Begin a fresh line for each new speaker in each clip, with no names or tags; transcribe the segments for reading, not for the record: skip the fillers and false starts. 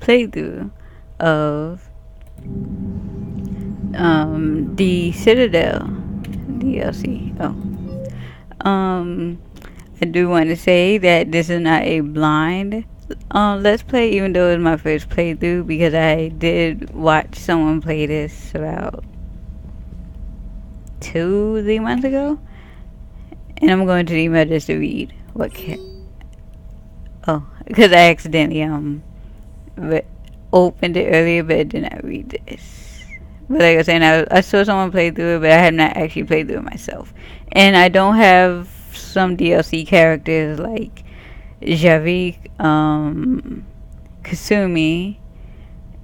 playthrough of the Citadel DLC. I do want to say that this is not a blind let's play, even though it's my first playthrough, because I did watch someone play this about 2-3 months ago, and I'm going to the email just to read what because I accidentally opened it earlier, but I did not read this. But like I was saying, I saw someone play through it, but I have not actually played through it myself. And I don't have some DLC characters like Javi, Kasumi,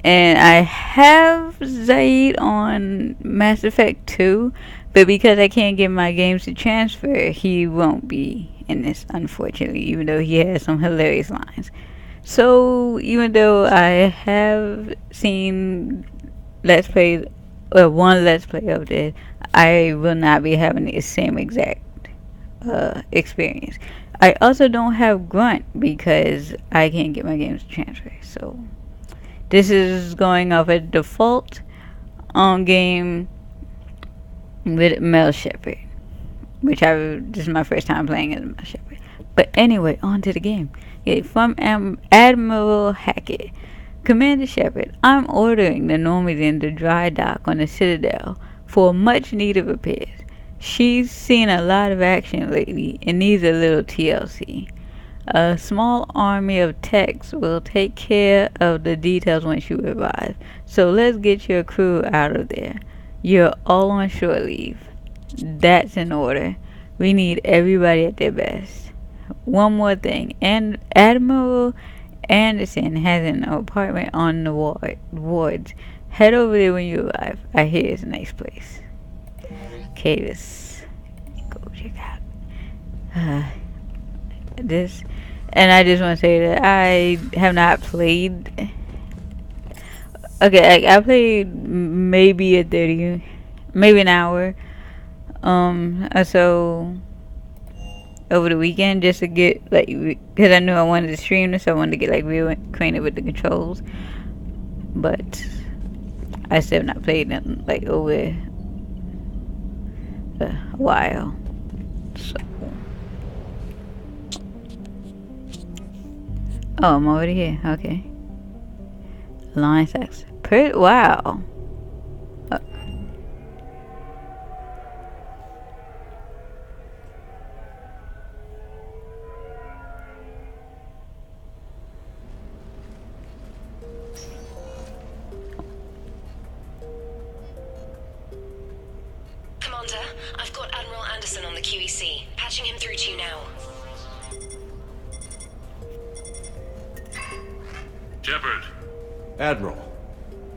and I have Zaid on Mass Effect 2, but because I can't get my games to transfer, he won't be in this, unfortunately, even though he has some hilarious lines. So, even though I have seen Let's Play, one Let's Play of this, I will not be having the same exact experience. I also don't have Grunt because I can't get my games to transfer. So this is going off a default game with Mel Shepherd, which this is my first time playing as Mel Shepherd. But anyway, on to the game. Okay, from Admiral Hackett. Commander Shepard, I'm ordering the Normandy to dry dock on the Citadel for much needed repairs. She's seen a lot of action lately and needs a little TLC. A small army of techs will take care of the details once you arrive. So let's get your crew out of there. You're all on shore leave. That's in order. We need everybody at their best. One more thing, and Admiral Anderson has an apartment on the wards. Head over there when you arrive. I hear it's a nice place. Okay, let's go check out this. And I just want to say that I have not played. Okay, I played maybe a 30, maybe an hour, or so over the weekend, just to get like, because I knew I wanted to stream this, so I wanted to get like real acquainted with the controls. But I still have not played them like over a while. So, oh, I'm already here. Okay. Alliance X. Wow.
Commander, I've got Admiral Anderson on the QEC. Patching him through to you now.
Shepard.
Admiral,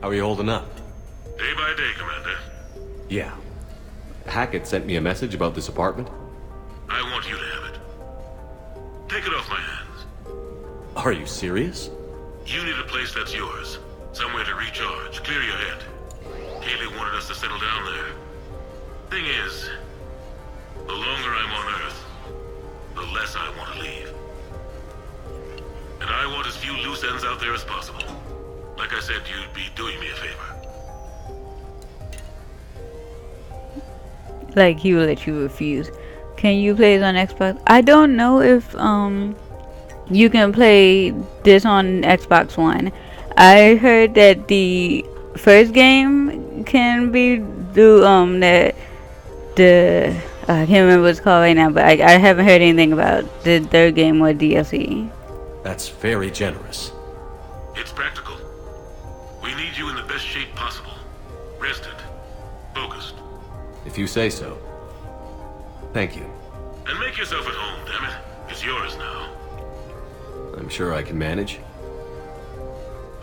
how are you holding up?
Day by day, Commander.
Yeah. Hackett sent me a message about this apartment.
I want you to have it. Take it off my hands.
Are you serious?
You need a place that's yours. Somewhere to recharge, clear your head. Kaylee wanted us to settle down there. Thing is, the longer I'm on Earth, the less I want to leave. And I want as few loose ends out there as possible. Like I said, you'd be doing me a favor.
Like, he will let you refuse. Can you play it on Xbox? I don't know if you can play this on Xbox One. I heard that the first game can be I can't remember what it's called right now, but I haven't heard anything about the third game or DLC.
That's very generous.
It's practical. We need you in the best shape possible. Rested. Focused.
If you say so. Thank you.
And make yourself at home, damn it. It's yours now.
I'm sure I can manage.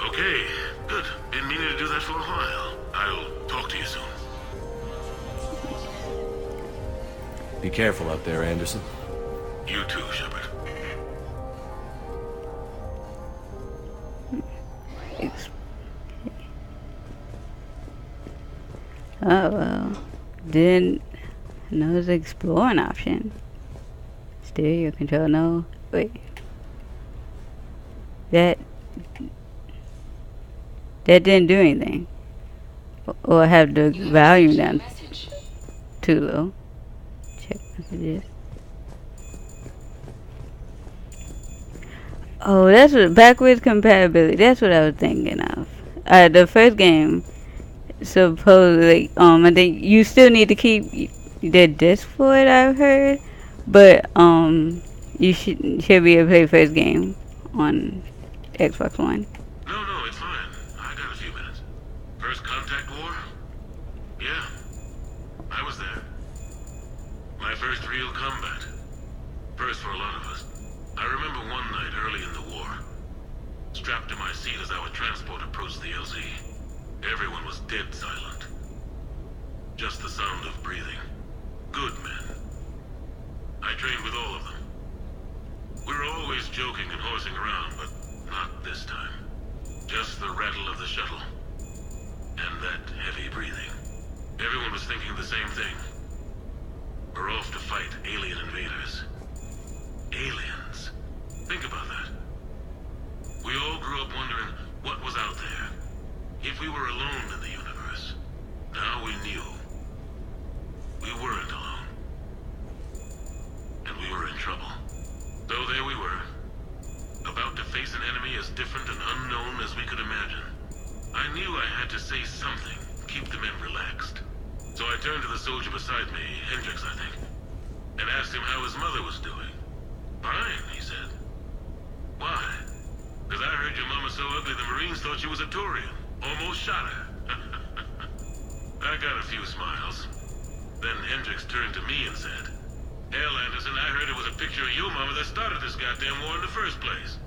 Okay, good. Been meaning to do that for a while. I'll talk to you soon.
Be careful out there, Anderson.
You too, Shepard.
Oh, well. Didn't know there's an exploring option. Stereo control, no. Wait. That. That didn't do anything. Or have the
You have
volume
received a
down
message.
too low. Check messages. Oh, that's what backwards compatibility. That's what I was thinking of. The first game supposedly, I think you still need to keep the disc for it. I've heard, but you should be able to play first game on Xbox One.
No, it's fine. I got a few minutes. First contact war? Yeah, I was there. My first real combat. First for a lot of us. I remember one night early in the war. Strapped to my seat as our transport approached the LZ. Everyone was dead silent. Just the sound of breathing. Good men. I trained with all of them. We were always joking and horsing around, but not this time. Just the rattle of the shuttle. And that heavy breathing. Everyone was thinking the same thing. We're off to fight alien invaders. Aliens. Think about that. We all grew up wondering what was out there. If we were alone in the universe. Now we knew. We weren't alone. And we were in trouble. So there we were. About to face an enemy as different and unknown as we could imagine. I knew I had to say something, keep the men relaxed. So I turned to the soldier beside me, Hendricks I think, and asked him how his mother was doing. Fine, he said. Why? Because I heard your mama so ugly the Marines thought she was a Turian. Almost shot her. I got a few smiles. Then Hendricks turned to me and said, Hell, Anderson, I heard it was a picture of your mama that started this goddamn war in the first place.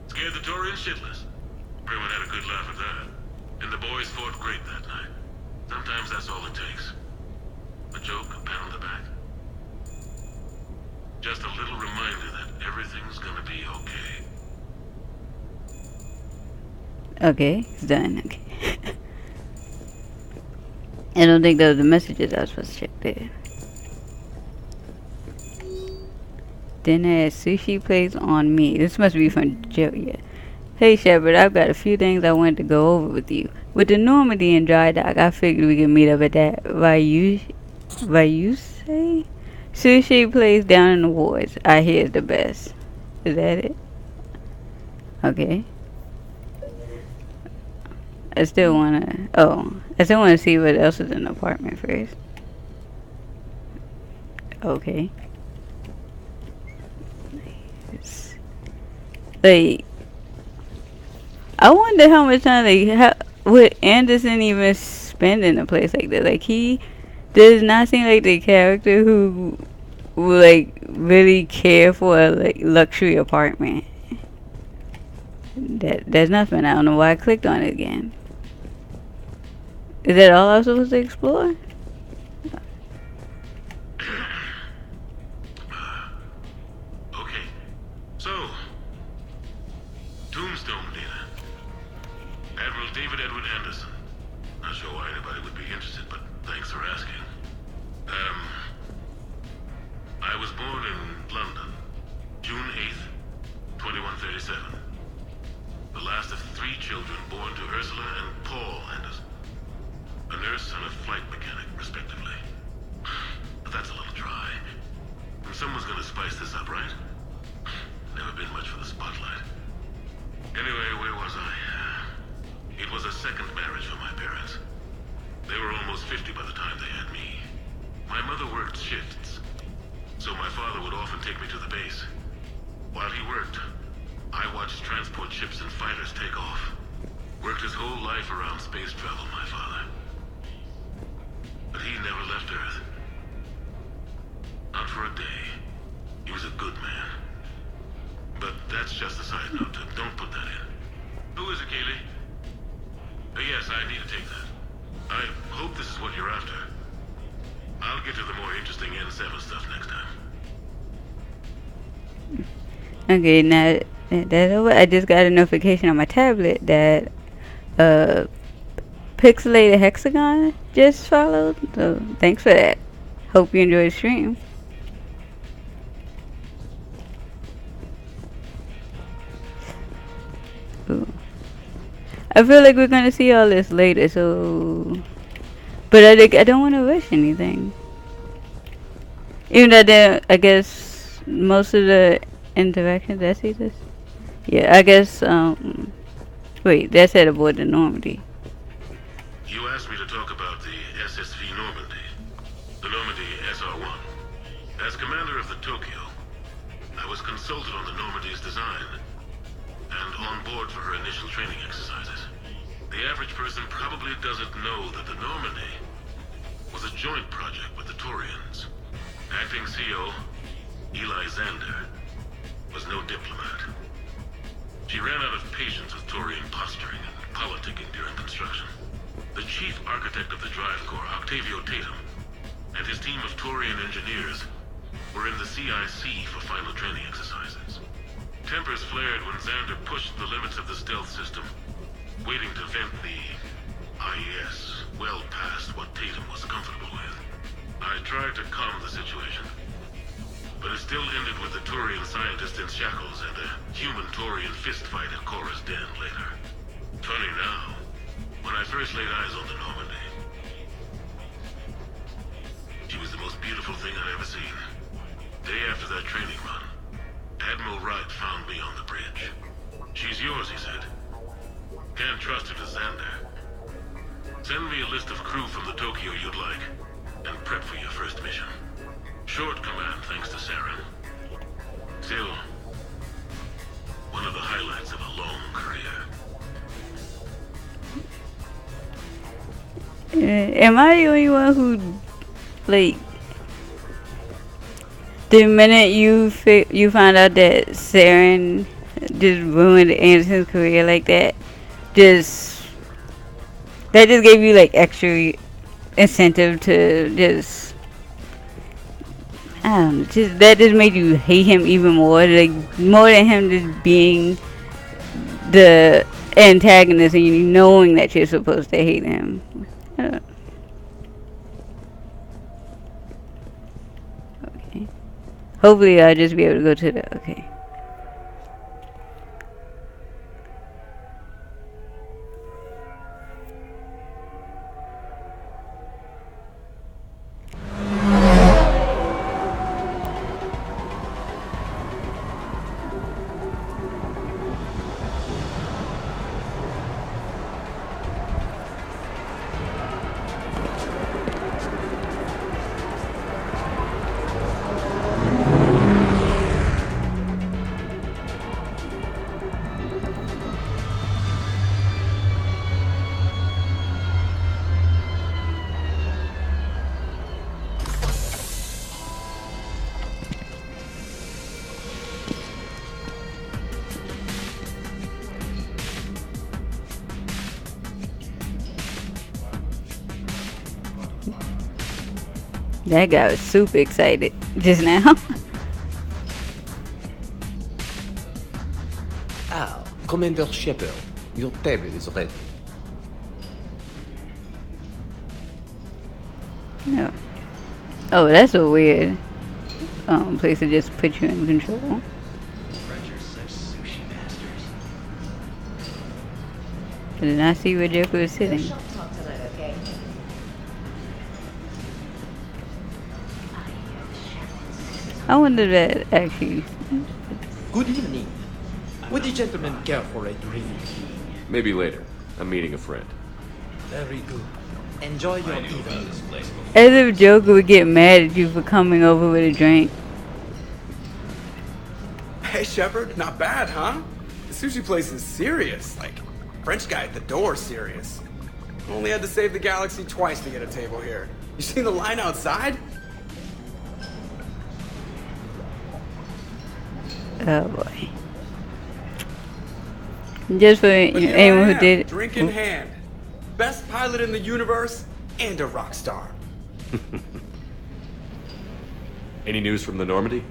Scared the Turians shitless. Everyone had a good laugh at that. And the boys fought great that night. Sometimes that's all it takes. A joke, a pat on the back. Just a little reminder that everything's gonna be okay.
Okay, it's done. Okay. I don't think those are the messages I was supposed to check there. Dinner at sushi place on me. This must be from Joe. Yeah. Hey Shepard, I've got a few things I wanted to go over with you. With the Normandy and Dry Dock, I figured we could meet up at that say sushi place down in the woods. I hear it's the best. Is that it? Okay. I still wanna see what else is in the apartment first. Okay. Nice. Like, I wonder how much time would Anderson even spend in a place like that. Like, he does not seem like the character who would like really care for a like luxury apartment. There's nothing. I don't know why I clicked on it again. Is that all I was supposed to explore?
Okay. So, Tombstone data. Admiral David Edward Anderson. Not sure why anybody would be interested, but thanks for asking. I was born in London, June 8th, 2137. The last of 3 children born to Ursula and Paul Anderson. A nurse and a flight mechanic, respectively. But that's a little dry. And someone's gonna spice this up, right? Never been much for the spotlight. Anyway, where was I? It was a second marriage for my parents. They were almost 50 by the time they had me. My mother worked shifts, so my father would often take me to the base. While he worked, I watched transport ships and fighters take off. Worked his whole life around space travel, my father. But he never left Earth. Not for a day. He was a good man. But that's just a side note. Don't put that in. Who is it, Kaylee? Yes, I need to take that. I hope this is what you're after. I'll get to the more interesting N7 stuff next time.
Okay, now that's over. I just got a notification on my tablet that Pixelated Hexagon just followed. So thanks for that. Hope you enjoyed the stream. Ooh. I feel like we're gonna see all this later, so. But I don't want to rush anything. Even though I guess most of the interactions. Did I see this? Yeah, I guess. Wait, that's at aboard the Normandy.
You asked me to talk about the SSV Normandy. The Normandy SR-1. As commander of the Tokyo, I was consulted on the Normandy's design and on board for her initial training exercises. The average person probably doesn't know that the Normandy was a joint project with the Taurians. Acting CO, Eli Xander, was no diplomat. She ran out of patience with Taurian posturing and politicking during construction. The chief architect of the Drive Corps, Octavio Tatum, and his team of Taurian engineers were in the CIC for final training exercises. Tempers flared when Xander pushed the limits of the stealth system, waiting to vent the IES well past what Tatum was comfortable with. I tried to calm the situation, but it still ended with the Taurian scientist in shackles and a human-Taurian fistfight at Korra's den later. Funny now, when I first laid eyes on the Normandy, she was the most beautiful thing I'd ever seen. Day after that training run, Admiral Wright found me on the bridge. She's yours, he said. Can't trust her to Xander. Send me a list of crew from the Tokyo you'd like, and prep for your first mission. Short command thanks to Saren. Still, one of the highlights of a long career.
Am I the only one who, like, the minute you find out that Saren just ruined Anderson's career like that, that just gave you like extra incentive to just, I don't know, that just made you hate him even more, like more than him just being the antagonist and you knowing that you're supposed to hate him. I don't know. Okay. Hopefully I'll just be able to go to the, okay. That guy was super excited just now.
Ah, Commander Shepard, your table is ready.
No. Oh, that's a weird place to just put you in control. I did not see where Jeff was sitting. I wonder that actually.
Good evening. Would the gentleman care for a drink?
Maybe later. I'm meeting a friend.
Very good. Enjoy your evening.
As if Joker would get mad at you for coming over with a drink.
Hey Shepard, not bad, huh? The sushi place is serious. Like, French guy at the door serious. Only had to save the galaxy twice to get a table here. You seen the line outside?
Oh boy. Just for anyone who did it.
Drink in hand. Best pilot in the universe and a rock star.
Any news from the Normandy?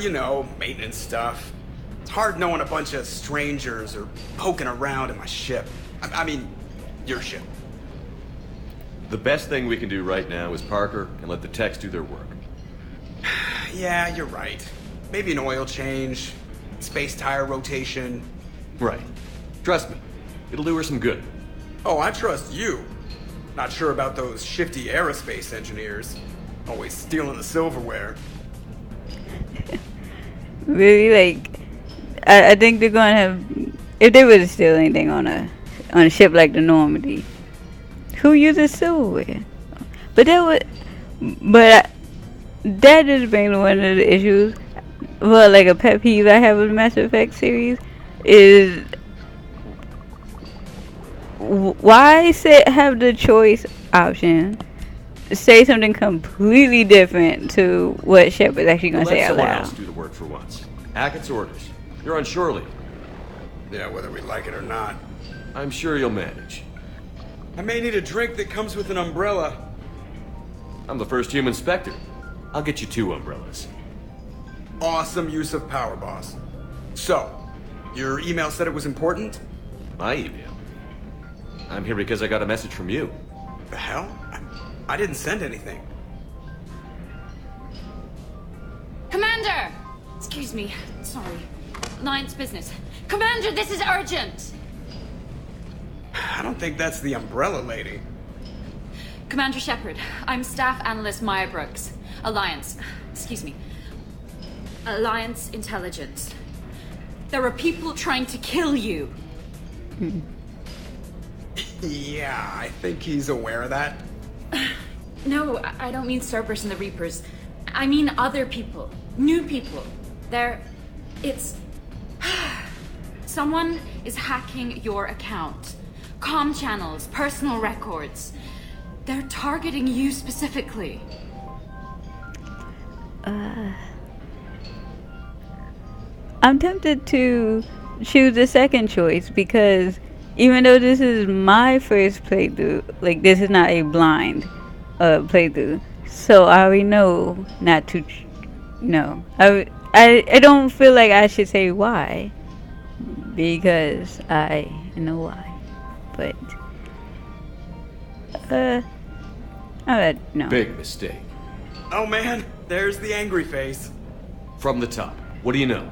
You know, maintenance stuff. It's hard knowing a bunch of strangers are poking around in my ship. I mean, your ship.
The best thing we can do right now is park her and let the techs do their work.
Yeah, you're right. Maybe an oil change, space tire rotation.
Right. Trust me. It'll do her some good.
Oh, I trust you. Not sure about those shifty aerospace engineers. Always stealing the silverware.
Really, like, I think they're gonna have, if they were to steal anything on a ship like the Normandy, who uses silverware? But that just brings one of the issues. Well, like a pet peeve I have with the Mass Effect series is why have the choice option say something completely different to what Shepard's actually gonna say out
Let someone
loud.
else do the work for once. Hackett's orders. You're on shore leave.
Yeah, whether we like it or not.
I'm sure you'll manage.
I may need a drink that comes with an umbrella.
I'm the first human Spectre. I'll get you 2 umbrellas.
Awesome use of power, boss. So, your email said it was important?
My email. I'm here because I got a message from you.
The hell? I didn't send anything.
Commander! Excuse me. Sorry. Alliance business. Commander, this is urgent!
I don't think that's the umbrella lady.
Commander Shepard, I'm Staff Analyst Maya Brooks. Alliance. Excuse me. Alliance Intelligence. There are people trying to kill you.
Yeah, I think he's aware of that.
No, I don't mean Cerberus and the Reapers. I mean other people. New people. It's... Someone is hacking your account. Comm channels, personal records. They're targeting you specifically.
I'm tempted to choose the second choice because even though this is my first playthrough, like this is not a blind playthrough, so I already know not to. No, I don't feel like I should say why because I know why, but no.
Big mistake.
Oh man, there's the angry face.
From the top. What do you know?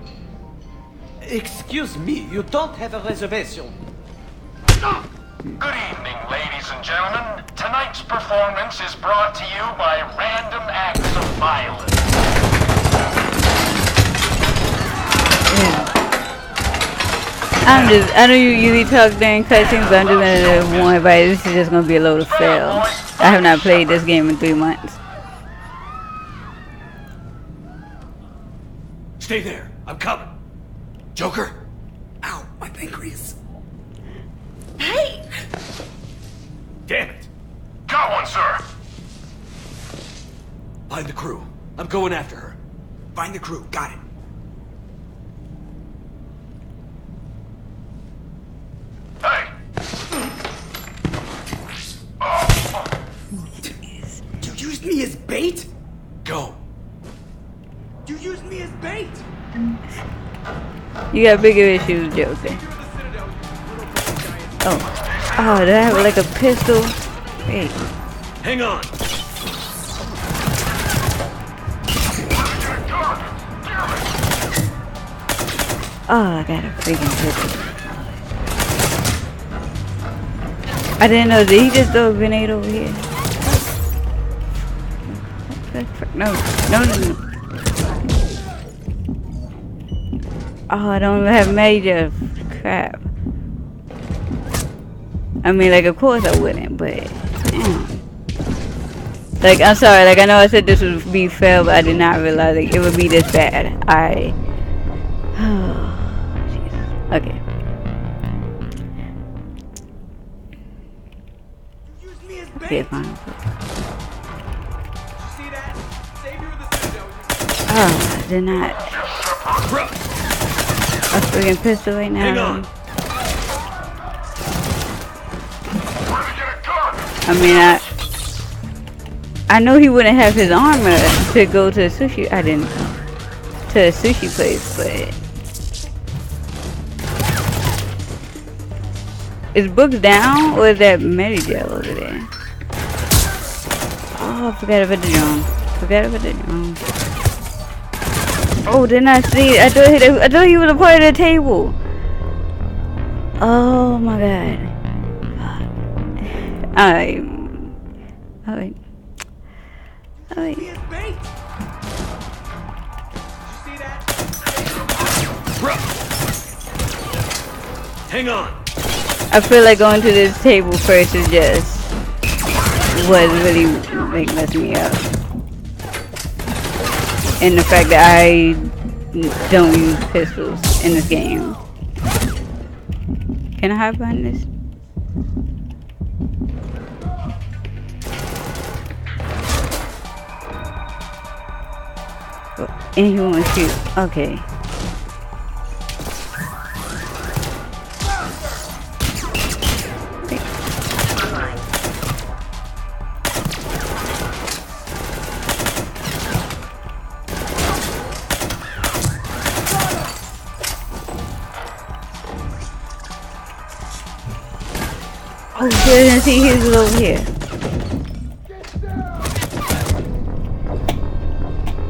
Excuse me, you don't have a reservation.
Good evening, ladies and gentlemen. Tonight's performance is brought to you by random acts of violence.
I know you usually talk during cutscenes, but I'm just gonna warn everybody, this is just gonna be a load of fails. I have not played this game in 3 months.
Stay there. I'm coming. Joker?
Ow, my pancreas.
Hey!
Damn it.
Got one, sir.
Find the crew. I'm going after her.
Find the crew, got it.
Hey.
You used me as bait?
Go.
You used me as bait?
You got bigger issues, Joker. Oh, did I have like a pistol? Wait.
Hang on.
Oh, I got a freaking pistol. I didn't know. Did he just throw a grenade over here? No. Oh, I don't have major. Crap. I mean, like, of course I wouldn't, but damn. Like, I'm sorry. Like, I know I said this would be fair, but I did not realize like, it would be this bad. Oh, Jesus. Okay. Okay, fine. Oh, I did not. A freaking pistol right now.
Hang on.
I mean, I know he wouldn't have his armor to go to a sushi. I didn't to a sushi place, but is Books down or is that Medigel over there? Oh, I forgot about the drone. Oh, didn't I see? I thought he was a part of the table. Oh my god. Alright. Alright. Alright.
Hang on.
I feel like going to this table first is just was really like messing me up. And the fact that I don't use pistols in this game. Can I hide behind this? Oh, and you want to shoot. Okay. Oh, good. See, he's over here.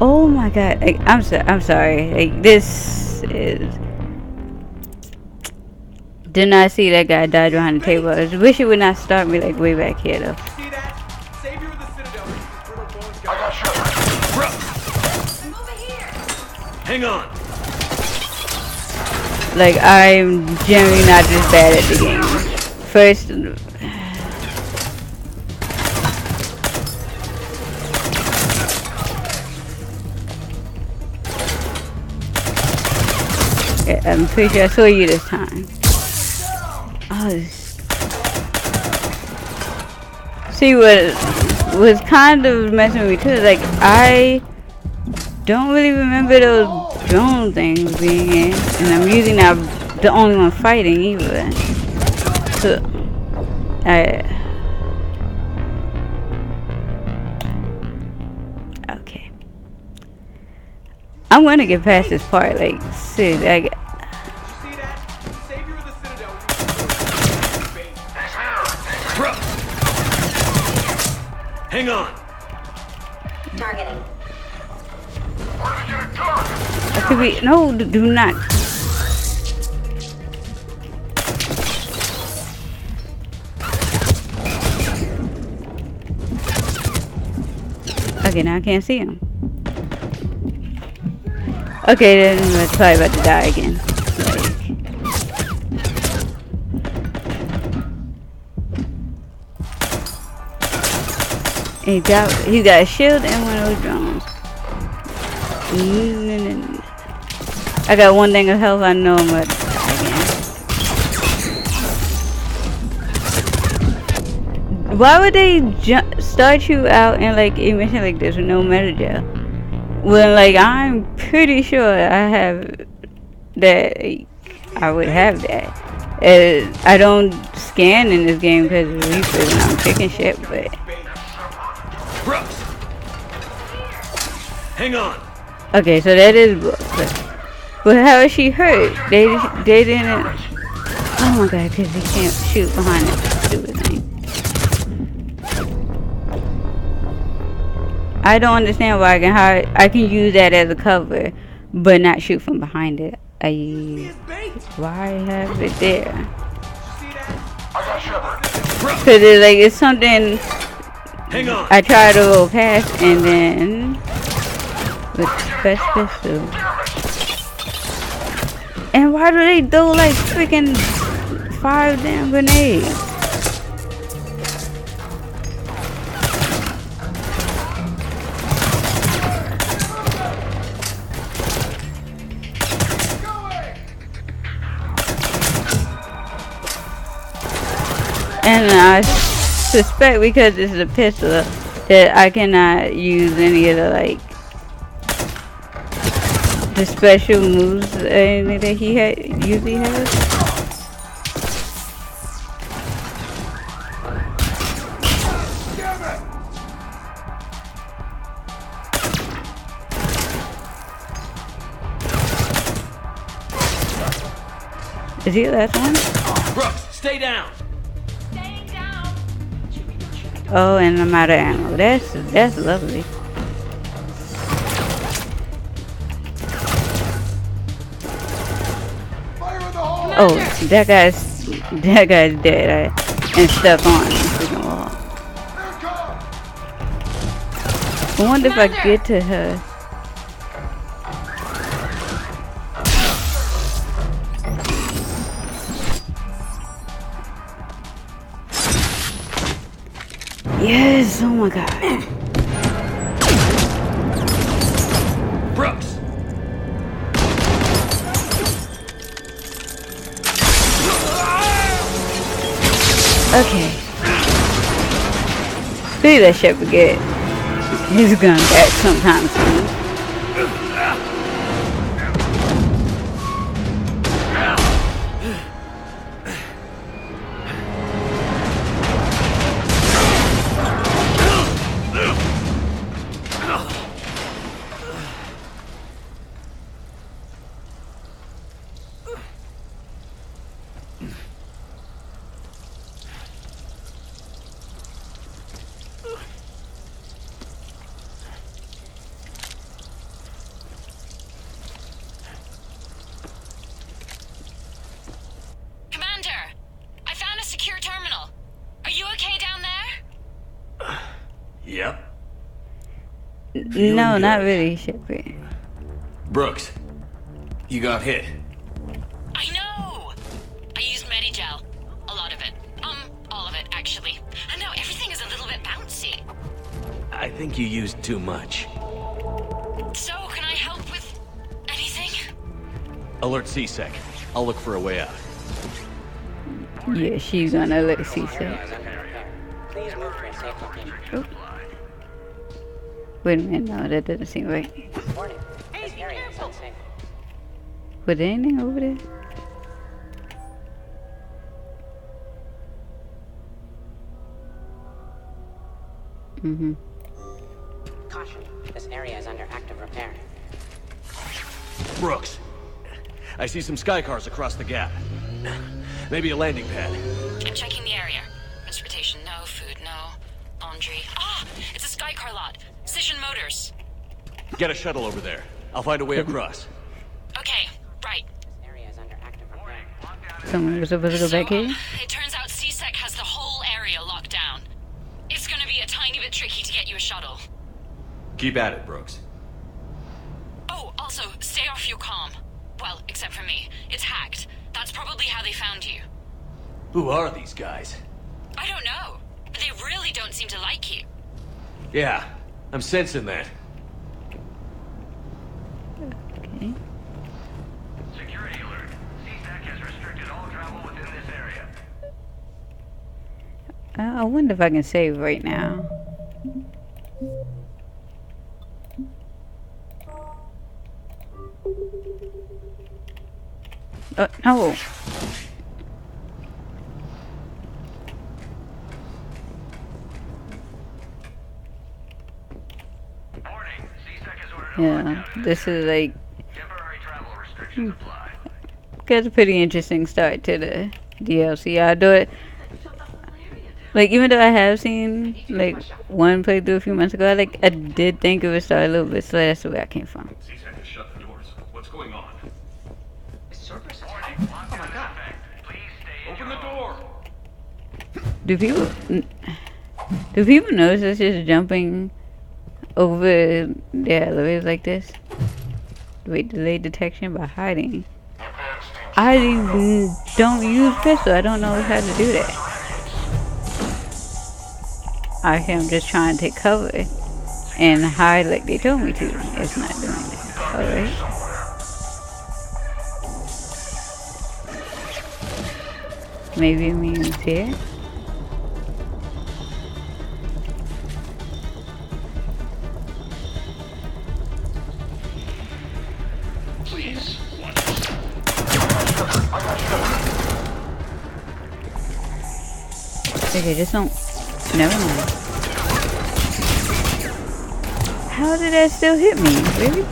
Oh my god. Like, I'm sorry. Like, this is... Did not see that guy died behind the table. I wish it would not start me like way back here though.
See that? Savior of the Citadel.
I got shot.
I'm over here.
Hang on.
Like, I'm generally not this bad at the game. First... Yeah, I'm pretty sure I saw you this time. Oh, see what was kind of messing with me too. Like, I don't really remember those drone things being in, and I'm usually not the only one fighting either. So, okay. I'm gonna get past this part. Like, seriously,
See that? Savior of the Citadel.
Hang on.
Targeting.
Where did you get a target?
I could be no. Do not. Okay, now I can't see him. Okay, then I'm probably about to die again. Like, he got a shield and one of those drones. I got one thing of health. I know I'm about to die again. Why would they start you out and like a mission like this with no metagel? Well, like, I'm pretty sure I have that. I would have that. I don't scan in this game because of Reapers and I'm picking shit, but.
Hang on.
Okay, so that is book. But how is she hurt? They didn't. Oh my god, because he can't shoot behind that stupid thing. I don't understand why I can use that as a cover, but not shoot from behind it. Why have it there? Because it's something.
Hang on.
I try to go past and then with best pistol. And why do they throw like freaking 5 damn grenades? And I suspect because this is a pistol that I cannot use any of the like the special moves that he usually has. Is he the last one?
Brooks, stay down.
Oh, and I'm out of ammo. That's lovely. Oh, that guy's That guy's dead. And stuck on the freaking wall. I wonder if I get to her. Yes, oh my god.
Brooks!
Okay. See that Shepard get his gun back sometime soon.
Yep.
No, not really, Shepard.
Brooks, you got hit.
I know! I used Medigel. A lot of it. All of it, actually. And now everything is a little bit bouncy.
I think you used too much.
So, can I help with anything?
Alert C-Sec. I'll look for a way out.
Yeah, she's gonna let C-Sec. Oh. Wait a minute, no, that doesn't seem right. Was there anything over there?
Caution, this area is under active repair.
Brooks, I see some sky cars across the gap. Maybe a landing pad.
I'm checking the area. Transportation, no. Food, no. Laundry. Ah! It's a sky car lot. Cision Motors.
Get a shuttle over there. I'll find a way across.
Okay, right.
This area is under active repair.
Someone was supposed to go back here?
It turns out C-Sec has the whole area locked down. It's gonna be a tiny bit tricky to get you a shuttle.
Keep at it, Brooks.
Oh, also, stay off your comm. Well, except for me. It's hacked. That's probably how they found you.
Who are these guys?
I don't know. But they really don't seem to like you.
Yeah, I'm sensing that.
Okay.
Security alert. C-Sec has restricted all travel within this area.
I wonder if I can save right now. No.
Warning. C-Sec has ordered
Yeah, this is like
temporary travel restrictions apply.
got a pretty interesting start to the DLC. I do it like even though I have seen like one playthrough a few months ago, I did think it would start a little bit slow. That's the way I came from.
C-Sec has shut the doors. What's going on?
Warning. Lockdown in effect. Please stay in
Open
your
the
home.
door!
Do people notice us just jumping over the elevators like this? Wait, delay detection by hiding. I don't use pistol. I don't know how to do that. I'm just trying to take cover and hide like they told me to. It's not doing that. Alright. Maybe it means here.
Please, watch.
Okay, just don't. Never mind. How did that still hit me? Really?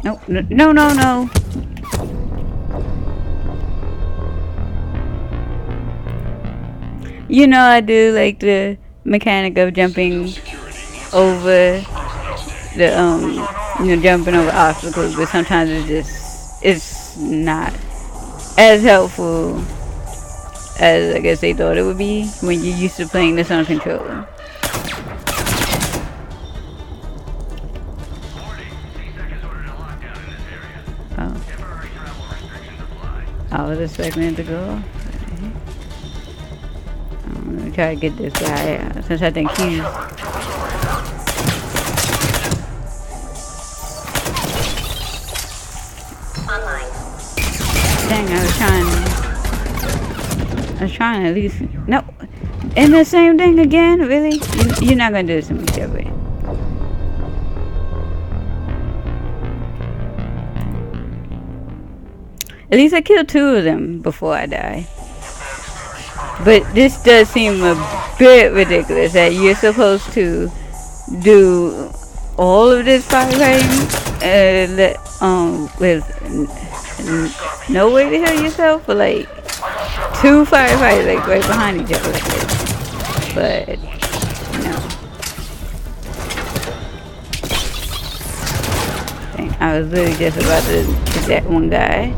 No, no. You know I do like the mechanic of jumping over the jumping over obstacles, but sometimes it's it's not as helpful as I guess they thought it would be when you're used to playing this on a controller. Oh. I was expecting it to go. Let me try to get this guy out, since I think he's... Dang, I was trying to at least... No! In the same thing again? Really? You're not gonna do this to me, Jeffrey. At least I killed 2 of them before I die. But this does seem a bit ridiculous that you're supposed to do all of this firefighting with no way to heal yourself, for like 2 firefighters like right behind each other like this. But no. Dang, I was literally just about to hit that one guy.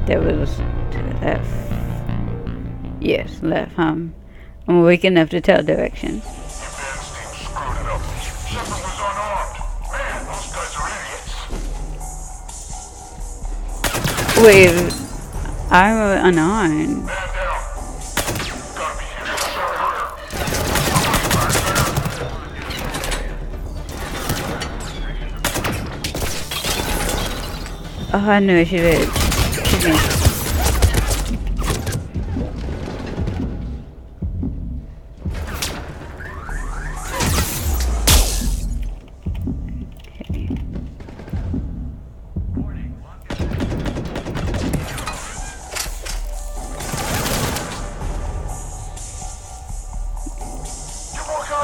That was to the left. Yes, left. I'm waking up to tell directions. Wait, I'm unarmed. Oh, I knew she did.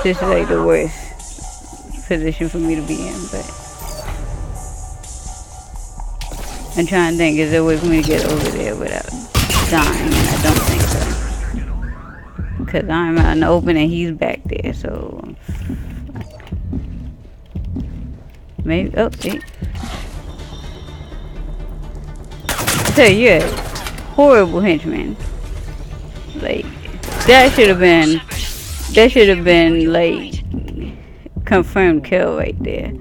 This is like the worst position for me to be in, but I'm trying to think, is there a way for me to get over there without dying? And I don't think so, because I'm out in the open and he's back there, so maybe. Oh, see. So you're a horrible henchman. Like that should have been. That should have been, like, confirmed kill right there.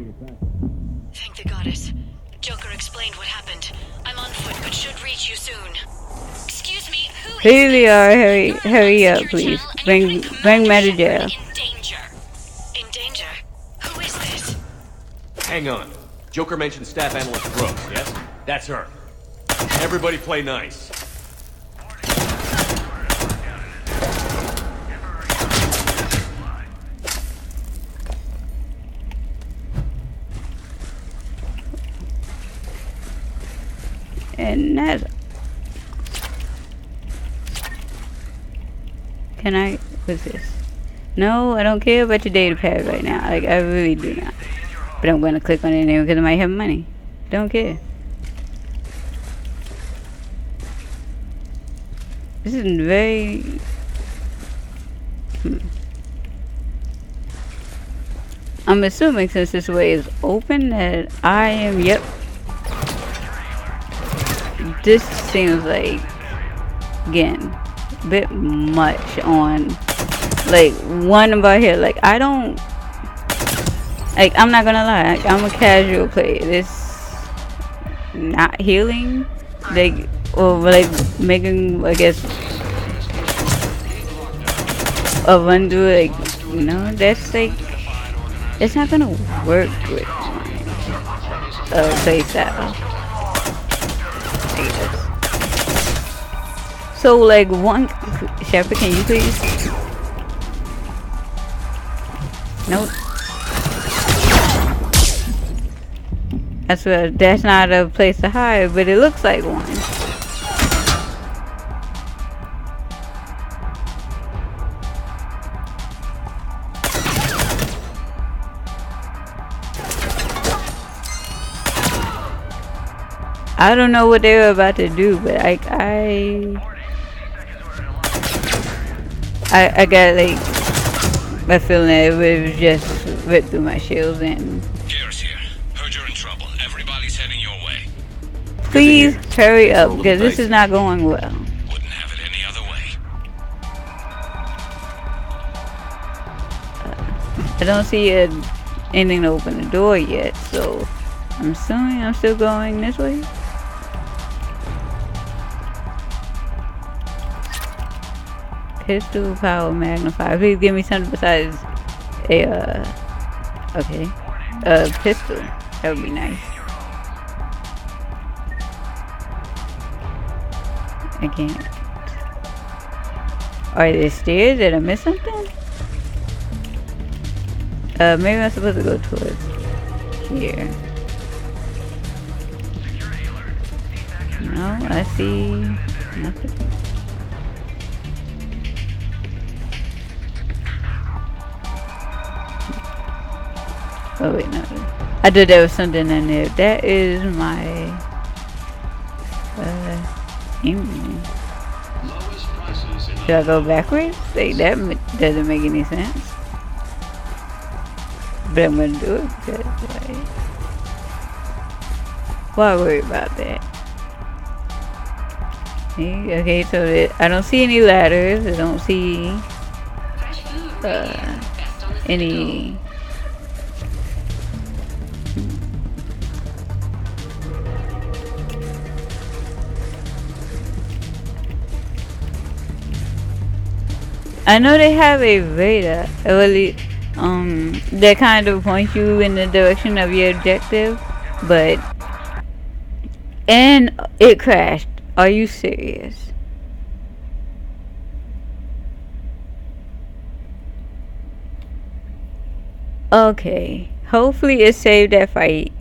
Thank the goddess. Joker explained what happened. I'm on foot, but should reach you soon. Excuse me, who is
Here we
this?
are. Hurry up, please. Bring Matt to jail.
In danger. In danger? Who is this?
Hang on. Joker mentioned staff analyst Brooks, yes? That's her. Everybody play nice.
And that's... Can I... What's this? No, I don't care about your data pad right now. Like, I really do not. But I'm going to click on it anyway because I might have money. Don't care. This is very... I'm assuming since this way is open that I am... Yep. This seems like, again, a bit much on, like, one about here. Like, I don't, like, I'm not gonna lie, like, I'm a casual player. This not healing, like, or like making, I guess, a run through, like, you know, that's like, it's not gonna work with my play style. So, like, one... Shepard, can you please? Nope. That's not a place to hide, but it looks like one. I don't know what they were about to do, but I got like a feeling that it was just ripped through my shields and.
Gears here. Heard you're in trouble. Everybody's heading your way.
Please hurry up, because this is not going well.
Wouldn't have it any other way.
I don't see anything to open the door yet, so I'm assuming I'm still going this way. Pistol power magnifier. Please give me something besides a pistol. That would be nice. I can't. Are there stairs? Did I miss something? Maybe I'm supposed to go towards here. No, I see nothing. Oh wait, no. I thought there was something in there. That is my aiming. Should I go backwards? Like, that doesn't make any sense. But I'm gonna do it because, like, why worry about that? Okay, so I don't see any ladders. I don't see any. I know they have a radar, that kind of points you in the direction of your objective, and it crashed. Are you serious? Okay, hopefully it saved that fight.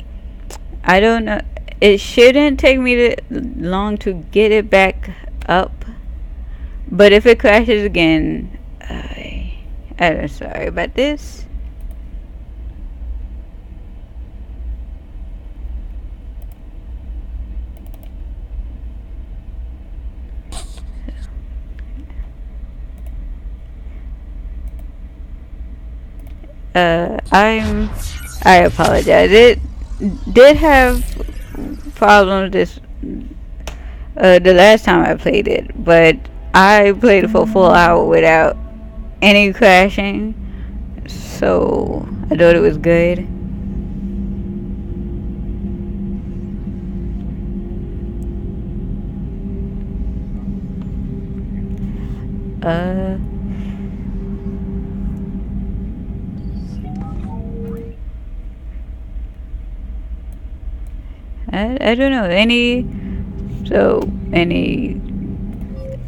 I don't know. It shouldn't take me long to get it back up. But if it crashes again, I'm sorry about this. I apologize. It did have problems the last time I played it, but I played it for a full hour without any crashing, so I thought it was good. I don't know, I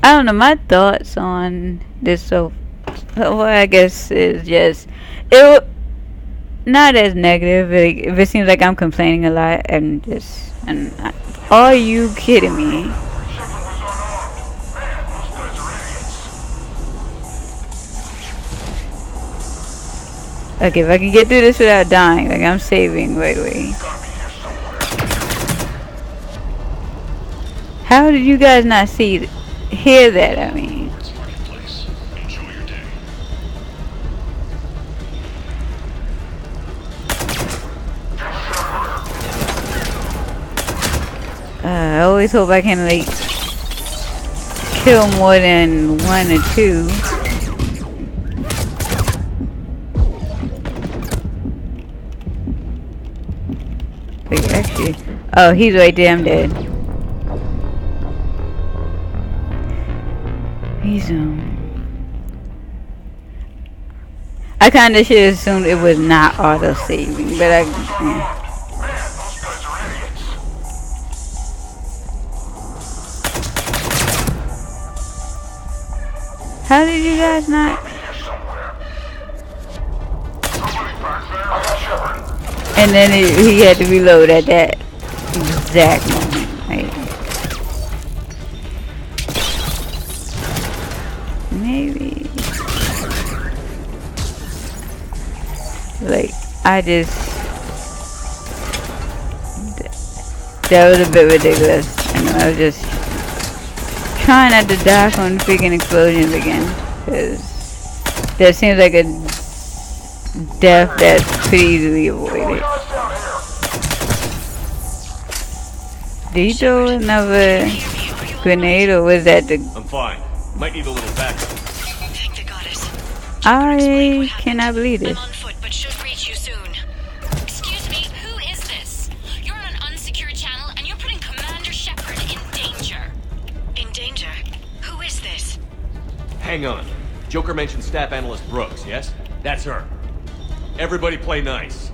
don't know, my thoughts on this so far, I guess, is just, not as negative. If it seems like I'm complaining a lot, are you kidding me? Okay, if I can get through this without dying, like, I'm saving right away. How did you guys not hear that? I mean, I always hope I can, like, kill more than one or two. Wait, actually, oh, he's right there. I'm dead. I kinda should have assumed it was not auto-saving, but yeah. How did you guys not? And then he had to reload at that exact moment, right? Maybe. Like, that was a bit ridiculous. I know, I was just trying not to die from freaking explosions again, because that seems like a death that's pretty easily avoided. Did he throw another grenade or was that the...
I'm fine. Might need a little backup.
Thank the goddess.
I cannot believe this.
I'm on foot, but should reach you soon. Excuse me, who is this? You're on an unsecured channel, and you're putting Commander Shepard in danger. In danger? Who is this?
Hang on. Joker mentioned staff analyst Brooks, yes? That's her. Everybody play nice.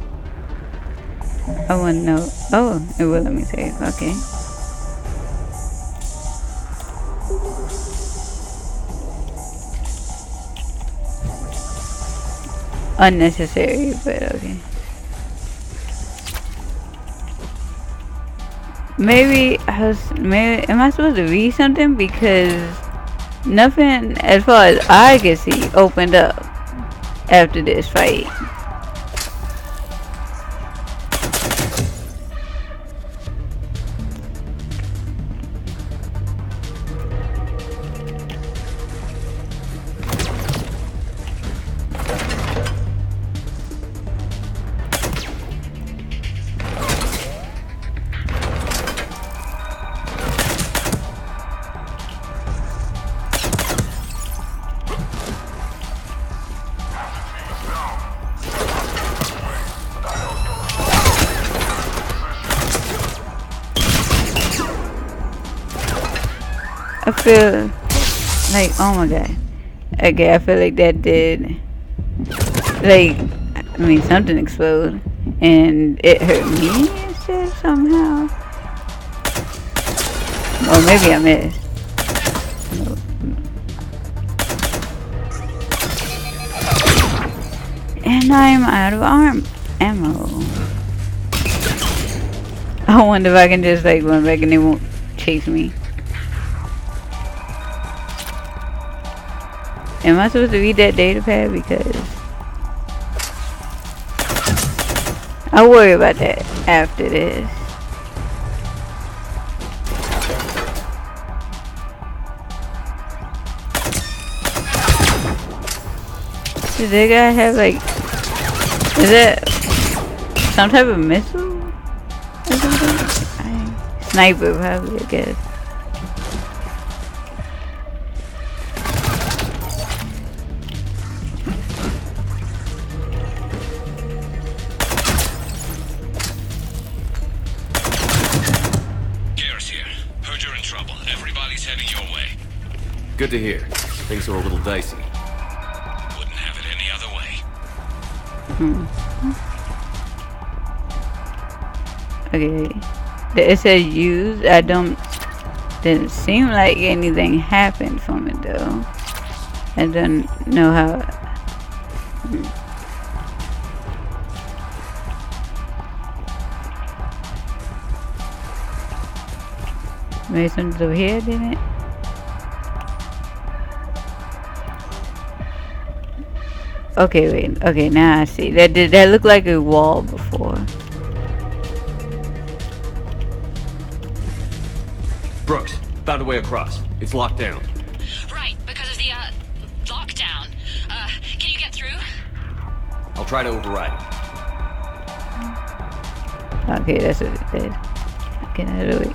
I want to know. Oh, it will let me say it. Okay. Unnecessary, but okay. Maybe am I supposed to read something? Because nothing, as far as I can see, opened up after this fight. I feel like, oh my god. Okay, I feel like that did, like, I mean, something exploded and it hurt me instead somehow. Or maybe I missed. And I'm out of ammo. I wonder if I can just like run back and they won't chase me. Am I supposed to read that data pad? Because I'll worry about that after this. Does that guy have like, is that some type of missile? Or something? Sniper probably, I guess.
Good to hear. Things are a little dicey.
Wouldn't have it any other way.
Okay. It says use. Didn't seem like anything happened from it though. I don't know how. Maybe something's over here, didn't it? Okay, wait. Okay, now I see. That looked like a wall before.
Brooks, found a way across. It's locked down.
Right, because of the, lockdown. Can you get through?
I'll try to override it.
Okay, that's what it did. Get out of the way.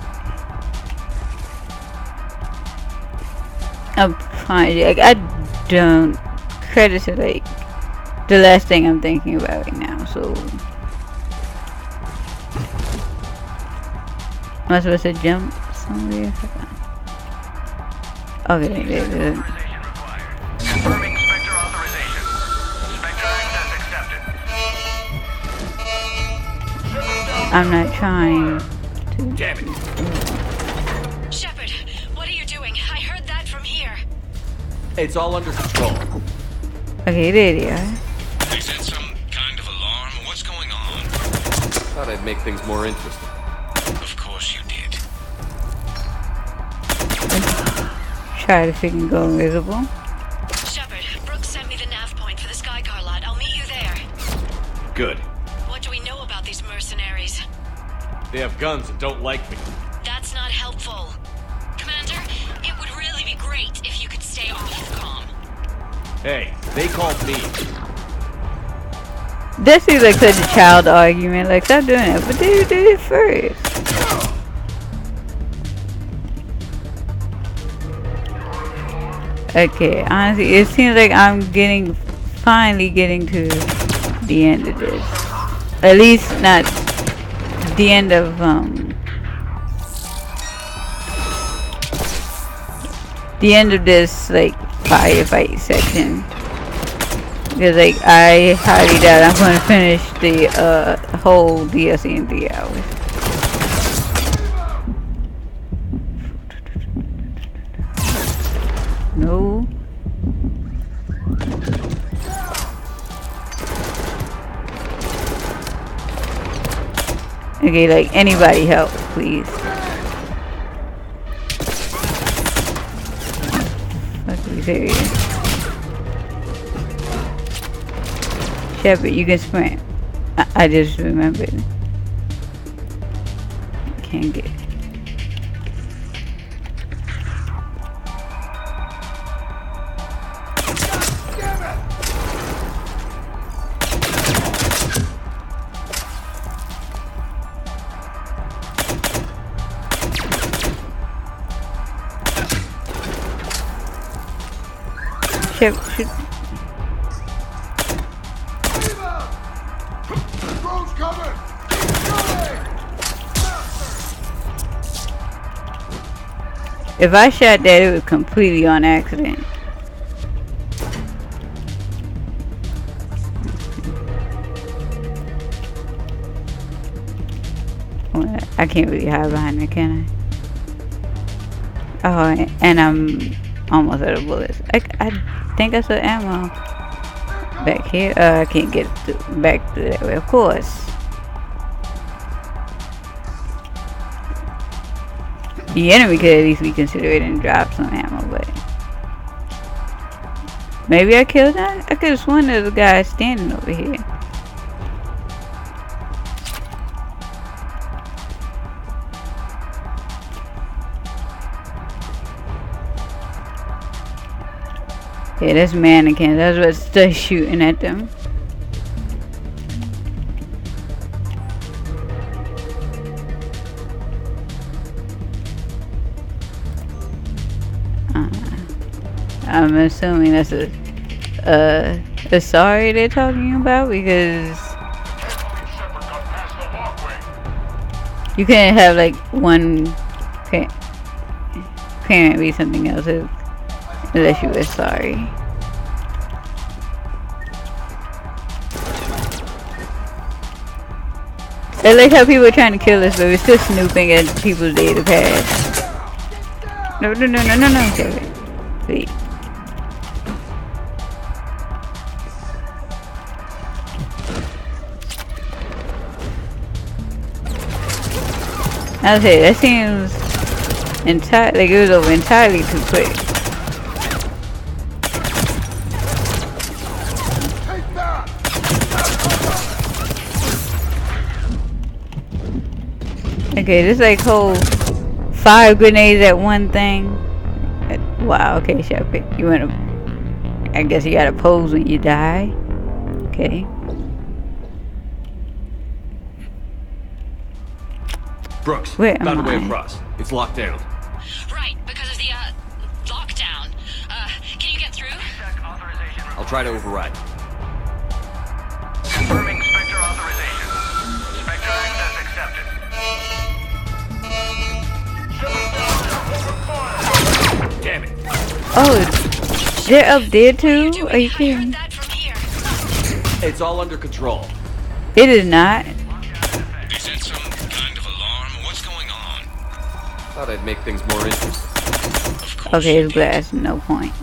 I'm fine. Like, I don't credit to like the last thing I'm thinking about right now, so am I supposed to jump somewhere? Okay, there.
Confirming Spectre authorization. Spectre access accepted.
I'm not trying to.
Damn it.
Shepard, what are you doing? I heard that from here.
It's all under control.
Okay, there they are.
Is that some kind of alarm? What's going on?
Thought I'd make things more interesting.
Of course you did.
Try to freaking go invisible.
Shepard, Brooks sent me the nav point for the Skycar lot. I'll meet you there.
Good.
What do we know about these mercenaries?
They have guns and don't like me.
That's not helpful. Commander, it would really be great if you could stay off the comm.
Hey, they called me.
This seems like such a child argument. Like, stop doing it, but they did it first. Okay, honestly, it seems like I'm finally getting to the end of this. At least not the end of, the end of this, like, firefight section. Because, like, I highly doubt I'm going to finish the, whole DLC in 3 hours. No. Okay, like, anybody help, please. Let's be serious. Shepard, you can sprint. I just remembered. Can't get. Shoot. If I shot that, it was completely on accident. Well, I can't really hide behind it, can I? Oh, and I'm almost out of bullets. I think I saw ammo back here. I can't get back to that way, of course. The enemy could at least be considerate and drop some ammo, but maybe I killed that? I could have sworn there was a guy standing over here. Yeah, that's mannequins. I was about to start shooting at them. I'm assuming that's a sorry they're talking about, because you can't have like one parent be something else unless you were sorry. I like how people are trying to kill us, but we're still snooping at people's data pads. No, okay, wait. I was saying, that seems like it was over entirely too quick. Okay, this like whole 5 grenades at one thing. Wow, okay, Shepard. You wanna, I guess you gotta pose when you die. Okay.
Brooks,
found
a way across. It's locked down.
Right, because of the, lockdown. Can you get through?
I'll try to override.
Confirming Spectre authorization. Spectre access accepted.
Damn it.
Oh, they're up there too? Are you kidding?
It's all under control.
It is not.
Is that some kind of alarm? What's going on?
Thought I'd make things more interesting.
Okay, it's glass, no point.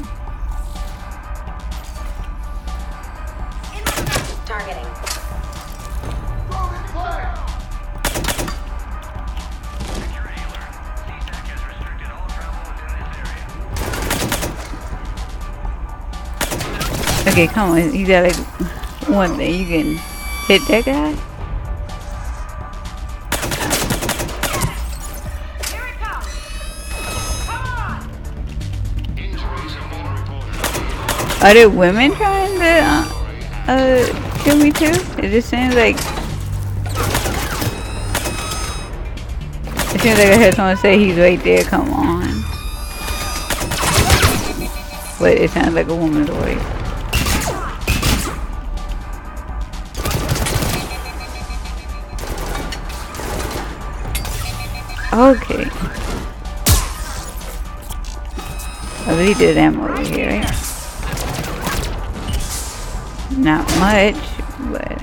Targeting.
Okay, come on. You got like one thing. You can hit that guy.
Here it comes. Come on.
Are there women trying to kill me too? It just seems like I heard someone say he's right there. Come on. but it sounds like a woman's voice. Okay. I believe there's ammo over here, right? Not much, but...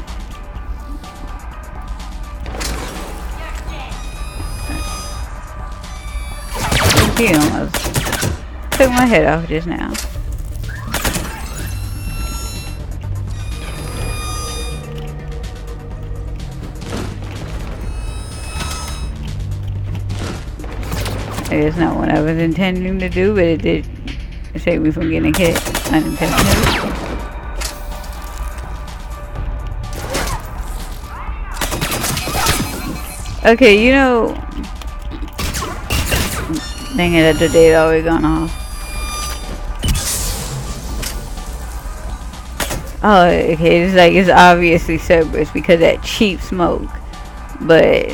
He almost took my head off just now. It's not what I was intending to do, but it did save me from getting hit unintentionally. Okay, you know... Dang it, the date already gone off. Oh, okay, it's like, it's obviously Cerberus because of that cheap smoke. But...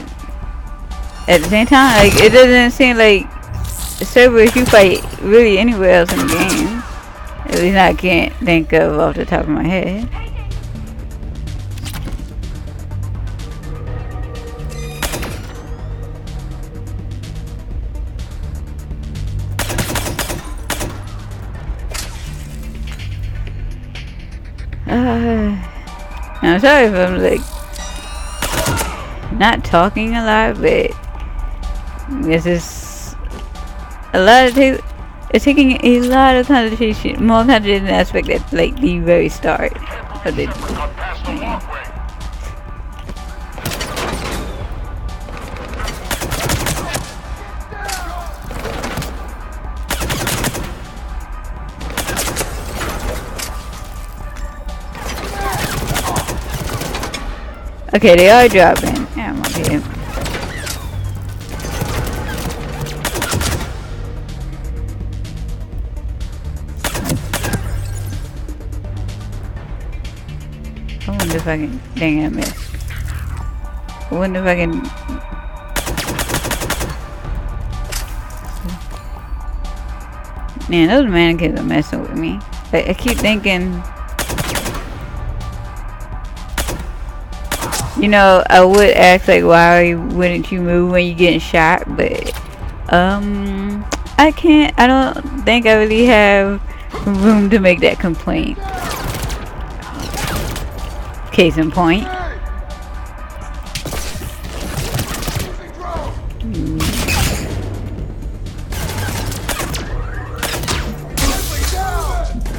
at the same time, like, it doesn't seem like Cerberus you fight really anywhere else in the game. At least I can't think of off the top of my head. I'm sorry if I'm like not talking a lot, but this is a lot of it's taking a lot of concentration, more concentration aspect at like the very start of the game. Okay, they are dropping ammo here. I wonder if I can... Dang it, I missed. I wonder if I can... Man, those mannequins are messing with me. I keep thinking... You know, I would ask like, why wouldn't you move when you're getting shot? But I can't. I don't think I really have room to make that complaint. Case in point.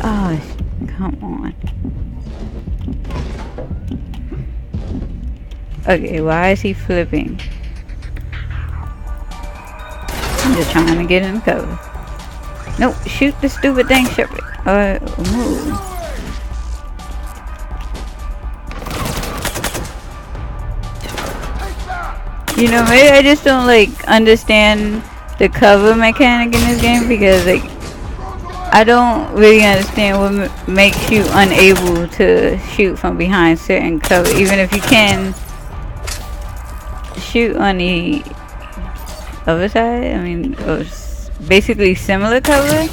Oh, come on. Okay, why is he flipping? I'm just trying to get in the cover. Nope, shoot the stupid thing, Shepard. Move. You know, maybe I just don't like understand the cover mechanic in this game because like I don't really understand what makes you unable to shoot from behind certain cover, even if you can shoot on the other side. I mean, basically similar cover.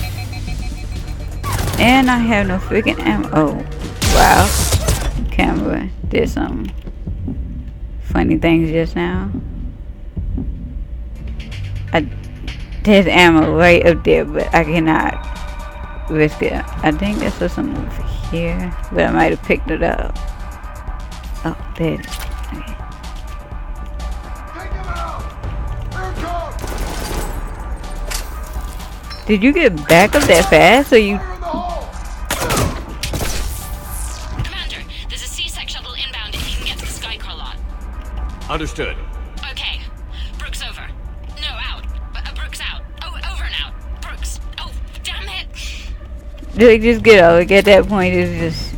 And I have no freaking ammo. Oh, wow. Camera did some funny things just now. There's ammo right up there, but I cannot risk it. I think this was something over here, but I might have picked it up. Oh, there it is. Okay. Did you get back up that fast, or you...
Commander, there's a C-Sec shuttle inbound if you can get to the Skycar lot.
Understood.
Okay. Brooks over. No, out. Brooks out. Oh, over and out. Brooks. Oh, damn it.
Like, just get out. Like, at that point, it's just...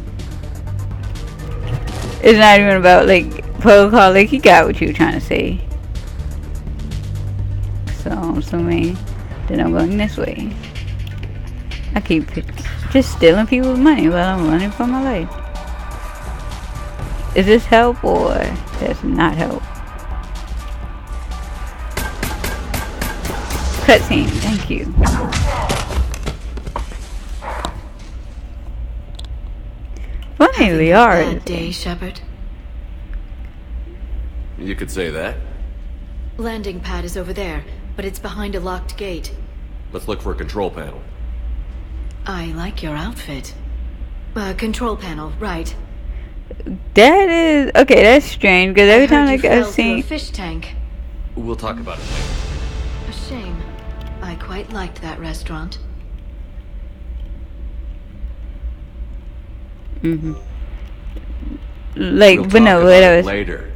It's not even about, like, protocol. Like, you got what you were trying to say. So, I'm assuming... Then I'm going this way. I keep just stealing people's money while I'm running for my life. Is this help or that's not help? Cutscene, thank you. funny
Having
they
a
are.
bad day, Shepard.
You could say that.
Landing pad is over there, but it's behind a locked gate.
Let's look for a control panel.
I like your outfit. Control panel, right.
That is okay. That's strange because every time
I
like
heard you
I've
fell through a
seen.
fish tank.
We'll talk about it later.
A shame. I quite liked that restaurant.
Like,
We'll
but no,
talk
what
about
I
it
was,
later.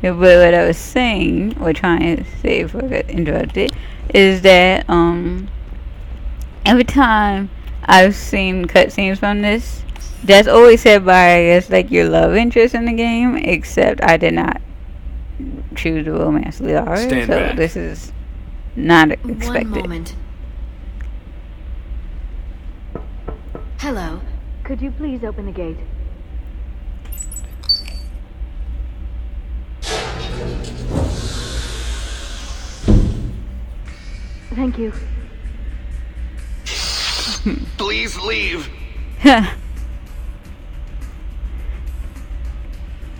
yeah, but what I was saying, or trying to say before I got interrupted, is that every time I've seen cutscenes from this, that's always said by, I guess, like your love interest in the game. Except I did not choose the romance Liara,
Stand
so
back.
this is not expected.
One moment. Hello. Could you please open the gate? Thank you.
Please leave.
Well,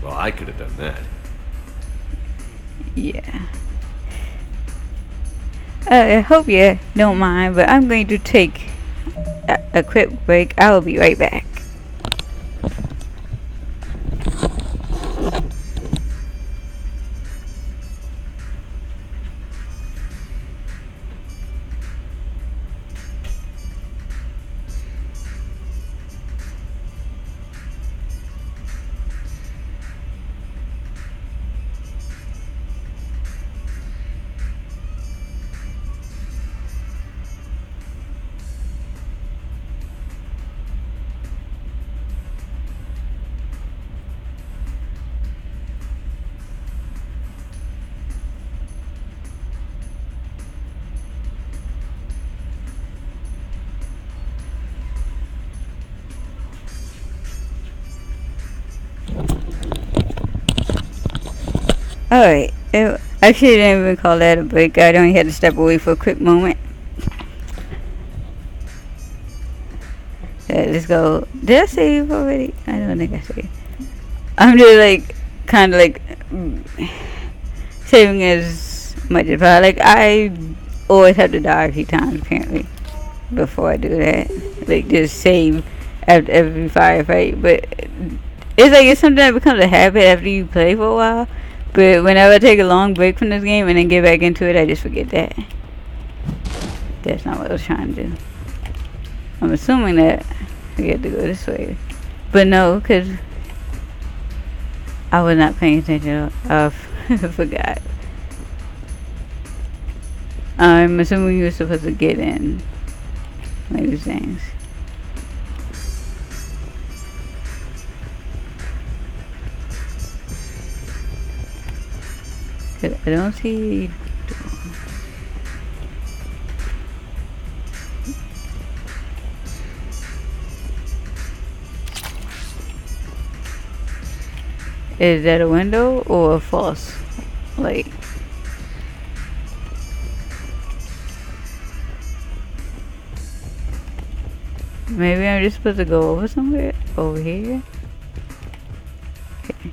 I could have done that.
Yeah. I hope you don't mind, but I'm going to take a quick break. I will be right back. Alright, actually didn't even call that a break. I only had to step away for a quick moment. Let's go. Did I save already? I don't think I saved. I'm just like, kind of like, saving as much as I like. I always have to die a few times apparently before I do that. Like, just save after every firefight. But it's like, it's something that becomes a habit after you play for a while. But whenever I take a long break from this game and then get back into it, I just forget that. That's not what I was trying to do. I'm assuming that we have to go this way. But no, because I was not paying attention. I forgot. I'm assuming you were supposed to get in. Maybe things. I don't see. Is that a window or a false light? Maybe I'm just supposed to go over somewhere? Over here? Okay.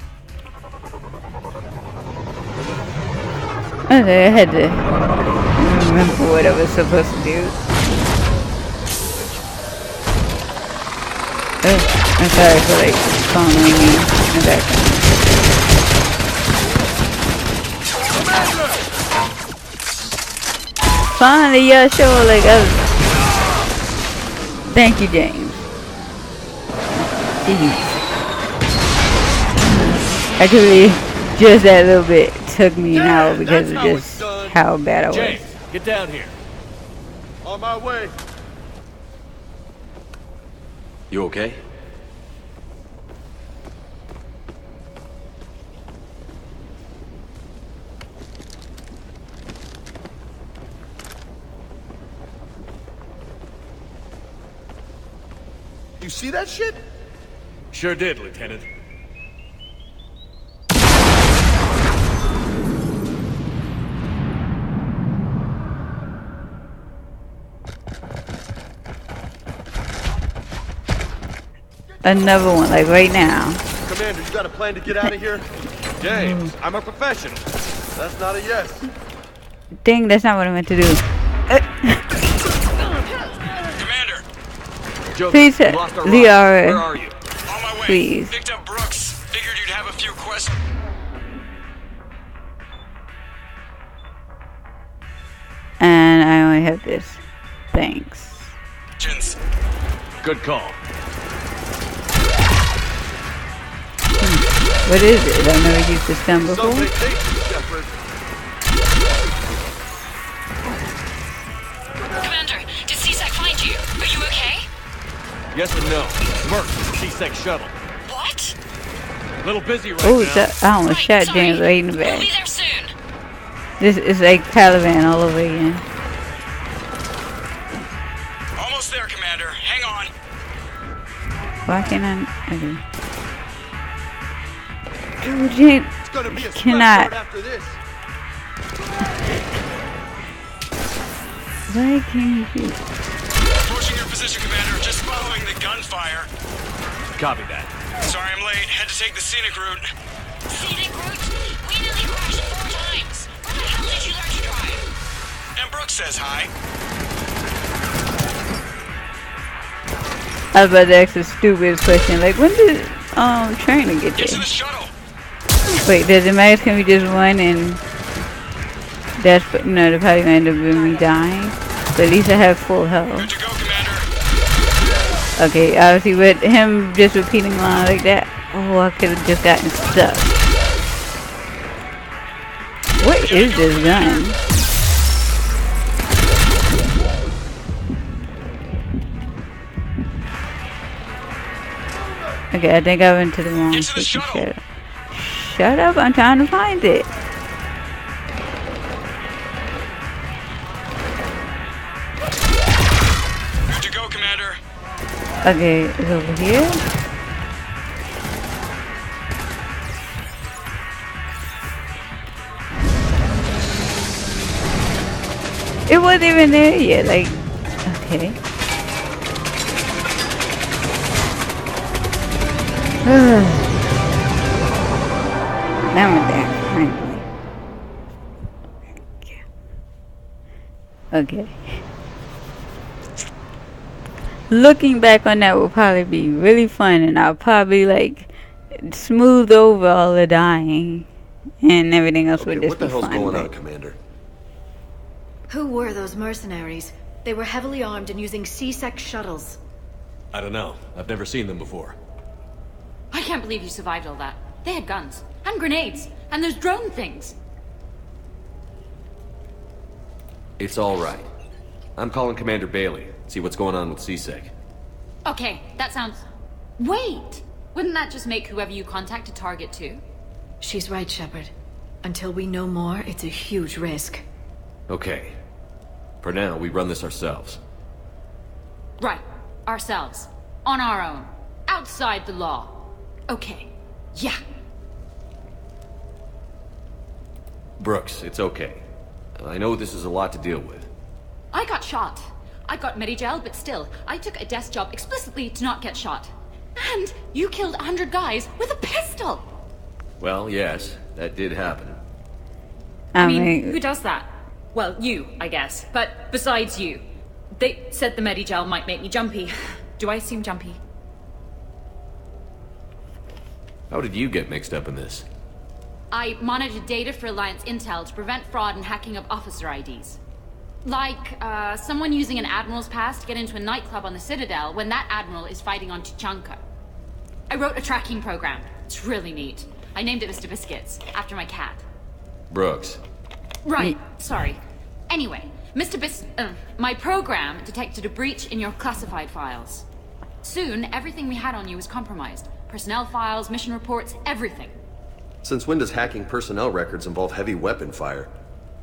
Okay, I had to remember what I was supposed to do. Oh, I'm sorry for like following me in the background. Finally, y'all show like thank you, James. Jeez. Actually, just that little bit took me an hour because of just how bad I was.
James, get down here.
On my way.
You okay?
You see that shit?
Sure did, Lieutenant.
another one, like right now.
Commander, you got a plan to get out of here?
James, I'm a professional.
That's not a yes.
Dang, that's not what I meant to do.
Commander! Joker,
Please,
we lost our
Liara.
ride. Where are you?
On my way.
Please.
Picked up Brooks. Figured you'd have a few questions.
And I only have this. Thanks.
Good call.
What is it? I've never used this gun before.
Some vacation, Shepard.
Commander, did CSEC find you? Are you okay?
Yes and no. Merc, C-Sec shuttle.
What?
A little busy right
Oh,
now.
I almost shot
sorry.
James right in the
We'll
back.
be there soon.
This is like Taliban all over again.
Almost there, Commander. Hang on.
Why can't I? Okay. Oh, James,
It's gonna be a
cannot.
scrapyard after this.
Why can't you?
Approaching your position, Commander. Just following the gunfire.
Copy that.
Sorry I'm late. Had to take the scenic route.
Scenic route? We nearly crashed 4 times. Where the hell did you learn to drive?
And Brooks says hi.
I was about to ask the stupidest question. Like, when did training get
Get to
there?
the shuttle.
Wait, does it matter? Can we just run and that's no? They're probably gonna end up with me dying. But at least I have full health.
Good to go, Commander.
Okay, obviously with him just repeating lines like that, oh, I could have just gotten stuck. What is this gun? Okay, I think I went to the wrong
Get to the
freaking
shuttle.
shuttle. Shut up, I'm trying to find it.
Good to go, Commander.
Okay, it's over here. It wasn't even there yet, like, okay. Now we're there, finally. Okay. Looking back on that will probably be really fun, and I'll probably like smooth over all the dying and everything else would just
What the
be
hell's
fun.
going
but-
on, Commander?
Who were those mercenaries? They were heavily armed and using C-Sec shuttles.
I don't know. I've never seen them before.
I can't believe you survived all that. They had guns and grenades and those drone things.
It's all right. I'm calling Commander Bailey. See what's going on with C-Sec.
Okay, that sounds... Wait! Wouldn't that just make whoever you contact a target too?
She's right, Shepard. Until we know more, it's a huge risk.
Okay. For now, we run this ourselves.
Right. Ourselves. On our own. Outside the law. Okay. Yeah.
Brooks, it's okay. I know this is a lot to deal with.
I got shot. I got Medigel, but still, I took a desk job explicitly to not get shot. And you killed 100 guys with a pistol!
Well, yes, that did happen.
I mean, who does that? Well, you, I guess. But besides you. They said the Medigel might make me jumpy. Do I seem jumpy?
How did you get mixed up in this?
I monitored data for Alliance intel to prevent fraud and hacking of officer IDs. Like, someone using an Admiral's pass to get into a nightclub on the Citadel when that Admiral is fighting on Tuchanka. I wrote a tracking program. It's really neat. I named it Mr. Biscuits, after my cat.
Brooks.
Right, sorry. Anyway, my program detected a breach in your classified files. Soon, everything we had on you was compromised. Personnel files, mission reports, everything.
Since when does hacking personnel records involve heavy weapon fire?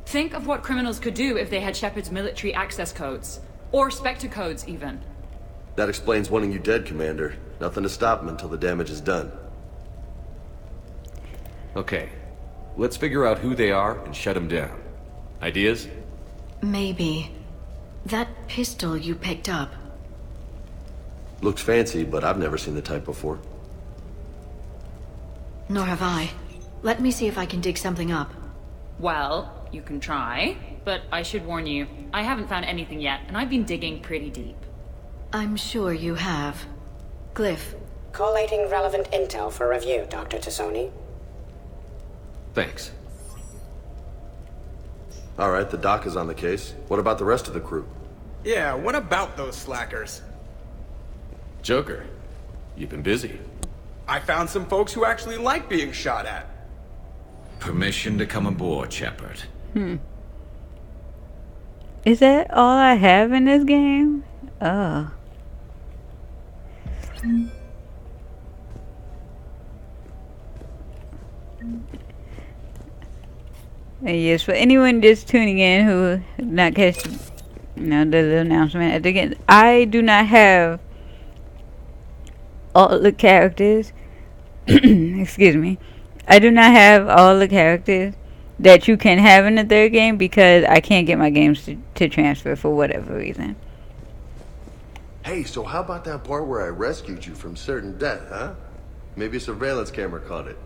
Think of what criminals could do if they had Shepard's military access codes. Or Spectre codes, even.
That explains wanting you dead, Commander. Nothing to stop him until the damage is done.
Okay. Let's figure out who they are and shut them down. Ideas?
Maybe. That pistol you picked up.
Looks fancy, but I've never seen the type before.
Nor have I. Let me see if I can dig something up.
Well, you can try, but I should warn you, I haven't found anything yet, and I've been digging pretty deep.
I'm sure you have. Glyph.
Collating relevant intel for review, Dr. Tassoni.
Thanks.
Alright, the doc is on the case. What about the rest of the crew?
Yeah, what about those slackers?
Joker, you've been busy.
I found some folks who actually like being shot at.
Permission to come aboard, Shepard.
Is that all I have in this game? Oh. And yes, for anyone just tuning in who did not catch the little announcement at the beginning, I do not have all the characters. Excuse me. I do not have all the characters that you can have in the third game because I can't get my games to transfer for whatever reason.
Hey, so how about that part where I rescued you from certain death, huh? Maybe a surveillance camera caught it.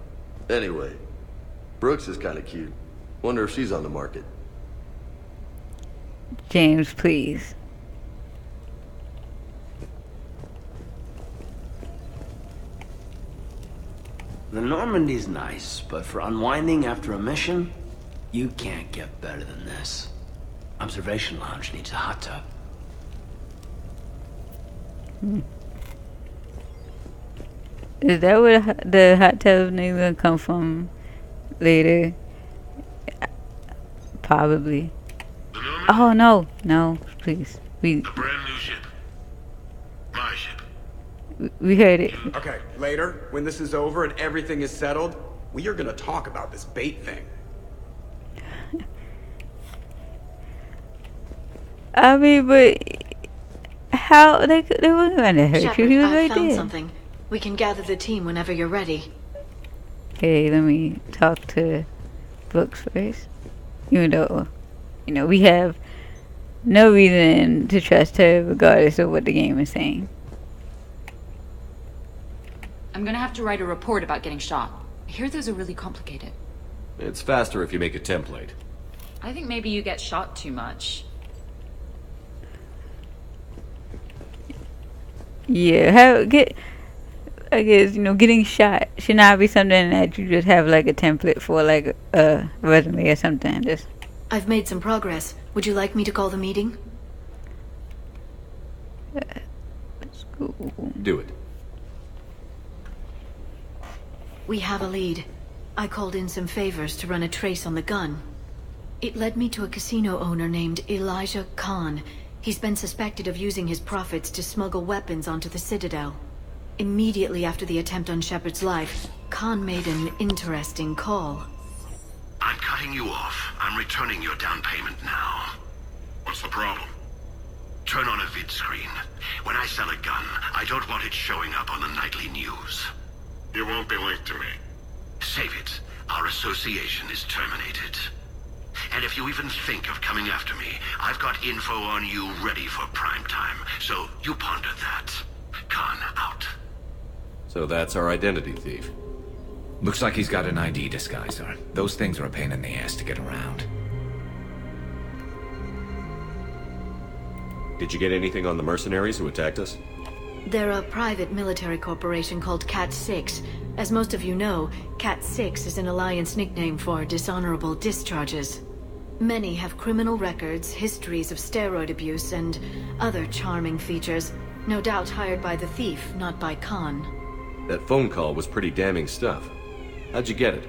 Anyway, Brooks is kind of cute. Wonder if she's on the market.
James, please.
The Normandy's nice, but for unwinding after a mission, you can't get better than this. Observation Lounge needs a hot tub.
Is that where the hot tub name gonna come from later? Probably. Oh no, please.
The brand new ship. My ship.
We heard it.
Okay, later, when this is over and everything is settled, we are gonna talk about this bait thing.
I mean, but how they weren't gonna hurt you?
Shepard,
He was
I
right
found
there.
something. We can gather the team whenever you're ready.
Okay, let me talk to Brooks first. Even though, we have no reason to trust her regardless of what the game is saying.
I'm gonna have to write a report about getting shot. I hear those are really complicated.
It's faster if you make a template.
I think maybe you get shot too much.
Yeah, I guess, getting shot should not be something that you just have like a template for, like a resume or something. Just.
I've made some progress. Would you like me to call the meeting?
Let's go.
Do it.
We have a lead. I called in some favors to run a trace on the gun. It led me to a casino owner named Elijah Khan. He's been suspected of using his profits to smuggle weapons onto the Citadel. Immediately after the attempt on Shepard's life, Khan made an interesting call.
I'm cutting you off. I'm returning your down payment now. What's the problem? Turn on a vid screen. When I sell a gun, I don't want it showing up on the nightly news. You won't be linked to me. Save it. Our association is terminated. And if you even think of coming after me, I've got info on you ready for prime time. So you ponder that. Khan out.
So that's our identity thief.
Looks like he's got an ID disguiser. Those things are a pain in the ass to get around.
Did you get anything on the mercenaries who attacked us?
They're a private military corporation called Cat-6. As most of you know, Cat-6 is an Alliance nickname for dishonorable discharges. Many have criminal records, histories of steroid abuse, and other charming features. No doubt hired by the thief, not by Khan.
That phone call was pretty damning stuff. How'd you get it?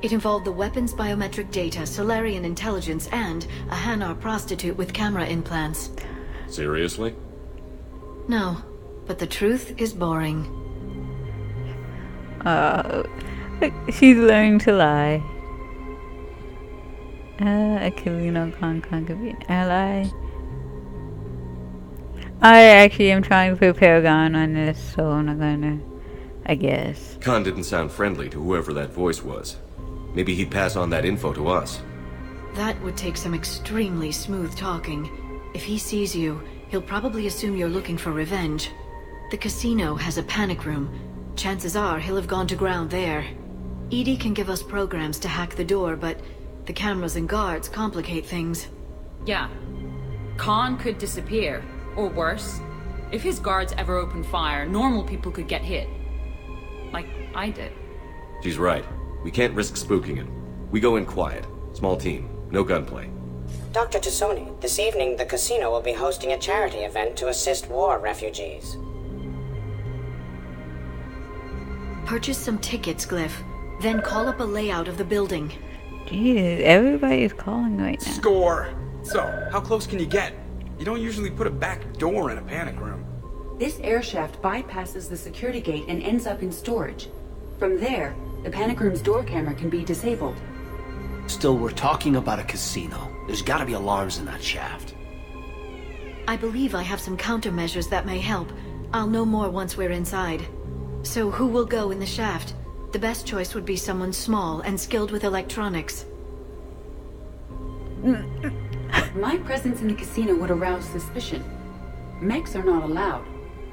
It involved the weapons biometric data, Solarian intelligence, and a Hanar prostitute with camera implants.
Seriously?
No, but the truth is boring.
She's learning to lie. Aquilino concubine ally. I actually am trying to put Paragon on this, so I'm not gonna, I guess.
Khan didn't sound friendly to whoever that voice was. Maybe he'd pass on that info to us.
That would take some extremely smooth talking. If he sees you, he'll probably assume you're looking for revenge. The casino has a panic room. Chances are he'll have gone to ground there. Edie can give us programs to hack the door, but the cameras and guards complicate things.
Yeah. Khan could disappear. Or worse, if his guards ever opened fire, normal people could get hit. Like I did.
She's right. We can't risk spooking him. We go in quiet. Small team. No gunplay.
Dr. Tassoni, this evening the casino will be hosting a charity event to assist war refugees.
Purchase some tickets, Glyph. Then call up a layout of the building.
Jesus, everybody is calling right now.
Score! So, how close can you get? You don't usually put a back door in a panic room.
This air shaft bypasses the security gate and ends up in storage. From there, the panic room's door camera can be disabled.
Still, we're talking about a casino. There's gotta be alarms in that shaft.
I believe I have some countermeasures that may help. I'll know more once we're inside. So who will go in the shaft? The best choice would be someone small and skilled with electronics.
My presence in the casino would arouse suspicion. Mechs are not allowed,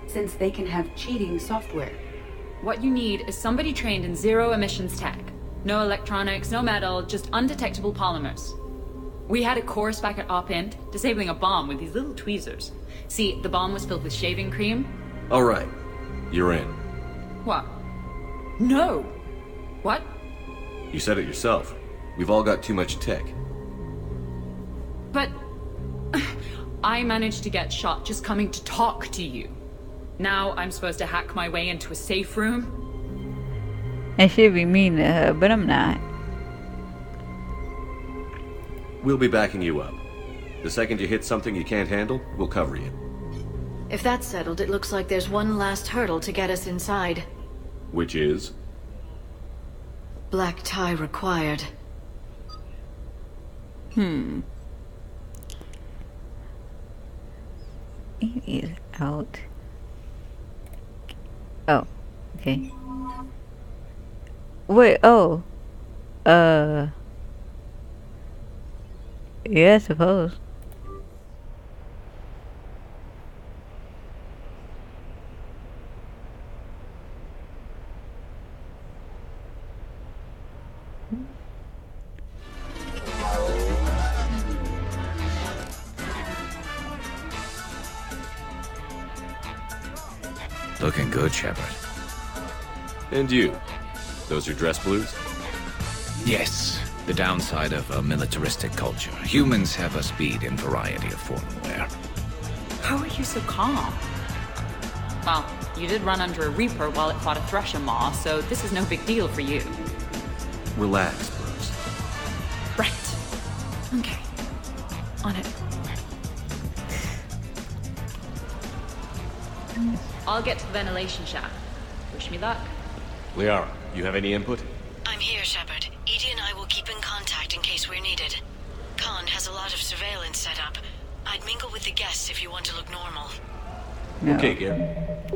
since they can have cheating software.
What you need is somebody trained in zero emissions tech. No electronics, no metal, just undetectable polymers. We had a course back at Op-Int, disabling a bomb with these little tweezers. See, the bomb was filled with shaving cream.
Alright. You're in.
What? No! What?
You said it yourself. We've all got too much tech.
But... I managed to get shot just coming to talk to you. Now I'm supposed to hack my way into a safe room?
I should be mean to her, but I'm not.
We'll be backing you up. The second you hit something you can't handle, we'll cover you.
If that's settled, it looks like there's one last hurdle to get us inside.
Which is?
Black tie required.
It is out. Oh, okay. Wait, oh. Yeah, I suppose.
Looking good, Shepard.
And you? Those your dress blues?
Yes. The downside of a militaristic culture. Humans have us beat in variety of formal wear.
How are you so calm? Well, you did run under a Reaper while it fought a Thresher Maw, so this is no big deal for you.
Relax, Bruce.
Right. Okay. On it. I'll get to the ventilation shaft. Wish me luck.
Liara, you have any input?
I'm here, Shepard. Edie and I will keep in contact in case we're needed. Khan has a lot of surveillance set up. I'd mingle with the guests if you want to look normal.
No.
Okay, Gary.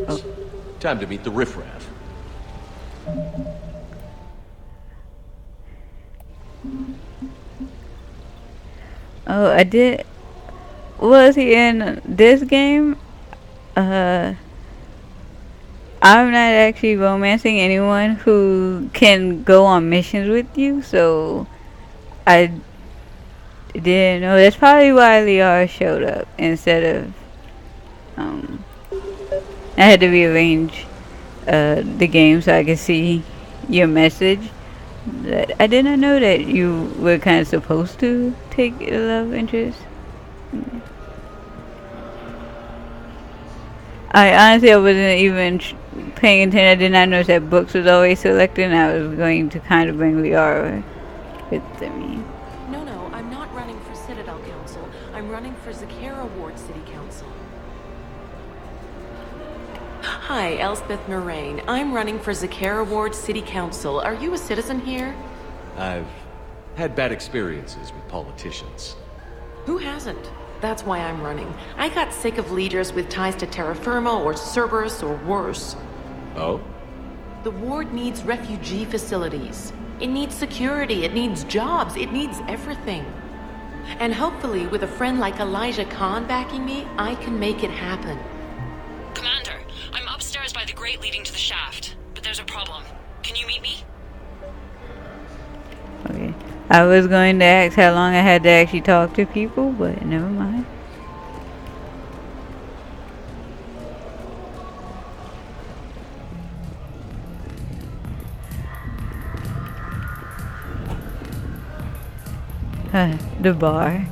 Oh.
Time to meet the riffraff.
Oh, I did. Was he in this game? I'm not actually romancing anyone who can go on missions with you, so I didn't know. That's probably why Liara showed up instead of I had to rearrange the game so I could see your message. I did not know that you were kind of supposed to take a love interest. I wasn't even paying attention. I did not notice that Brooks was always selected, and I was going to kind of bring Liara with me.
No, I'm not running for Citadel Council. I'm running for Zakara Ward City Council. Hi, Elspeth Moraine. I'm running for Zakara Ward City Council. Are you a citizen here?
I've had bad experiences with politicians.
Who hasn't? That's why I'm running. I got sick of leaders with ties to terra firma or Cerberus or worse.
Oh?
The ward needs refugee facilities. It needs security, it needs jobs, it needs everything. And hopefully, with a friend like Elijah Khan backing me, I can make it happen.
Commander, I'm grate leading to the shaft, but there's a problem. Can you meet me?
Okay. I was going to ask how long I had to actually talk to people, but never mind. The bar.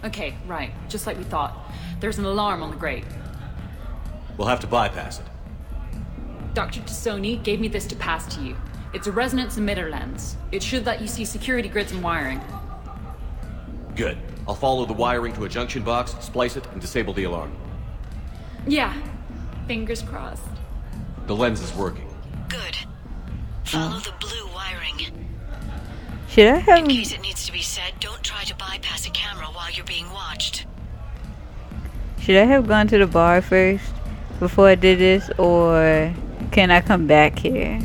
Okay, right. Just like we thought. There's an alarm on the grate.
We'll have to bypass it.
Dr. Tassoni gave me this to pass to you. It's a resonance emitter lens. It should let you see security grids and wiring.
Good. I'll follow the wiring to a junction box, splice it, and disable the alarm.
Yeah. Fingers crossed.
The lens is working.
Good. Follow the blue wiring.
Should I have...
In case it needs to be said, don't try to bypass a camera while you're being watched.
Should I have gone to the bar first before I did this, or can I come back here?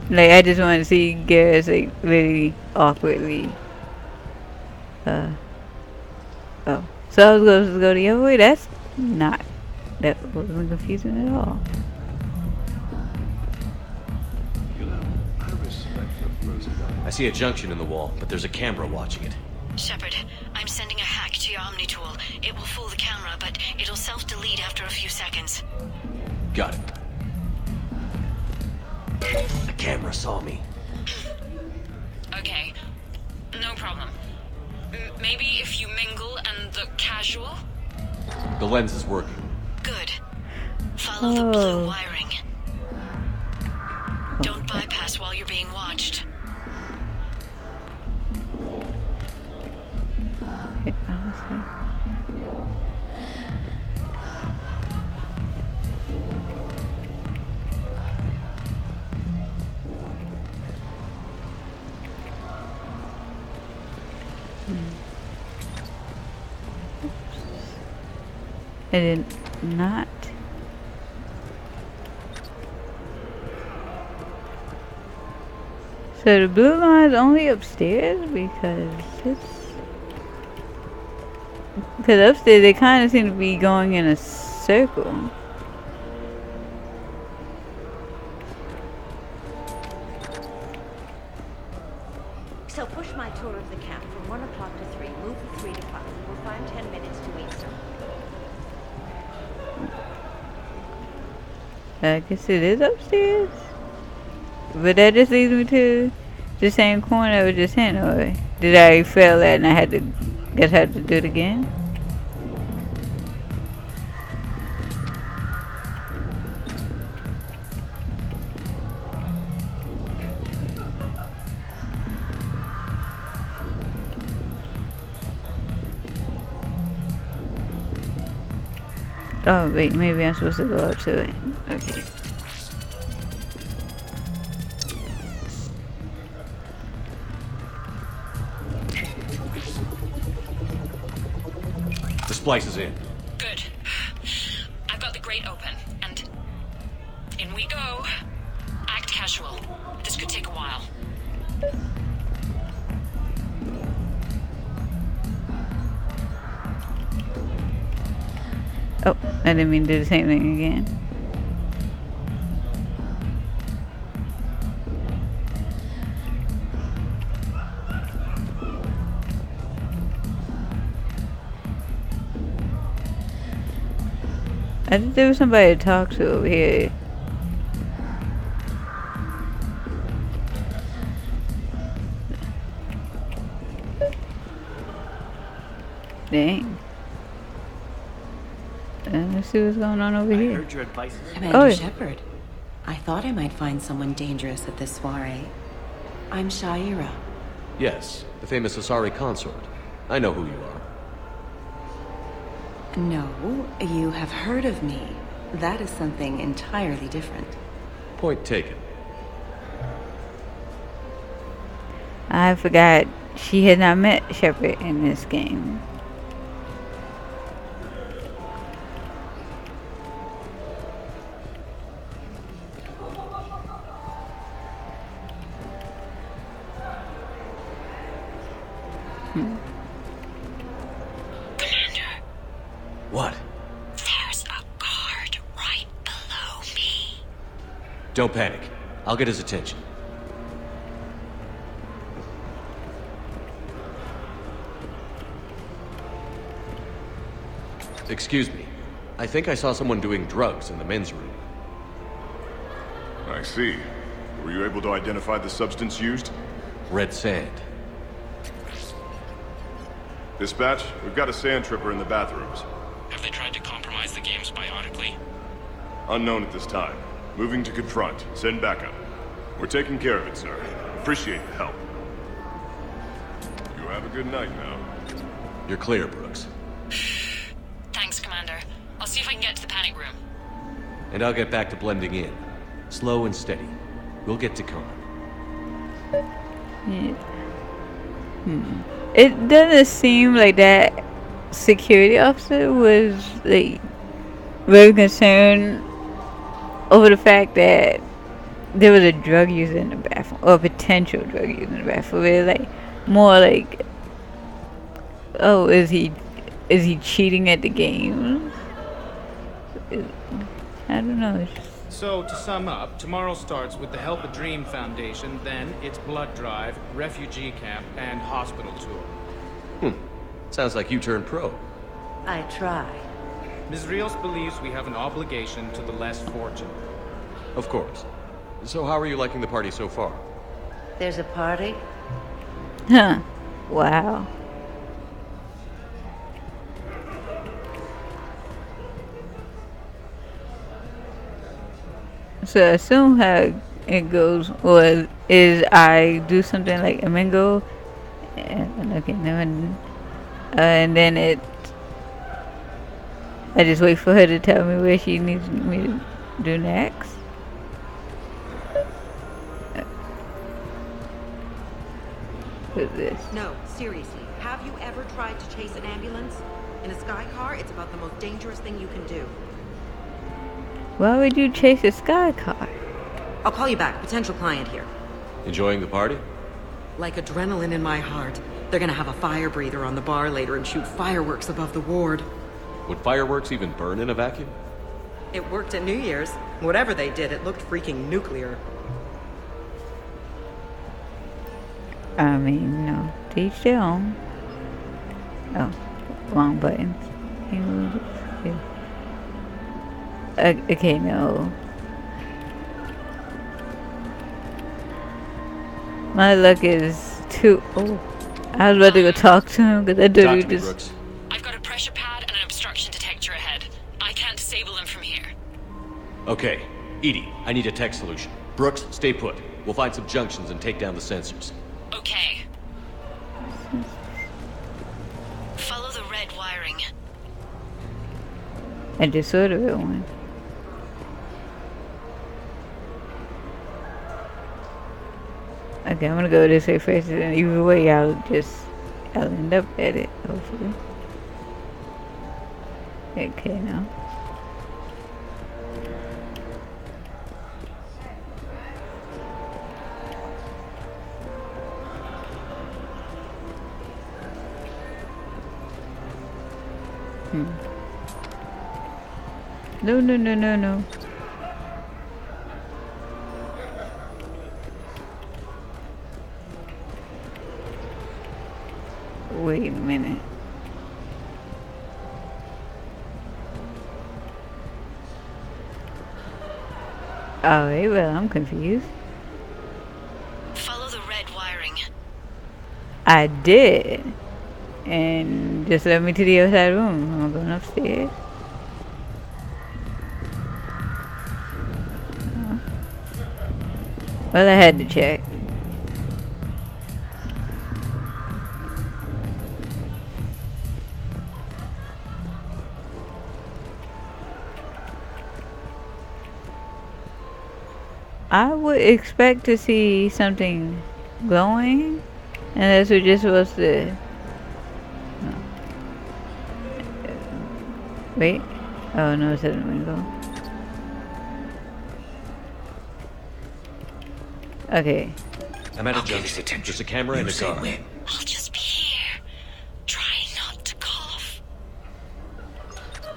Like, I just want to see Garrett's like really awkwardly. Oh, so I was supposed to go the other way. That's not. That wasn't confusing at all.
I see a junction in the wall, but there's a camera watching it.
Shepard, I'm sending a hack to your Omni tool. It will fool the camera, but it'll self-delete after a few seconds.
Got it. The camera saw me.
Okay, no problem. Maybe if you mingle and look casual?
The lens is working.
Good. Follow the blue wiring. Don't bypass while you're being watched.
I did not. So the blue line's only upstairs because upstairs they kind of seem to be going in a circle.
So push my tour of the camp from 1 o'clock to 3. Move the 3 to 5. We'll find 10 minutes to eat some.
I guess it is upstairs. But that just leads me to the same corner I was just in, or did I fail that and I had to do it again? Oh wait, maybe I'm supposed to go up to it. Okay.
The splice is in.
Good. I've got the grate open, and in we go. Act casual. This could take a while.
Oh, I didn't mean to do the same thing again. I think there was somebody to talk to over here. Dang. Let's see what's going on over here.
Heard your advice. Commander Shepard, I thought I might find someone dangerous at this soiree. I'm Shaira.
Yes, the famous Asari consort. I know who you are.
No, you have heard of me. That is something entirely different.
Point taken.
I forgot she had not met Shepard in this game.
Don't panic. I'll get his attention. Excuse me. I think I saw someone doing drugs in the men's room.
I see. Were you able to identify the substance used?
Red sand.
Dispatch, we've got a sand tripper in the bathrooms.
Have they tried to compromise the games bionically?
Unknown at this time. Moving to confront. Send backup. We're taking care of it, sir. Appreciate the help. You have a good night now.
You're clear, Brooks.
Thanks, Commander. I'll see if I can get to the panic room.
And I'll get back to blending in. Slow and steady. We'll get to Khan.
Yeah. It doesn't seem like that security officer was like very concerned over the fact that there was a drug user in the bathroom, or a potential drug user in the bathroom. It's like more like, oh, is he cheating at the game? I don't know.
So, to sum up, tomorrow starts with the Help a Dream Foundation, then it's blood drive, refugee camp, and hospital tour.
Sounds like you turned pro.
I try.
Ms. Rios believes we have an obligation to the less fortunate.
Of course. So how are you liking the party so far?
There's a party?
Huh. Wow. So assume how it goes, or is I do something like a mango, and okay, and then I just wait for her to tell me where she needs me to do next. What's this?
No, seriously. Have you ever tried to chase an ambulance? In a sky car, it's about the most dangerous thing you can do.
Why would you chase a sky car?
I'll call you back. Potential client here.
Enjoying the party?
Like adrenaline in my heart. They're gonna have a fire breather on the bar later and shoot fireworks above the ward.
Would fireworks even burn in a vacuum?
It worked at New Year's. Whatever they did, it looked freaking nuclear.
I mean, no. To each their own. Oh, wrong button. Okay, no. My luck is too. Oh, I was about to go talk to him because I dude just.
Brooks.
I've got a pressure pad and an obstruction detector ahead. I can't disable them from here.
Okay, Edie, I need a tech solution. Brooks, stay put. We'll find some junctions and take down the sensors.
Okay. Follow the red wiring.
I just saw the real one. Okay, I'm gonna go this way first, and either way, I'll end up at it, hopefully. Okay, now. No. Wait a minute. Alright, well, I'm confused.
Follow the red wiring.
I did. And just led me to the other side room. I'm going upstairs. Well, I had to check. I would expect to see something glowing, and that's what you're supposed to. No. Wait. Oh no, it doesn't even go. Okay.
I'm at a junction. There's a camera and a car.
I'll just be here. Try not to cough.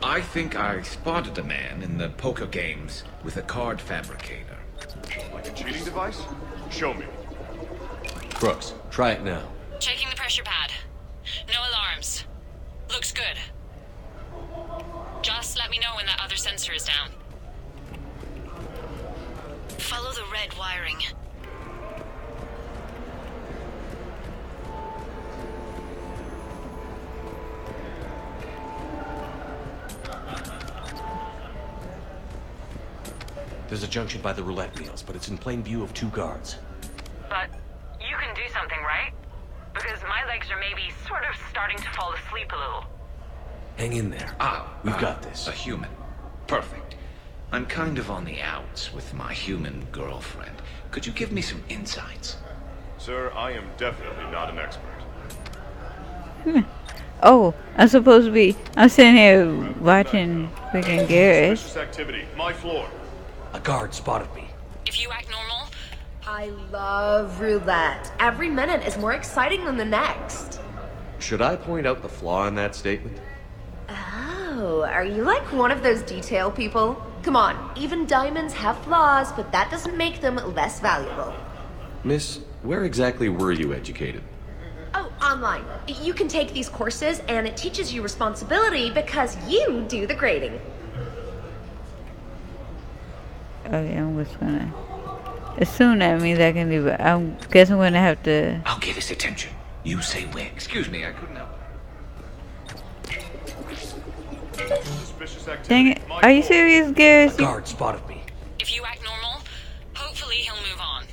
I think I spotted a man in the poker games with a card fabricator.
cheating device? Show me.
Brooks, try it now.
Checking the pressure pad. No alarms. Looks good. Just let me know when that other sensor is down. Follow the red wiring.
There's a junction by the roulette wheels, but it's in plain view of 2 guards.
But you can do something, right? Because my legs are maybe sort of starting to fall asleep a little.
Hang in there. We've got this.
A human. Perfect. I'm kind of on the outs with my human girlfriend. Could you give me some insights?
Sir, I am definitely not an expert.
Oh, I'm supposed to be. I'm sitting here watching freaking Garrett.
Suspicious activity. My floor.
A guard spotted me.
If you act normal.
I love roulette. Every minute is more exciting than the next.
Should I point out the flaw in that statement?
Oh, are you like one of those detail people? Come on, even diamonds have flaws, but that doesn't make them less valuable.
Miss, where exactly were you educated?
Oh, online. You can take these courses, and it teaches you responsibility because you do the grading.
Okay, I'm just gonna assume that means I can do it. I guess I'm gonna have to.
I'll get his attention. You say when. Excuse me, I couldn't help.
Suspicious activity.
Dang it! Are you serious, Garrett?
A guard spotted me.
If you act normal, hopefully he'll move on.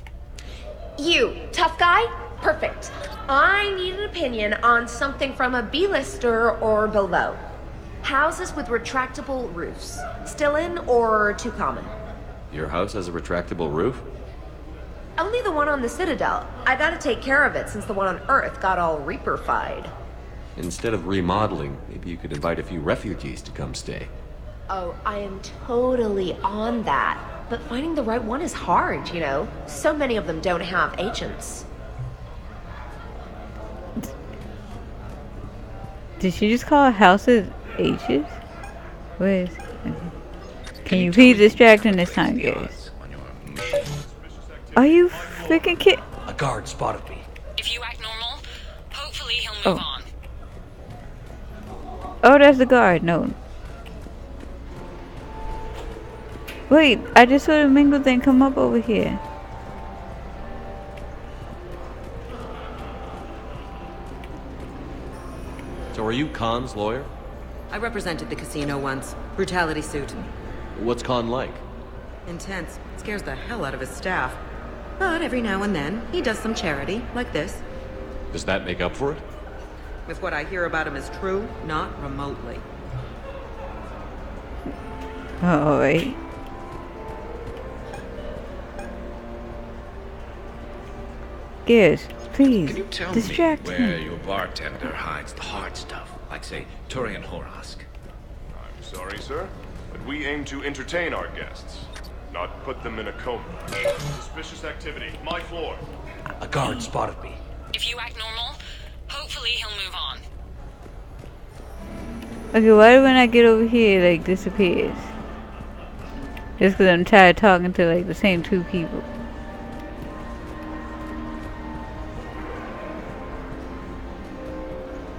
You, tough guy? Perfect. I need an opinion on something from a B-lister or below. Houses with retractable roofs. Still in or too common?
Your house has a retractable roof?
Only the one on the Citadel. I gotta take care of it since the one on Earth got all Reaper-fied.
Instead of remodeling, maybe you could invite a few refugees to come stay.
Oh, I am totally on that. But finding the right one is hard, you know? So many of them don't have agents.
Did she just call houses H's? Where's... Can you please distract him this time, guys? Are you freaking kidding?
A guard spotted me.
If you act normal, hopefully he'll move on.
Oh, that's the guard. No. Wait, I just saw the mingle thing come up over here.
So are you Khan's lawyer?
I represented the casino once. Brutality suit.
What's Khan like?
Intense. Scares the hell out of his staff. But every now and then, he does some charity, like this.
Does that make up for it?
If what I hear about him is true, not remotely.
Alright. Gears, please.
Can you tell
distract
me
him.
where your bartender hides the hard stuff, like say Turian Horask?
I'm sorry, sir, but we aim to entertain our guests, not put them in a coma. Suspicious activity. My floor.
A guard spotted me.
If you act normal, hopefully he'll move on.
Okay, why when I get over here, like, disappears? Just because I'm tired of talking to, like, the same 2 people.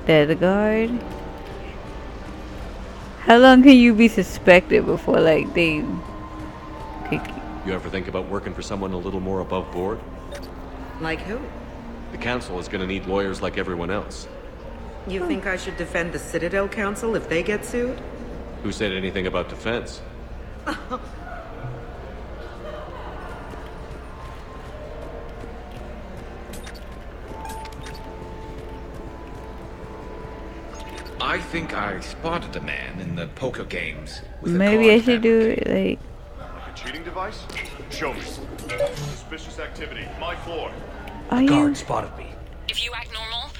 There's the guard. How long can you be suspected before, like, they kick you?
You ever think about working for someone a little more above board?
Like who?
The council is going to need lawyers like everyone else.
You think I should defend the Citadel Council if they get sued?
Who said anything about defense?
I think I spotted a man in the poker games. With
Maybe I should do it, like...
Like a cheating device? Show me. Suspicious activity. My floor.
A
guard spotted me.
If you act normal,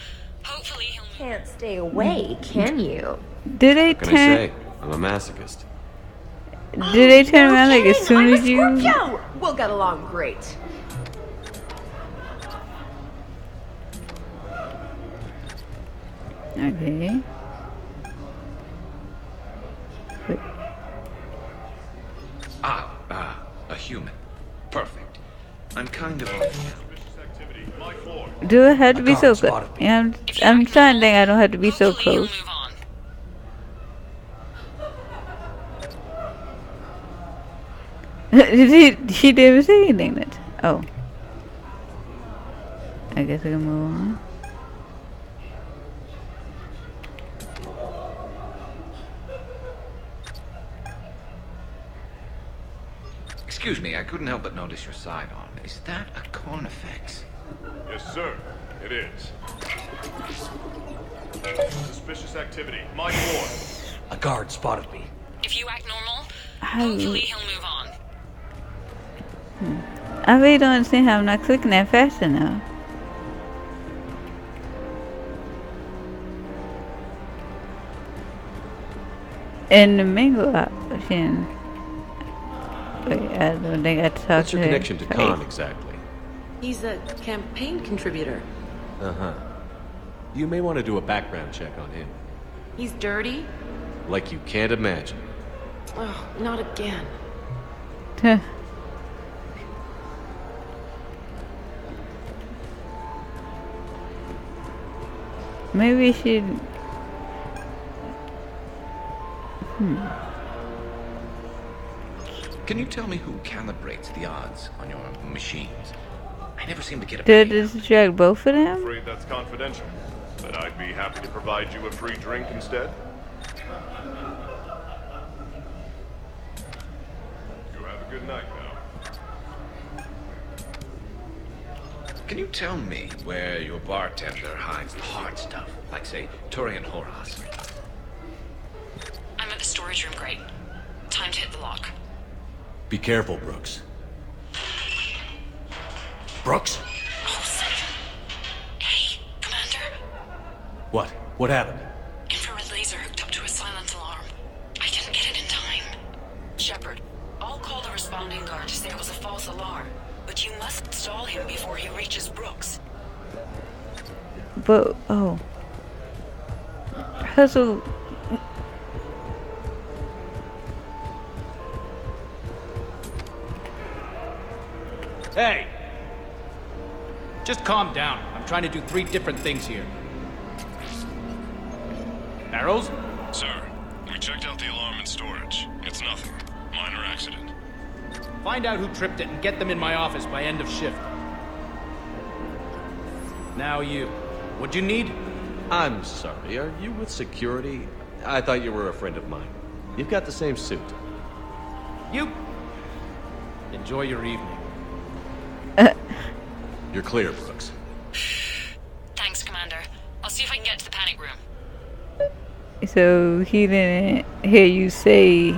hopefully he'll move.
Can't stay away, can you?
Did they
What can I say? I'm a masochist.
Did they turn around, like, as soon as you...
Scorpio! We'll get along great.
Okay.
A human. Perfect. I'm
Do I have to be so
guard
close?
spotted me.
Yeah, I'm trying to think I don't have to be so close. She didn't say anything. Oh. I guess I can move on.
Excuse me, I couldn't help but notice your sidearm. Is that a Carnifex?
Yes, sir. It is. Suspicious activity. My board.
A guard spotted me.
If you act normal, hopefully he'll move on.
I really don't understand how I'm not clicking that fast enough. In the mingle option. Wait, I don't think I talked
What's
to
your
her
connection to
face.
Khan exactly?
He's a campaign contributor.
Uh-huh. You may want to do a background check on him.
He's dirty?
Like you can't imagine.
Oh, not again.
Huh. Maybe we should.
Can you tell me who calibrates the odds on your machines? I never seem to get a
Did this distract both of
I'm
them?
afraid that's confidential. But I'd be happy to provide you a free drink instead. You have a good night now.
Can you tell me where your bartender hides the hard stuff? Like, say, Turian Horas?
I'm at the storage room, great. Time to hit the lock.
Be careful, Brooks. Brooks?
Hey, Commander.
What? What happened?
Infrared laser hooked up to a silent alarm. I didn't get it in time. Shepard, I'll call the responding guard to say it was a false alarm. But you must stall him before he reaches Brooks.
But, oh. Hustle.
Hey! Just calm down. I'm trying to do 3 different things here. Arrows?
Sir, we checked out the alarm in storage. It's nothing. Minor accident.
Find out who tripped it and get them in my office by end of shift. Now you. What'd you need?
I'm sorry, are you with security? I thought you were a friend of mine. You've got the same suit.
You. Enjoy your evening.
You're clear, Brooks.
Thanks, Commander. I'll see if I can get to the panic room.
So he didn't hear you say.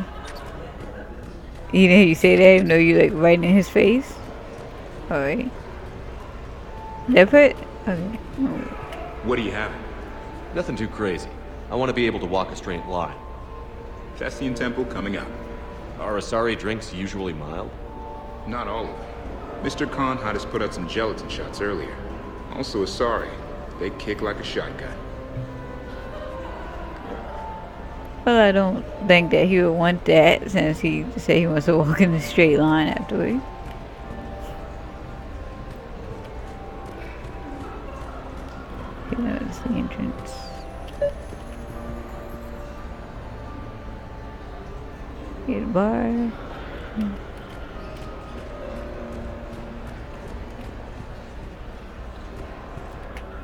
He didn't hear you say that, even though you like right in his face. All right. That part. Okay.
What do you have? Nothing too crazy. I want to be able to walk a straight line.
Thessian Temple coming up.
Are Asari drinks usually mild?
Not all of them. Mr. Khan had us put out some gelatin shots earlier. Also Asari. They kick like a shotgun.
Well, I don't think that he would want that since he said he wants to walk in a straight line afterwards. You know, it's the entrance. Get a bar.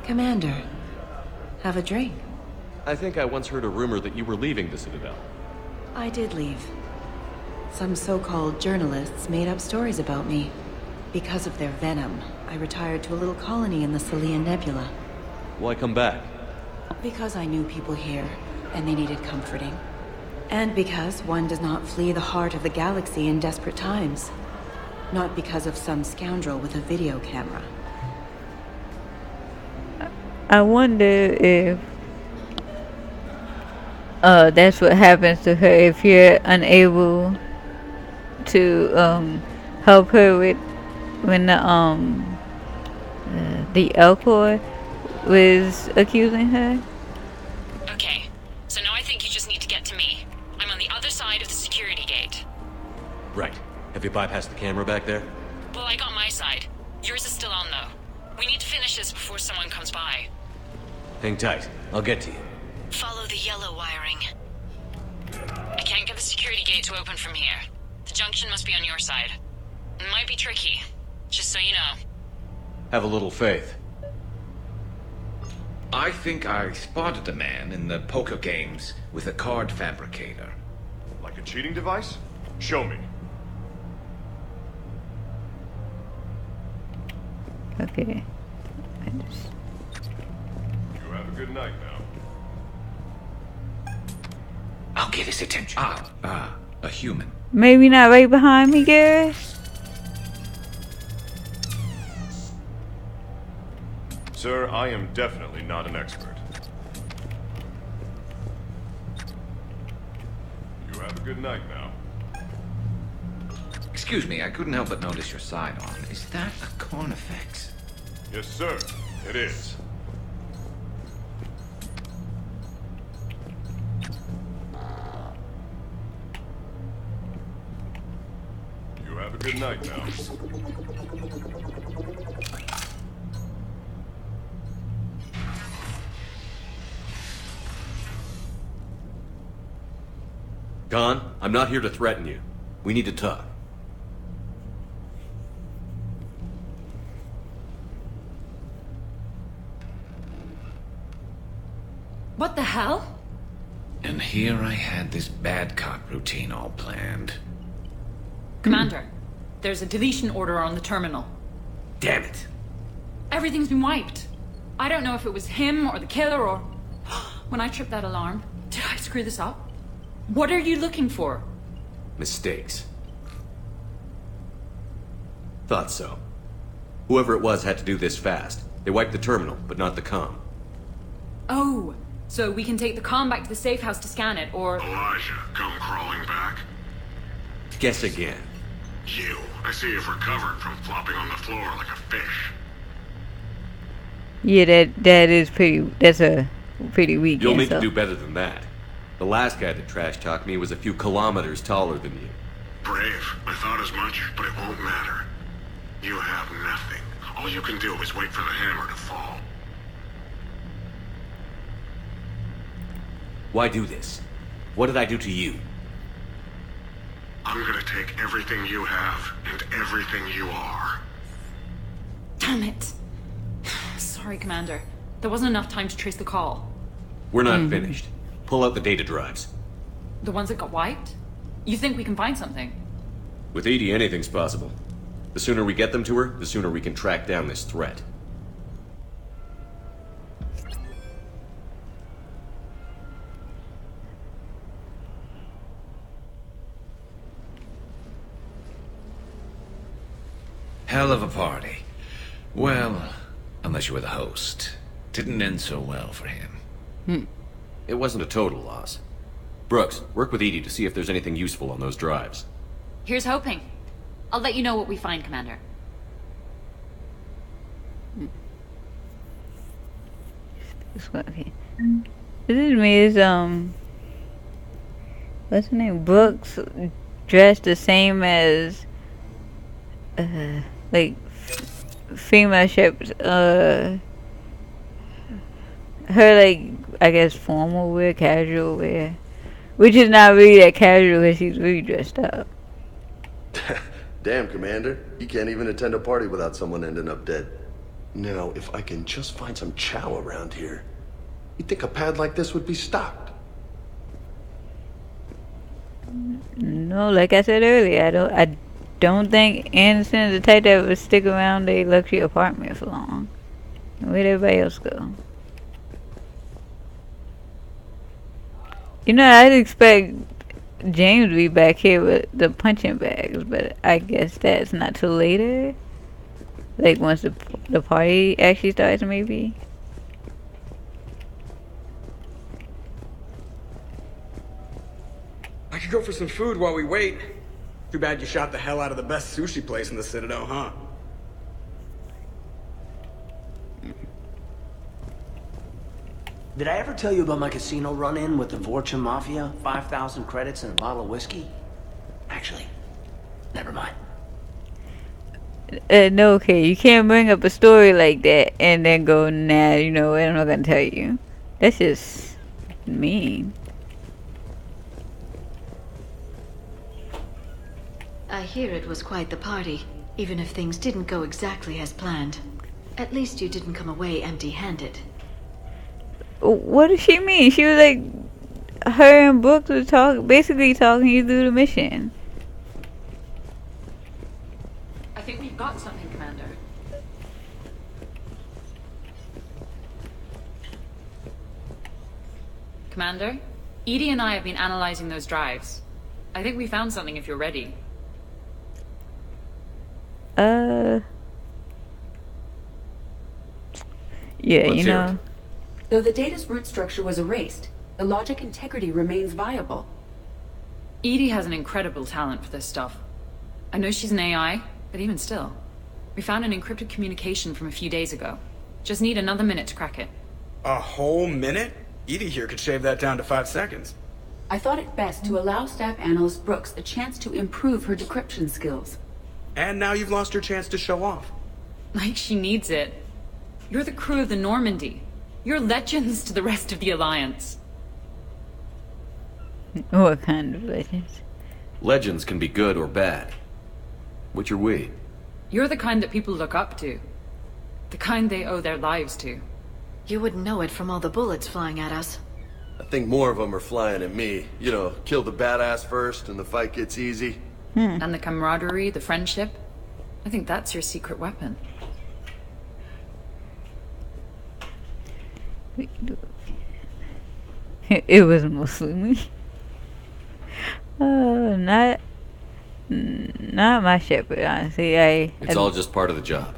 Commander, have a drink.
I think I once heard a rumor that you were leaving the Citadel.
I did leave. Some so-called journalists made up stories about me. Because of their venom, I retired to a little colony in the Salian Nebula.
Why come back?
Because I knew people here, and they needed comforting. And because one does not flee the heart of the galaxy in desperate times. Not because of some scoundrel with a video camera.
I wonder if that's what happens to her if you're unable to help her with when the Elcor was accusing her.
Okay, so now I think you just need to get to me. I'm on the other side of the security gate.
Right. Have you bypassed the camera back there?
Well, I got my side. Yours is still on, though. We need to finish this before someone comes by.
Hang tight. I'll get to you.
Follow the yellow wiring. I can't get the security gate to open from here. The junction must be on your side. It might be tricky, just so you know.
Have a little faith.
I think I spotted a man in the poker games with a card fabricator.
Like a cheating device? Show me.
Okay.
You have a good night now.
I'll get his attention. A human.
Maybe not right behind me, Gary.
Sir, I am definitely not an expert. You have a good night now.
Excuse me, I couldn't help but notice your sidearm. Is that a Carnifex?
Yes, sir. It is. You have a good night now.
Khan, I'm not here to threaten you. We need to talk.
What the hell?
And here I had this bad cop routine all planned.
Commander, there's a deletion order on the terminal.
Damn it.
Everything's been wiped. I don't know if it was him or the killer or... When I tripped that alarm, did I screw this up? What are you looking for?
Mistakes. Thought so. Whoever it was had to do this fast. They wiped the terminal, but not the comm.
Oh, so we can take the comm back to the safe house to scan it, or...
Elijah, come crawling back.
Guess again.
You. I see you've recovered from flopping on the floor like a fish.
Yeah, that is pretty. That's a pretty weak.
You'll need to do better than that. The last guy that trash-talked me was a few kilometers taller than you.
Brave. I thought as much, but it won't matter. You have nothing. All you can do is wait for the hammer to fall.
Why do this? What did I do to you?
I'm gonna take everything you have and everything you are.
Damn it. Sorry, Commander. There wasn't enough time to trace the call.
We're not finished. Pull out the data drives.
The ones that got wiped? You think we can find something?
With Edie, anything's possible. The sooner we get them to her, the sooner we can track down this threat.
Hell of a party. Well, unless you were the host. Didn't end so well for him.
It wasn't a total loss. Brooks, work with Edie to see if there's anything useful on those drives.
Here's hoping. I'll let you know what we find, Commander.
Okay. This is me. Is what's her name? Brooks dressed the same as like female shepherds. Her like I guess formal wear, casual wear, which is not really that casual because she's really dressed up.
Damn, Commander. You can't even attend a party without someone ending up dead. Now, if I can just find some chow around here, you'd think a pad like this would be stocked.
No, like I said earlier, I don't think Anderson is the type that would stick around a luxury apartment for long. Where'd everybody else go? You know, I'd expect James to be back here with the punching bags, but I guess that's not till later. Like once the party actually starts, maybe.
I could go for some food while we wait. Too bad you shot the hell out of the best sushi place in the Citadel, huh?
Did I ever tell you about my casino run-in with the Vorcha Mafia? 5,000 credits and a bottle of whiskey? Actually, never mind.
No, okay, you can't bring up a story like that and then go, nah, you know what, I'm not gonna tell you. That's just mean.
I hear it was quite the party, even if things didn't go exactly as planned. At least you didn't come away empty-handed.
What does she mean? She was like, her and Brooks was basically talking you through the mission.
I think we've got something, Commander. Commander, Edie and I have been analyzing those drives. I think we found something if you're ready.
Yeah,
Let's
you
hear
know.
Though the data's root structure was erased, the logic integrity remains viable.
Edie has an incredible talent for this stuff. I know she's an AI, but even still. We found an encrypted communication from a few days ago. Just need another minute to crack it.
A whole minute? Edie here could shave that down to 5 seconds.
I thought it best to allow Staff Analyst Brooks a chance to improve her decryption skills.
And now you've lost your chance to show off.
Like she needs it. You're the crew of the Normandy. You're legends to the rest of the Alliance.
What kind of legends?
Legends can be good or bad. Which are we?
You're the kind that people look up to. The kind they owe their lives to.
You wouldn't know it from all the bullets flying at us.
I think more of them are flying at me. You know, kill the badass first and the fight gets easy.
And the camaraderie, the friendship. I think that's your secret weapon.
It was mostly me. Not my shepherd, honestly.
It's all just part of the job.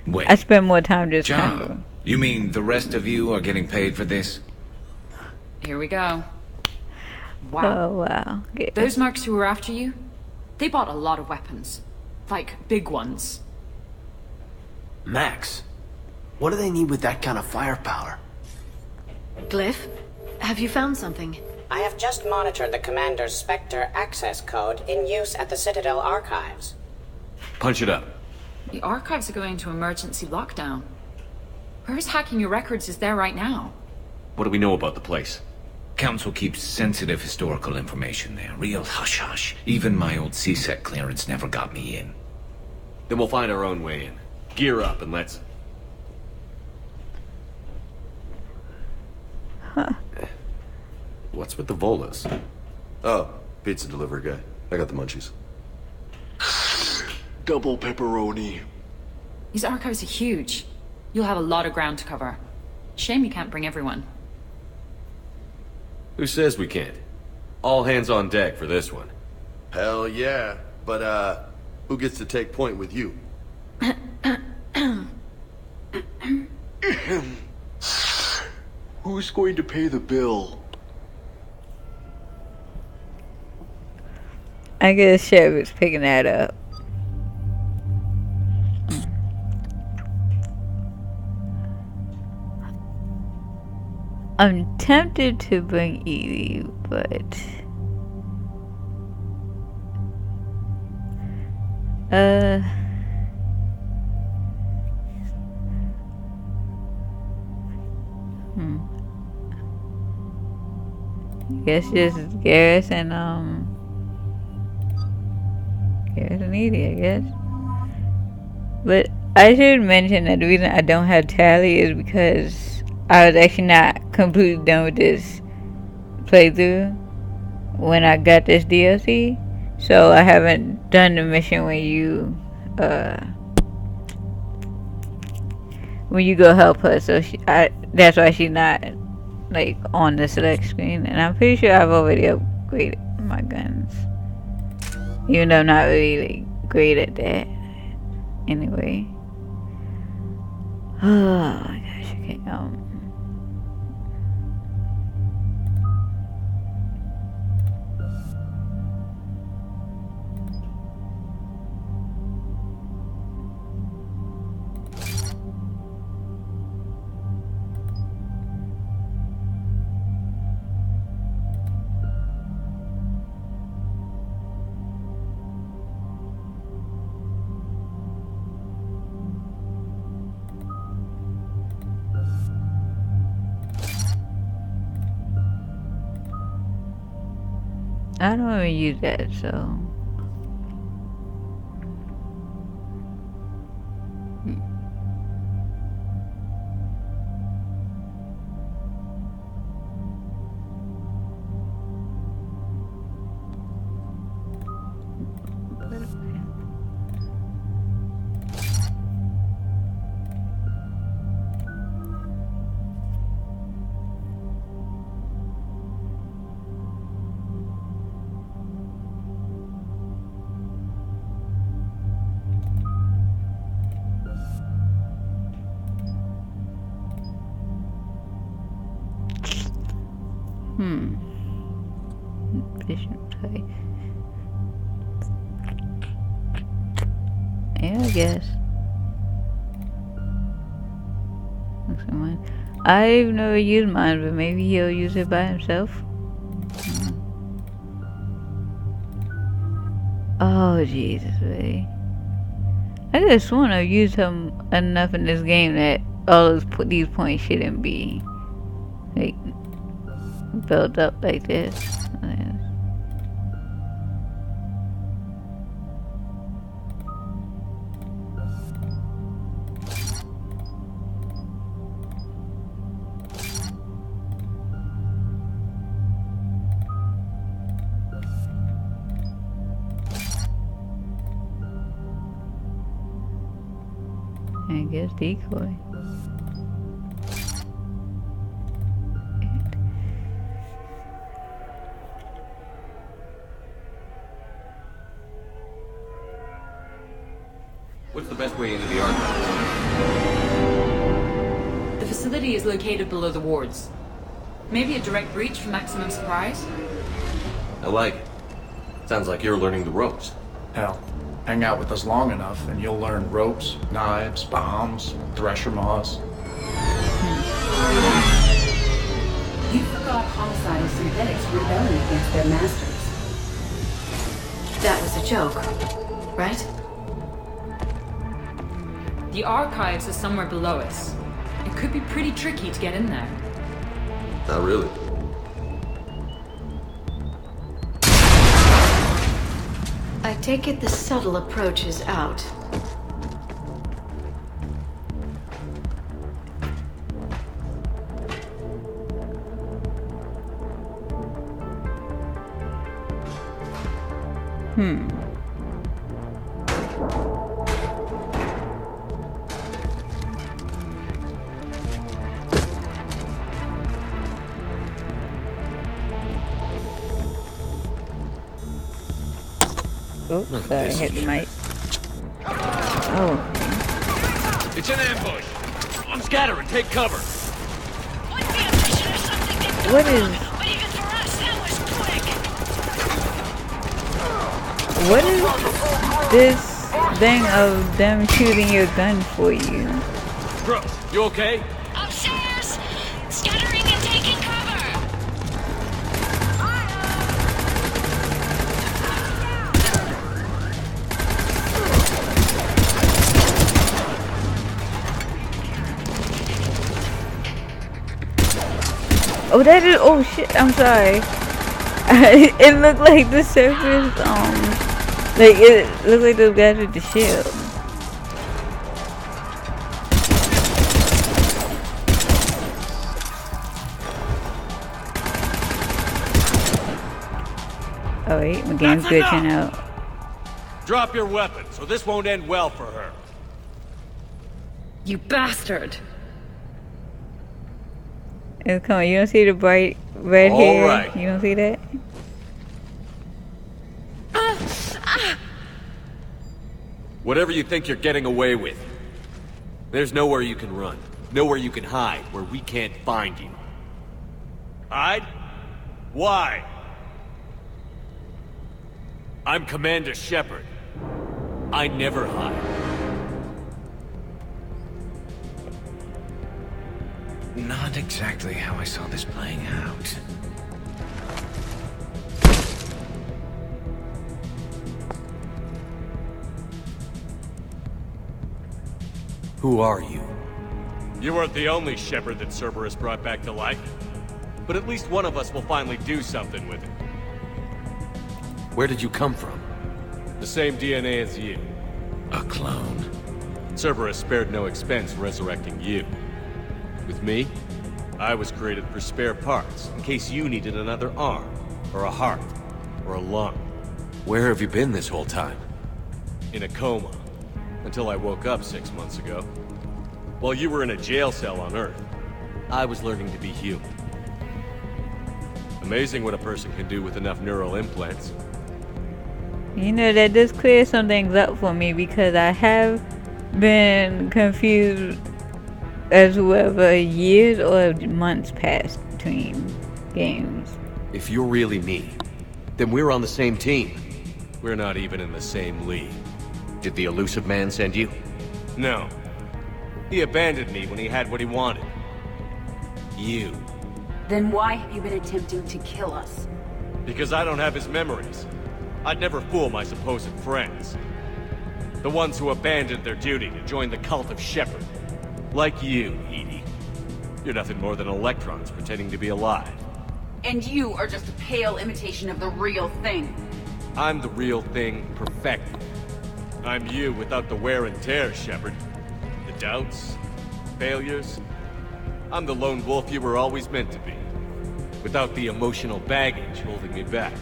Wait.
I spend more time just
Job?
kind of.
You mean the rest of you are getting paid for this?
Here we go.
Oh, wow. Okay.
Those marks who were after you, they bought a lot of weapons. Like, big ones.
Max, what do they need with that kind of firepower?
Glyph, have you found something?
I have just monitored the Commander's Spectre access code in use at the Citadel archives.
Punch it up.
The archives are going to emergency lockdown. Whoever's hacking your records is there right now.
What do we know about the place?
Council keeps sensitive historical information there. Real hush-hush. Even my old CSEC clearance never got me in.
Then we'll find our own way in. Gear up and let's... What's with the Volas?
Oh, pizza delivery guy. I got the munchies.
Double pepperoni.
These archives are huge. You'll have a lot of ground to cover. Shame you can't bring everyone.
Who says we can't? All hands on deck for this one.
Hell yeah. But, who gets to take point with you?
Who's going to pay the bill?
I guess Shepard's picking that up. I'm tempted to bring Edie, but I guess just Garrus and Garrus and Edie, I guess. But I should mention that the reason I don't have Tally is because I was actually not completely done with this playthrough when I got this DLC. So I haven't done the mission when you go help her. So that's why she's not like on the select screen. And I'm pretty sure I've already upgraded my guns, even though I'm not really like, great at that. Anyway. Oh my gosh, okay, I don't even use that, so. Efficient play. Yeah, I guess. I've never used mine, but maybe he'll use it by himself. Oh, Jesus, really? I just want to use him enough in this game that all these points shouldn't be like built up like this. I guess decoy.
What's the best way into the archive?
The facility is located below the wards. Maybe a direct breach for maximum surprise?
I like it. Sounds like you're learning the ropes.
Hell, hang out with us long enough and you'll learn ropes, knives, bombs, thresher maws.
You forgot homicidal synthetics rebelling against their masters.
That was a joke, right?
The archives are somewhere below us. It could be pretty tricky to get in there.
Not really.
I take it the subtle approach is out.
Oh, sorry, I hit the mic. Oh.
It's an ambush. I'm scattering. Take cover.
What is... What is this thing of them shooting your gun for you?
Brooks, you okay?
Upstairs! Scattering and taking cover!
Oh, that is... Oh, shit. I'm sorry. It looked like the surface, like, it looked like those guys with the shield. Oh, wait. My game's glitching out.
Drop your weapon, so this won't end well for her.
You bastard!
Oh, come on, you don't see the bright red hair?
Right.
You don't see that?
Whatever you think you're getting away with, there's nowhere you can run. Nowhere you can hide where we can't find you. Hide? Why? I'm Commander Shepard. I never hide.
Not exactly how I saw this playing out.
Who are you? You weren't the only Shepard that Cerberus brought back to life. But at least one of us will finally do something with it. Where did you come from?
The same DNA as you.
A clone.
Cerberus spared no expense resurrecting you. With me, I was created for spare parts, in case you needed another arm, or a heart, or a lung.
Where have you been this whole time?
In a coma, until I woke up 6 months ago. While you were in a jail cell on Earth, I was learning to be human. Amazing what a person can do with enough neural implants.
You know, that does clear some things up for me, because I have been confused as to whether years or months passed between games.
If you're really me, then we're on the same team.
We're not even in the same league.
Did the elusive man send you?
No. He abandoned me when he had what he wanted. You.
Then why have you been attempting to kill us?
Because I don't have his memories. I'd never fool my supposed friends. The ones who abandoned their duty to join the cult of Shepard. Like you, Edie. You're nothing more than electrons pretending to be alive.
And you are just a pale imitation of the real thing.
I'm the real thing perfected. I'm you without the wear and tear, Shepard. The doubts, failures. I'm the lone wolf you were always meant to be. Without the emotional baggage holding me back.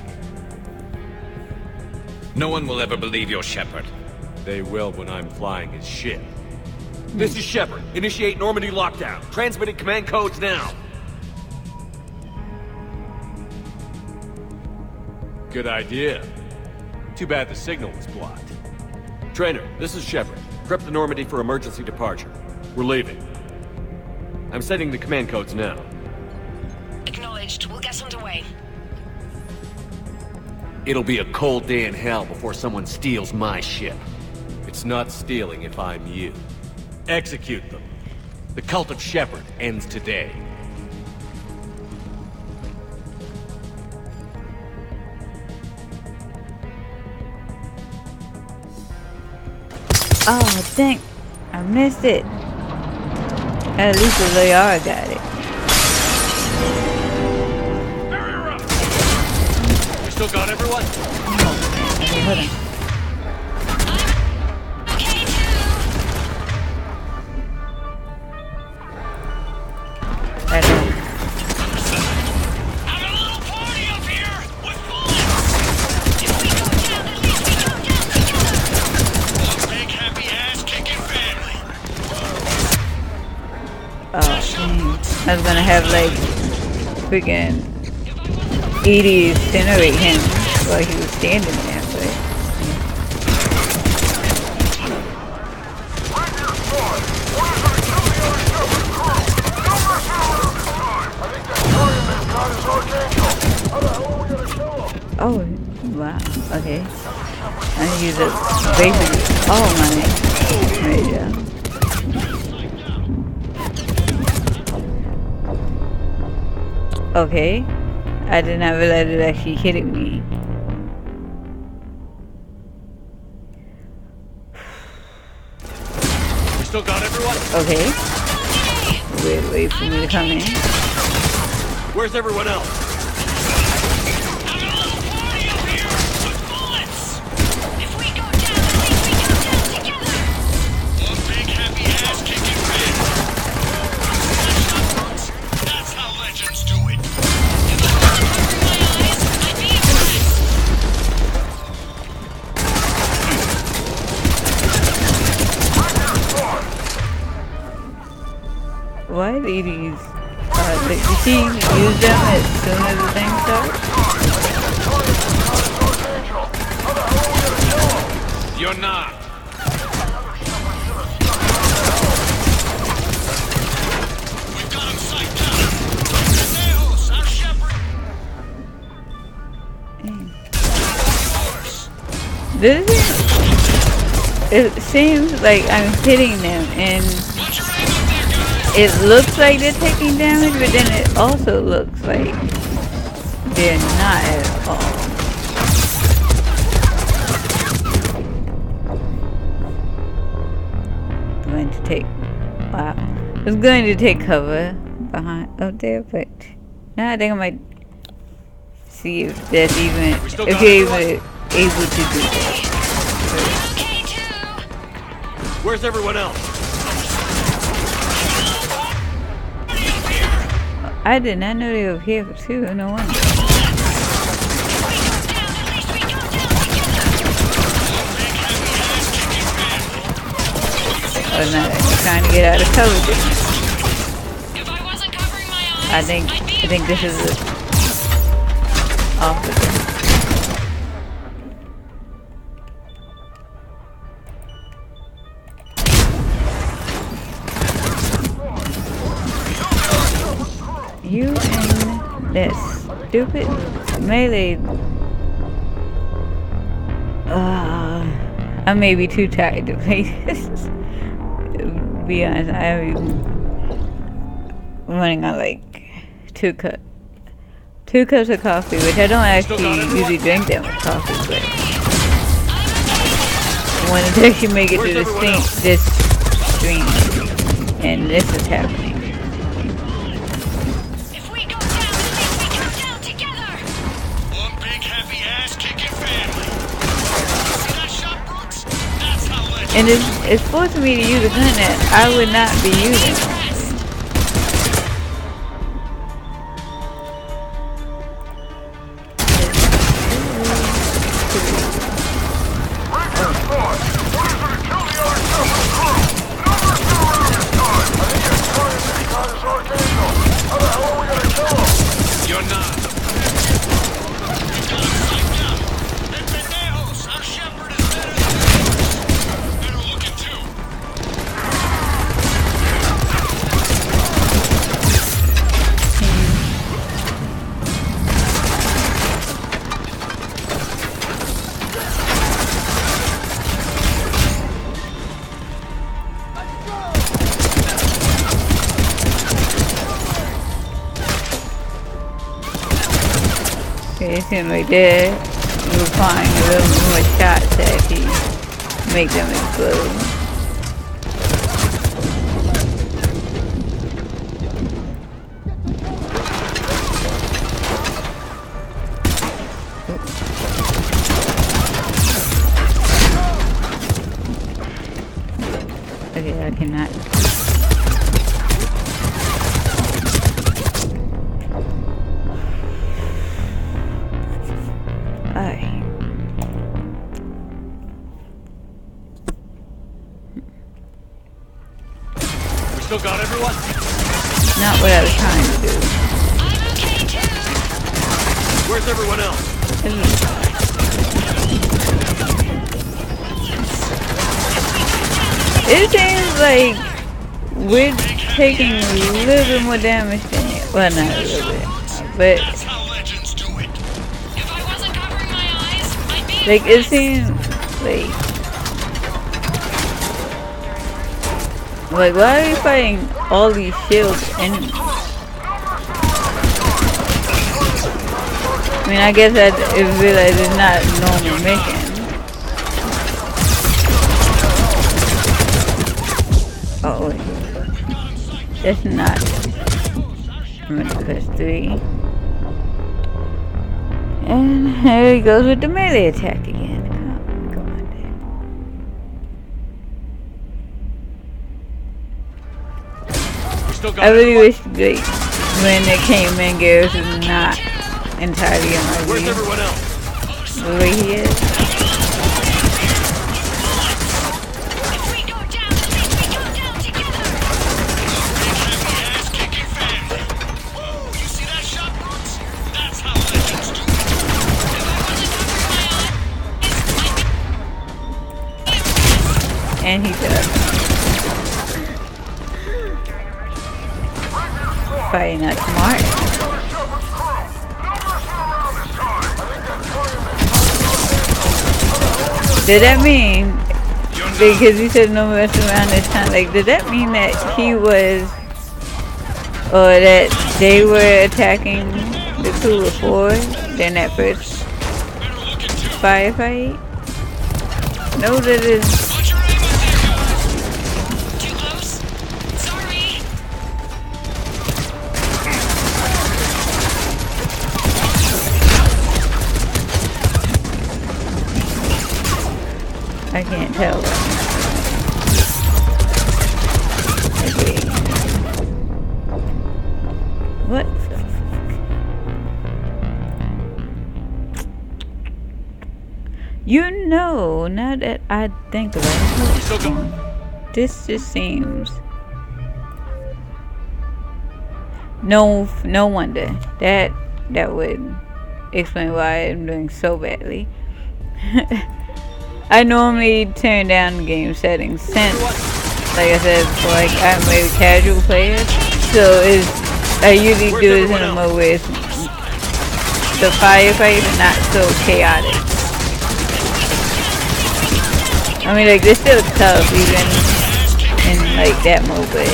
No one will ever believe you're Shepard.
They will when I'm flying his ship.
This is Shepard. Initiate Normandy lockdown. Transmitting command codes now.
Good idea. Too bad the signal was blocked.
Trainer, this is Shepard. Prep the Normandy for emergency departure. We're leaving. I'm sending the command codes now.
Acknowledged. We'll get underway.
It'll be a cold day in hell before someone steals my ship.
It's not stealing if I'm you. Execute them. The cult of Shepard ends today.
Oh, dang. I missed it. At least the Loyara got it.
We still got everyone?
Okay, hold on. I don't. Oh, dang. I was gonna have like freaking Edie incinerate him while he was standing there, but oh wow, okay. I use it basically all my major. Okay, I did not realize it actually hitting me.
We still got everyone?
Okay. Wait for me to come in.
Where's everyone else?
Why do these? Did she use them as soon as the thing starts?
You're not.
We've got him psyched down. Lejos, our shepherd.
It seems like I'm hitting them, and it looks like they're taking damage, but then it also looks like they're not at all. Going to take, wow. I was going to take cover behind up there, but now I think I might see if that's even, if you're even able to do that.
Where's everyone else?
I did not know they were here for two, no wonder. Oh no, they're trying to get out of cover. I think this is an officer. You and this stupid melee. I may be too tired to play this. To be honest, I'm running on like 2 cups of coffee, which I don't actually usually drink that much coffee, but when it actually make it to this stream, and this is happening. And it's forcing me to use a gun that I would not be using.
You're not.
It seems like they're requiring a little more shots to actually make them explode. Okay, I cannot. Alright.
We still got everyone?
Not what I was trying to do.
Where's everyone else?
It seems like we're taking a little bit more damage than it. Well, not a little bit, but like it seems like why are we fighting all these shield enemies? I mean, I guess I realize it's not a normal mission. Oh wait, that's not. I'm gonna press 3. And here he goes with the melee attack again. Come on, dude. I really wish like when it came in, Garrus was not entirely on my view.
Where's everyone else?
The way he is. And he does. Probably not smart. Did that mean, because you said no mess around this time, like, did that mean that he was, or that they were attacking the crew before, then that first firefight? No, that is. I can't tell. Okay. What the fuck? You know, now that I think about it, this just seems... No wonder. That would explain why I'm doing so badly. I normally turn down the game settings since, like I said before, like I'm a casual player, so I usually do this in a mode where it's the firefight and not so chaotic. I mean, like, this still tough even in like that mode, but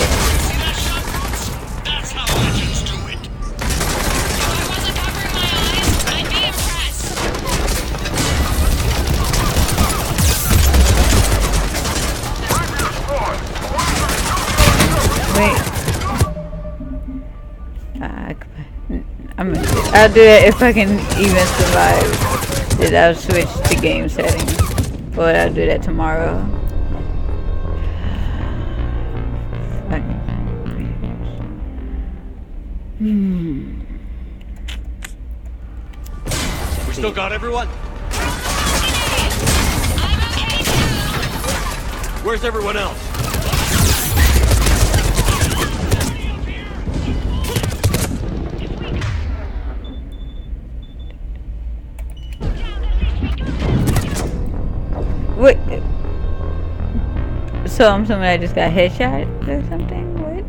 I'll do that if I can even survive. Then I'll switch to game settings. Or I'll do that tomorrow.
We still got everyone? Where's everyone else?
What? So I'm assuming I just got headshot or something? What?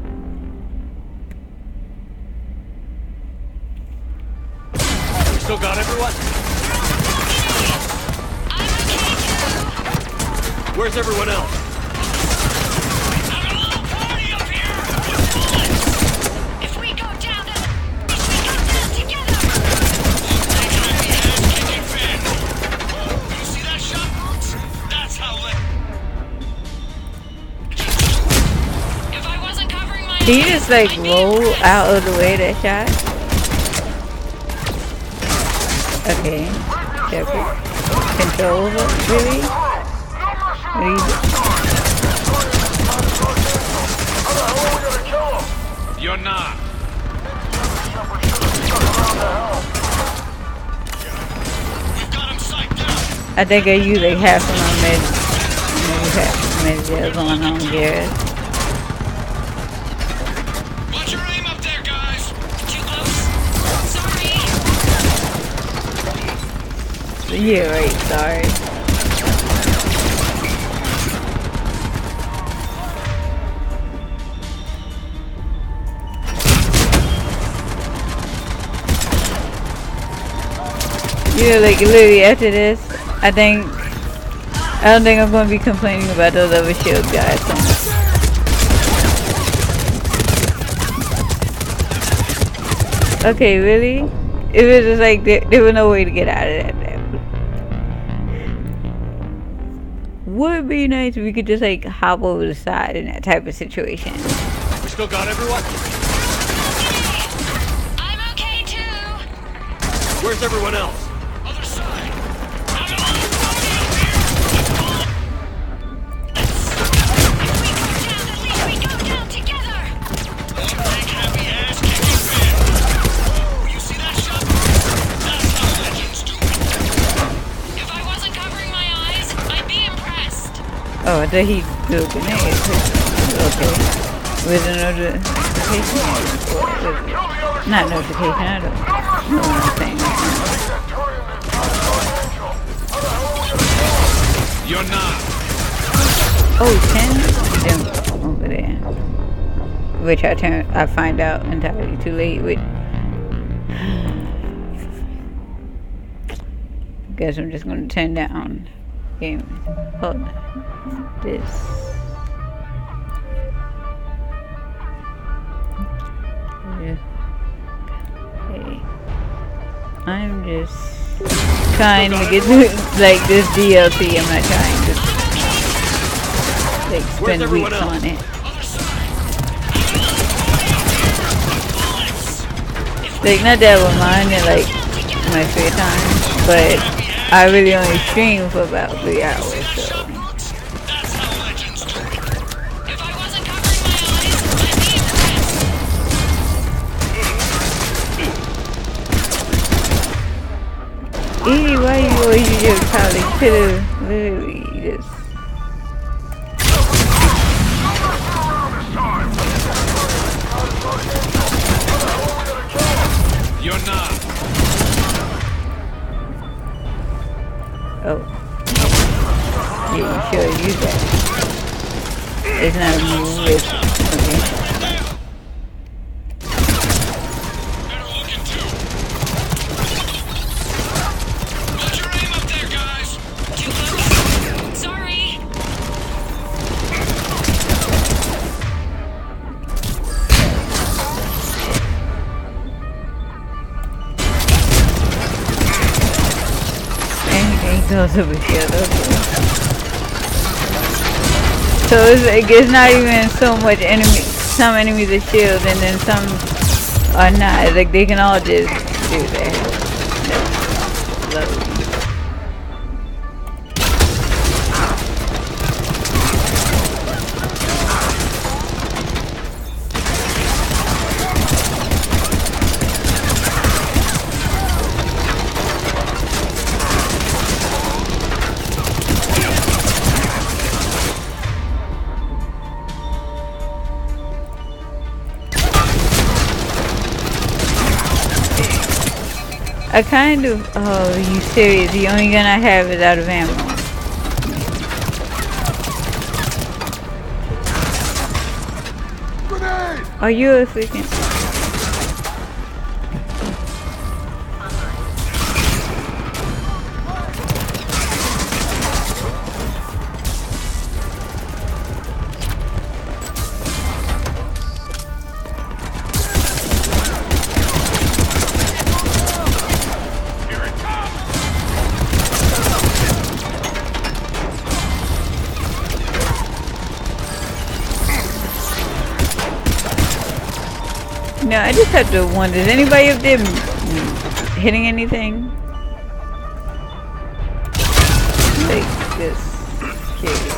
We still got everyone? Where's everyone else?
Did you just like roll out of the way that shot? Okay. Careful. Control really? What are you
You're not.
I think I used like half of my meds going on here. Yeah, right, sorry. Yeah, like literally after this, I don't think I'm gonna be complaining about those other shield guys so much. Okay, really? It was just like there was no way to get out of that. Would be nice if we could just like hop over the side in that type of situation.
We still got everyone?
I'm okay too.
Where's everyone else? Other side.
If we go down together. You see that shot? That's how legends do it. If I wasn't covering my eyes, I'd be impressed.
Oh, I thought he threw a grenade. Okay. With a notification? Not notification, I don't know what I'm saying.
You're not.
Oh, 10? Over there. Which I find out entirely too late with... Guess I'm just gonna turn down game. Hold on. This. Okay. I'm just trying to get through like this DLC. I'm not trying to like spend weeks on it. Like not that I would mind it like my free time, but I really only stream for about 3 hours, so Easy, why you always use your power? You could've literally just...
You're not.
Oh. Yeah, you should use that. It's not a move, it's... Okay. Goes over here, so it's not even so much enemy. Some enemies are shield, and then some are not. Like they can all just do that. That's lovely. I kind of... Oh, you serious? The only gun I have is out of ammo. Are you a freaking... No, I just have to wonder, is anybody up there hitting anything? Like, just curious.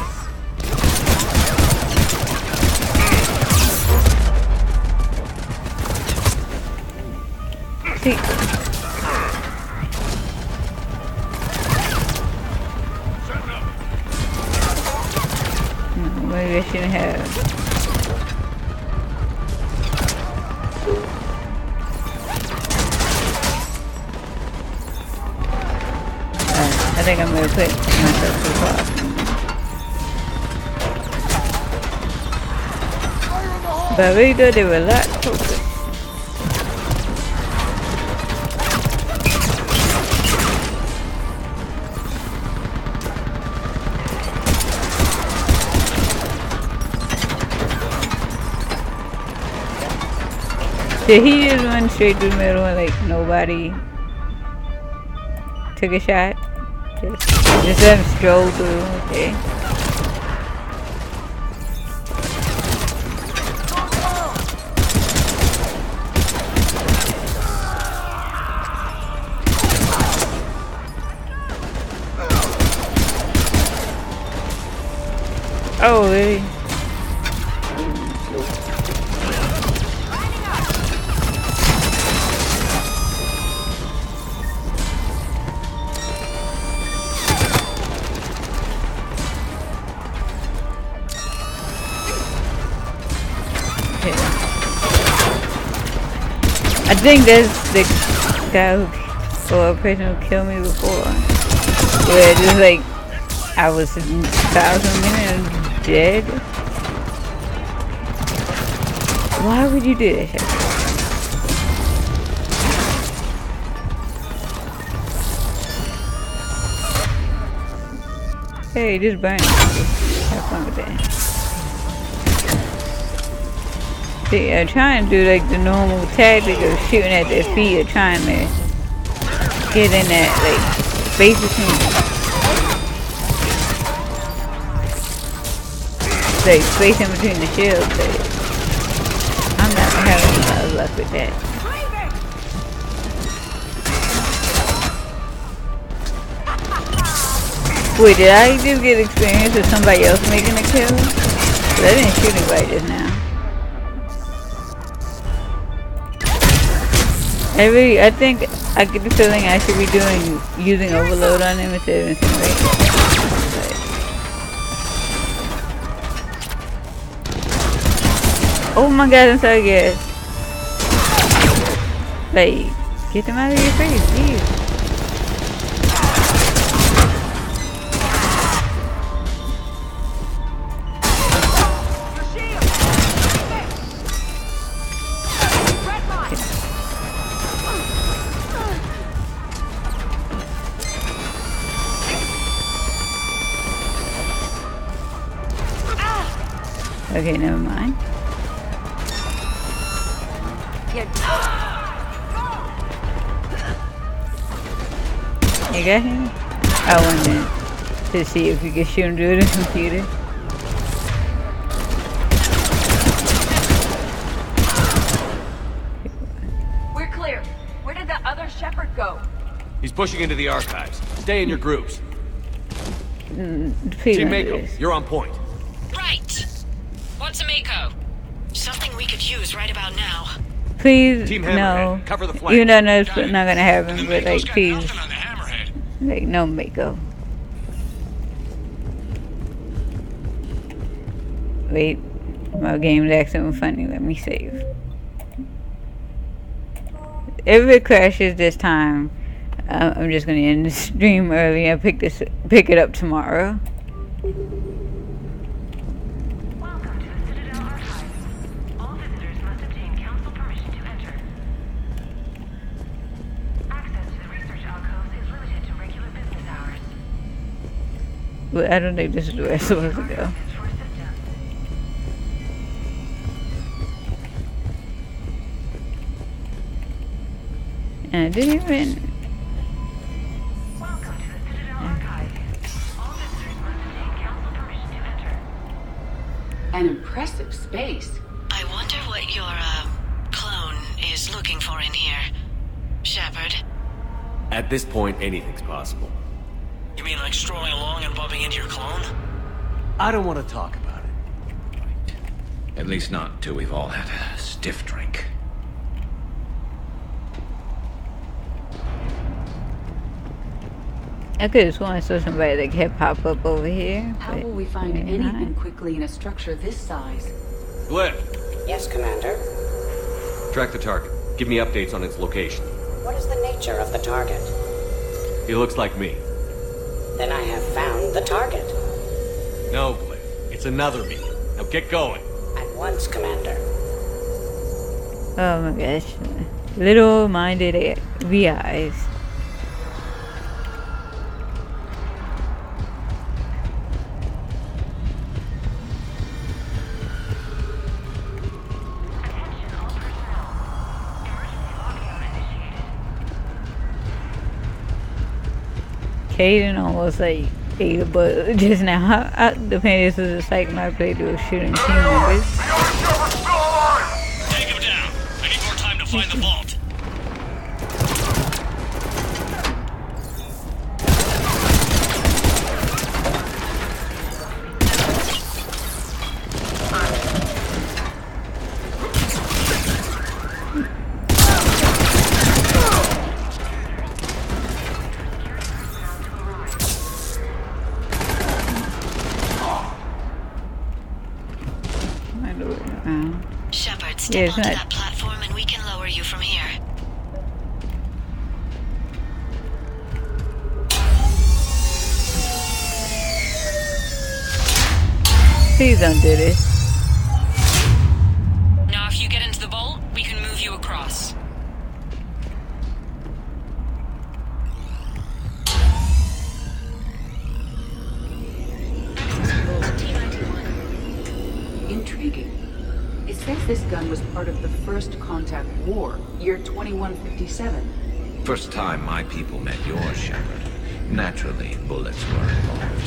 See? No, maybe I shouldn't have. I think I'm gonna put myself too far. But I really thought they were a lot closer. Did he just run straight through the middle and like nobody took a shot? Just let him stroll through, okay. Oh, really? I think that's the guy who, or a person who killed me before. Where just like, I was 1,000 minutes dead. Why would you do that? Hey, just burn it. Have fun with that. See, I'm trying to do like the normal tactic of shooting at their feet or trying to get in that like space between like space in between the shields, but I'm not having a lot of luck with that. Wait, did I just get experience with somebody else making a kill? But I didn't shoot anybody just now. I think I get the feeling I should be using overload on him instead of incinerate. Oh my god, I'm so good. Like, get them out of your face, jeez. Okay, never mind. You got him? I wanted to see if you could shoot him through the computer.
We're clear. Where did that other shepherd go?
He's pushing into the archives. Stay in your groups.
Team
Mako, you're on point.
Right. What's a Mako? Something we could use right about now.
Please,
Team
no.
Hammerhead, cover the flank.
Even though I know it's not gonna happen, but like, please. Like, no Mako. Wait, my game's acting funny. Let me save. If it crashes this time, I'm just gonna end the stream early and pick it up tomorrow.
Welcome to the Citadel Archives. All visitors must obtain council permission to enter. Access to the research alcoves is limited to regular business hours.
But I don't think this is where it's supposed to go. And I didn't even...
Welcome to the Citadel Archives. All visitors must obtain council permission to enter.
An impressive space.
I wonder what your, clone is looking for in here. Shepard.
At this point, anything's possible.
You mean like strolling along and bumping into your clone?
I don't want to talk about it.
At least not till we've all had a stiff drink.
I could have sworn I saw somebody that kept pop up over here.
How will we find anything quickly in a structure this size?
Glyph,
Yes, Commander.
track the target. Give me updates on its location.
What is the nature of the target?
He looks like me.
Then I have found the target.
No, Glyph. It's another me. Now get going.
At once, Commander.
Oh my gosh. Little-minded VIs. Caden almost like ate a bug just now. The pain is just like my playthrough of shooting team members.
Take him down. I need more time to find the vault.
Shepard, step onto that platform and we can lower you from here.
Please don't do this.
Now if you get into the vault, we can move you across.
Intriguing. It says this gun was part of the First Contact War, year 2157.
First time my people met yours, Shepard. Naturally, bullets were involved.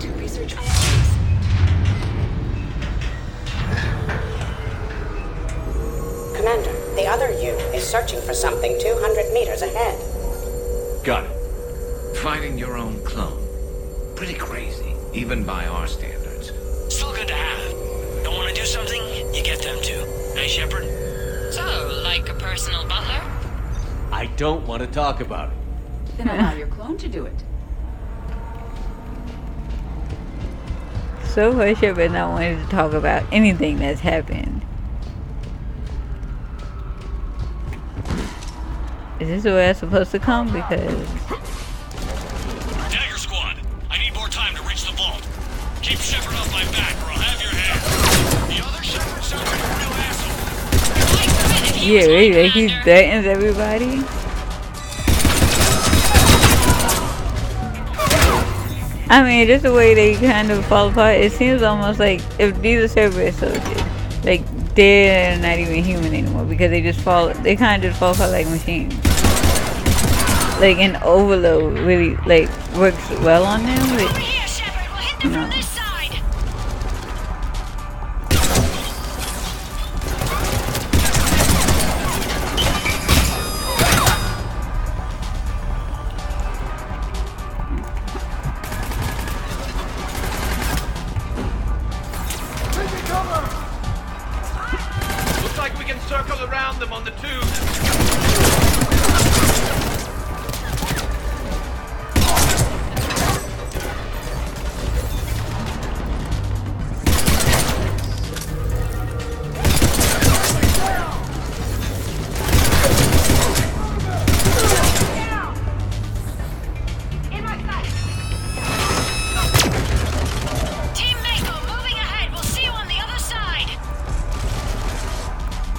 To research items.
Commander, the other U is searching for something 200 meters ahead.
Got it.
Fighting your own clone. Pretty crazy, even by our standards.
Still good to have. Don't want to do something? You get them to. Hey, Shepard?
So, like a personal butler?
I don't want to talk about it.
Then allow your clone to do it.
So far, Shepard not wanting to talk about anything that's happened. Is this where I'm supposed to come? Because
Dagger Squad, I need more time to reach the vault. Keep Shepard off my back or I'll have your head. The other Shepard sounds like a real asshole.
yeah, really, like he threatens everybody. I mean, just the way they kind of fall apart, it seems almost like if these are Cerberus soldiers, like they're not even human anymore because they just fall. They kind of just fall apart like machines. Like an overload really like works well on them. But, no.
Looks like we can circle around them on the tube.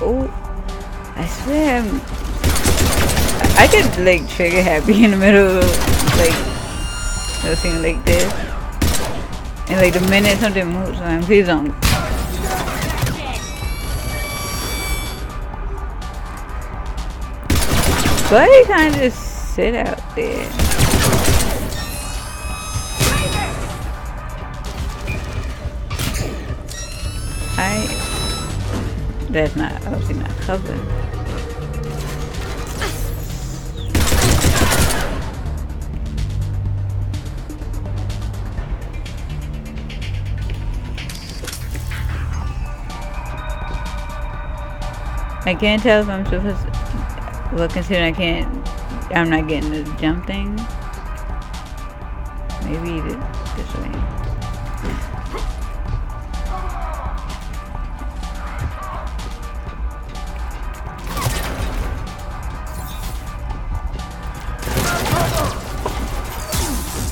Oh, I swear I get like trigger happy in the middle of like a scene like this. And like the minute something moves, man, please don't. Why do you kind of just sit out there? That's not obviously not covered. I can't tell if I'm supposed to, well, considering I'm not getting the jump thing. Maybe this way.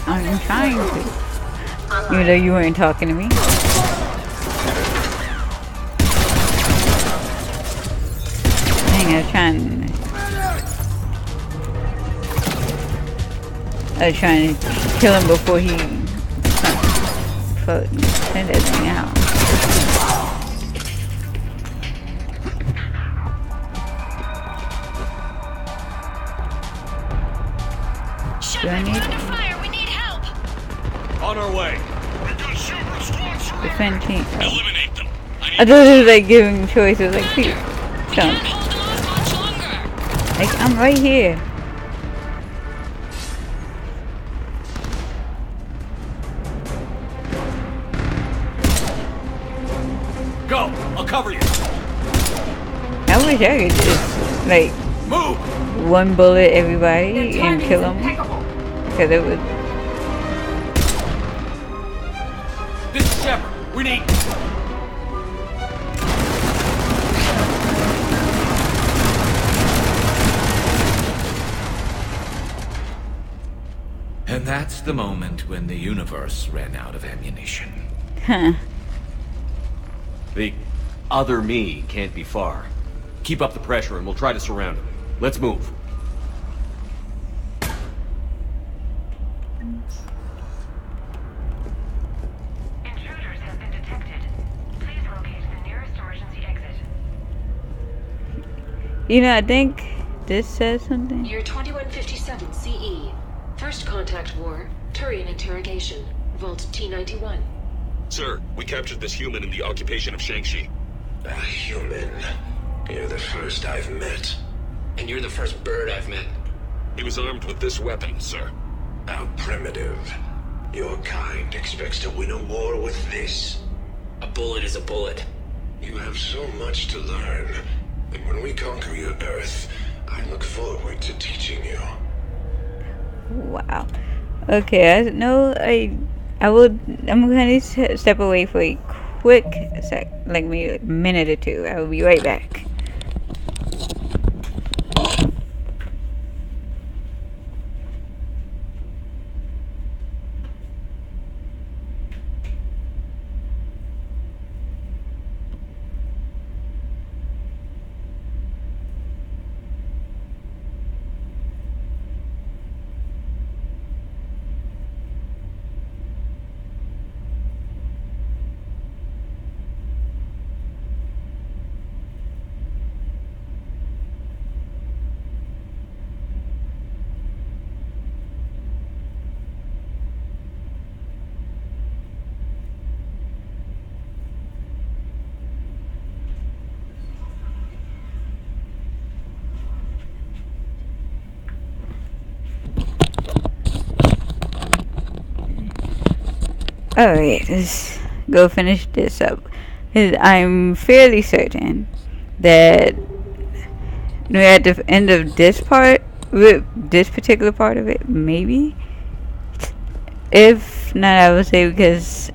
I'm trying to. Even though you weren't talking to me. Dang, I was trying to kill him before he send that thing out. Do I need
On our way.
defend team? Oh. I thought it was like giving choices, like please don't. Like I'm right here.
Go! I'll cover you!
I wish I could just like
move
one bullet everybody and kill them. Because it would.
This is Shepard. We need.
And that's the moment when the universe ran out of ammunition.
Huh.
The other me can't be far. Keep up the pressure and we'll try to surround him. Let's move.
Intruders have been detected. Please locate the nearest emergency exit.
You know, I think this says something.
Year 2157 CE. First contact war. Turian interrogation. Vault T91.
Sir, we captured this human in the occupation of Shang-Chi.
A human? You're the first I've met.
And you're the first bird I've met. He was armed with this weapon, sir.
How primitive. Your kind expects to win a war with this.
A bullet is a bullet.
You have so much to learn. And when we conquer your Earth, Earth. I look forward to teaching you.
Wow. Okay, I will. I'm gonna step away for a quick sec, like maybe a minute or two. I will be right back. Alright, let's go finish this up. 'Cause I'm fairly certain that we're at the end of this part, this particular part of it, maybe? If not, I would say because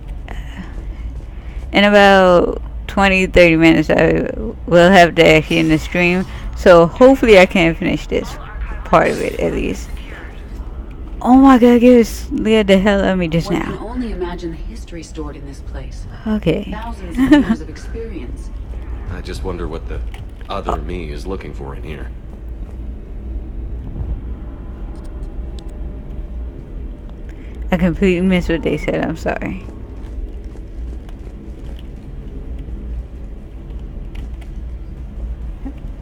in about 20-30 minutes I will have to actually in the stream. So hopefully I can finish this part of it at least. Oh my god, get the hell out of me just
One
now.
can only imagine the history stored in this place.
Okay.
Thousands of years of experience.
I just wonder what the other me is looking for in here.
I completely missed what they said, I'm sorry.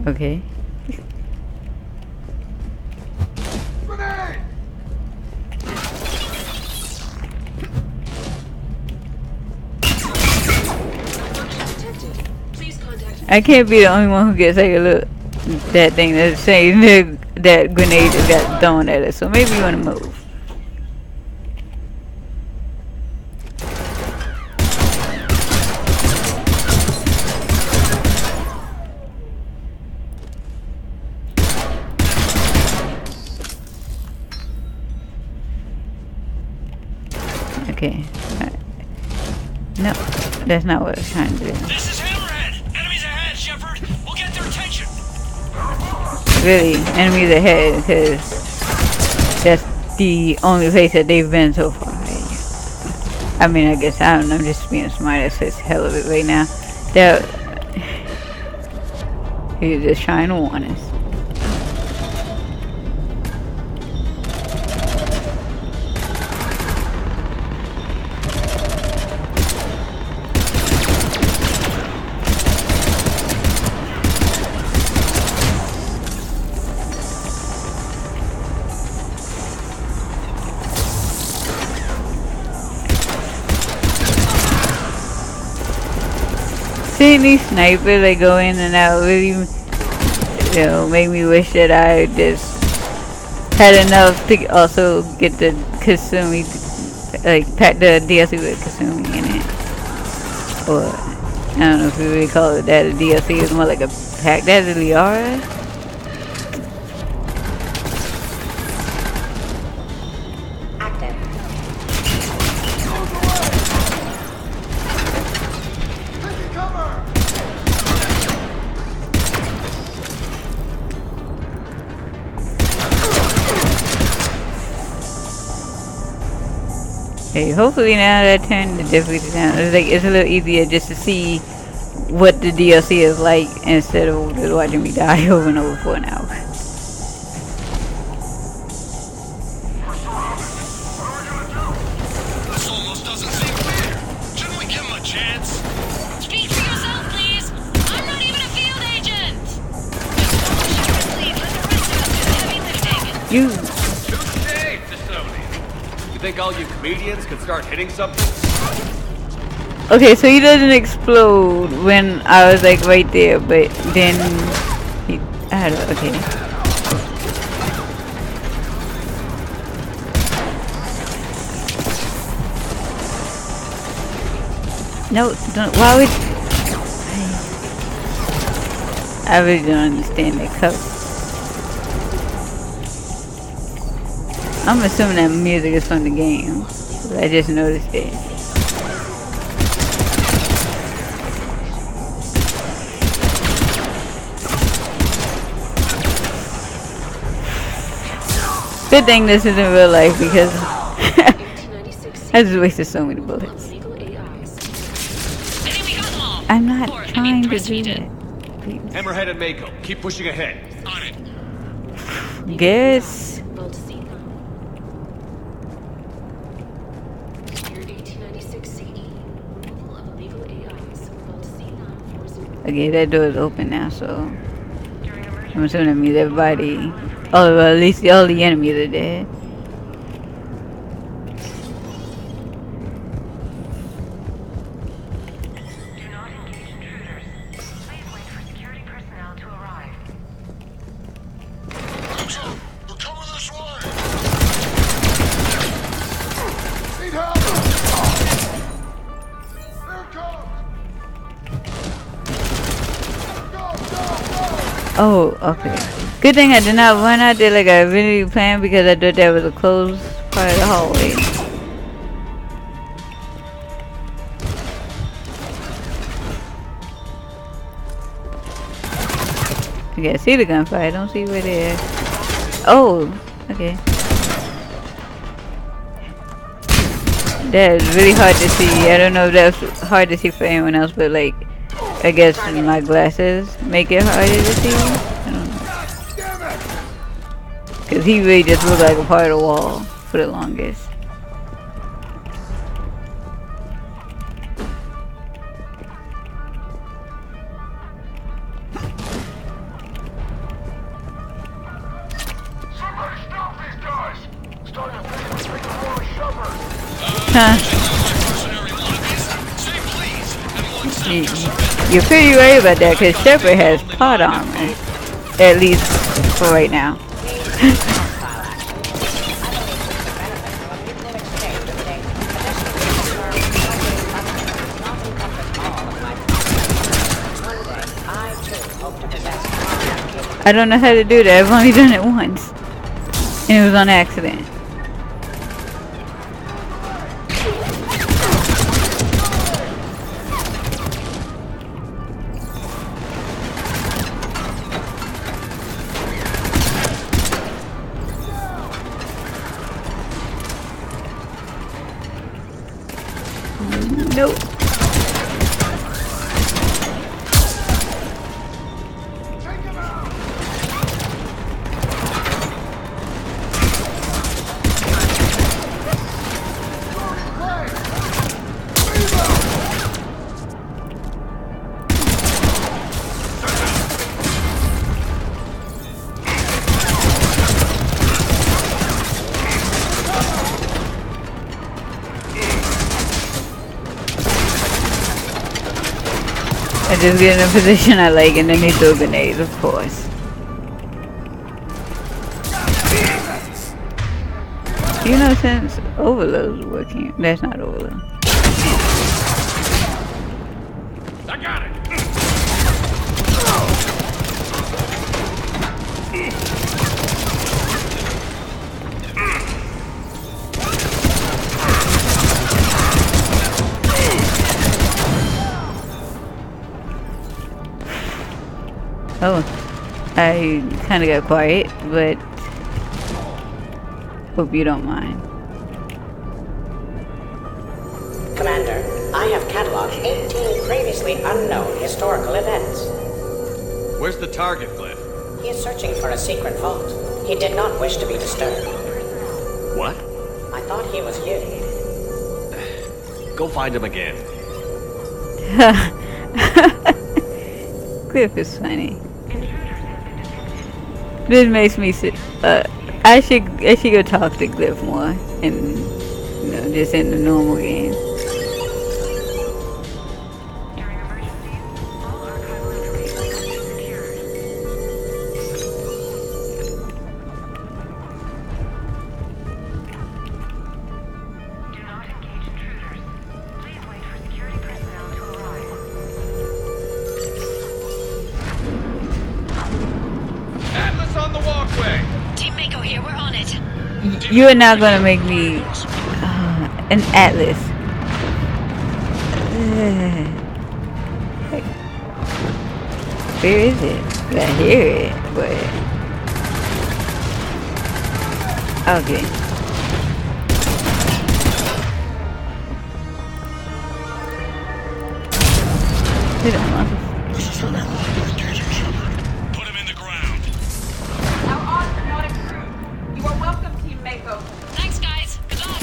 Okay. I can't be the only one who gets like a look that thing that's saying that grenade that got thrown at us. So maybe you want to move. Okay. No, that's not what I was trying to do.
This is Hammerhead! Enemies ahead, Shepard! We'll get their attention!
Really, enemies ahead, because that's the only place that they've been so far. I mean, I guess, I don't know, I'm just being smart. That's just hell of it right now. He's just trying to warn us. Seeing these snipers like go in and out really, you know, make me wish that I just had enough to also get the Kasumi, like pack the DLC with Kasumi in it. Or I don't know if we really call it that. A DLC is more like a pack. That's a Liara. Hey, hopefully now that I turned the difficulty down, it's a little easier just to see what the DLC is like instead of just watching me die over and over for an hour.
This almost doesn't seem fair. Shouldn't we give him a chance?
Speak for yourself, please. I'm not even a field agent. Please let the rest of us do the heavy lifting.
You.
You think all you comedians can start hitting something?
Okay, so he doesn't explode when I was like right there, but then he. I don't. Okay. No, don't. Why would? I really don't understand that cover. I'm assuming that music is from the game. I just noticed it. Good thing this isn't real life because I just wasted so many bullets. I'm not trying to do that. Please.
Hammerhead and Mako, keep pushing ahead.
On it.
Guess. Okay, that door is open now, so I'm assuming that means everybody, well, at least all the enemies are dead.
Do not engage intruders. Please wait for security personnel to arrive.
We're coming this way.
Need help! There it comes!
Oh, okay. Good thing I did not run out there like I really planned because I thought that was a closed part of the hallway. Okay, I see the gunfire. I don't see where they are. Oh, okay. That is really hard to see. I don't know if that's hard to see for anyone else, but like, I guess my glasses make it harder to see. I don't know. Because he really just looked like a part of the wall for the longest.
Somebody stop these guys! Starting to think it's like a war of shovers!
Huh. You're pretty right about that because Shepard has plot armor. At least for right now. I don't know how to do that. I've only done it once. And it was on accident. Nope. I just get in a position I like and then they throw grenades, of course. You know, since Overload's working, that's not Overload.
I got it.
Oh, I kind of got quiet, but hope you don't mind.
Commander, I have cataloged 18 previously unknown historical events.
Where's the target, Cliff?
He is searching for a secret vault. He did not wish to be disturbed.
What?
I thought he was you.
Go find him again.
Cliff is funny. This makes me sit. I should go talk to Cliff more, and you know, just in the normal game.
Atlas on the walkway!
Team Mako here, we're on it.
You are not gonna make me an atlas. Where is it? I hear it, but okay. Hit him,
This is heavy. Engaging Shepard. Put him in the ground.
Our odds are not improved. You are welcome, Team Mako.
Thanks, guys. Good luck.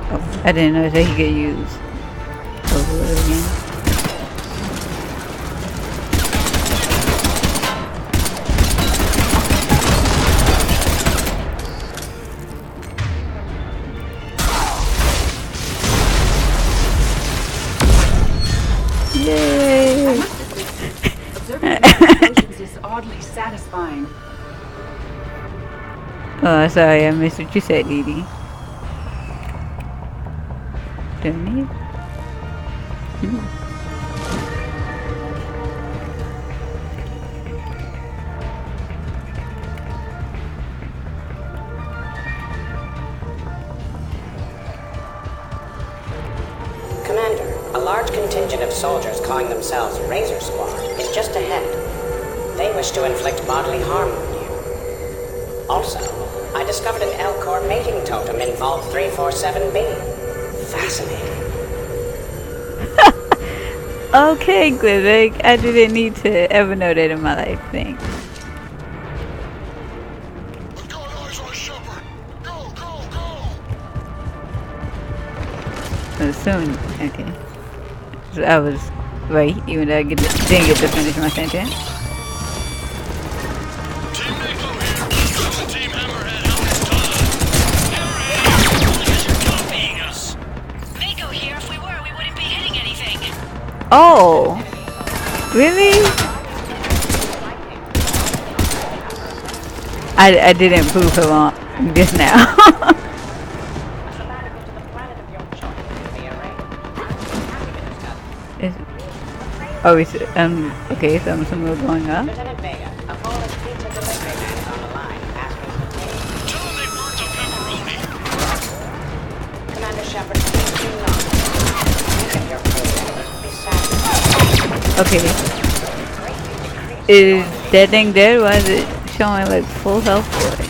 Oh, I didn't know that he could use overload again. Yay!
Observing the emotions is oddly satisfying.
Oh, sorry, I missed what you said, Edie. Donate?
Commander, a large contingent of soldiers calling themselves Razor Squad is just ahead. They wish to inflict bodily harm on you. Also, I discovered an L-Core mating totem in Vault 347B. Fascinating.
Okay, Glizzy. I didn't need to ever know that in my life. Thanks. Soon, okay. So I was right, even though I didn't get to finish my sentence.
Mako here. If we were, we wouldn't be hitting anything.
Oh, really? I didn't prove her wrong just now. Oh, it's, okay, so I'm assuming we're going up.
Lieutenant Vega, a Polish pizza delivery man is on the line asking for payment.
Tell him they burnt the pepperoni.
Commander Shepard, please do not. You and your crew members will be satisfied.
Okay. Is that thing dead? Why is it showing like full health for it?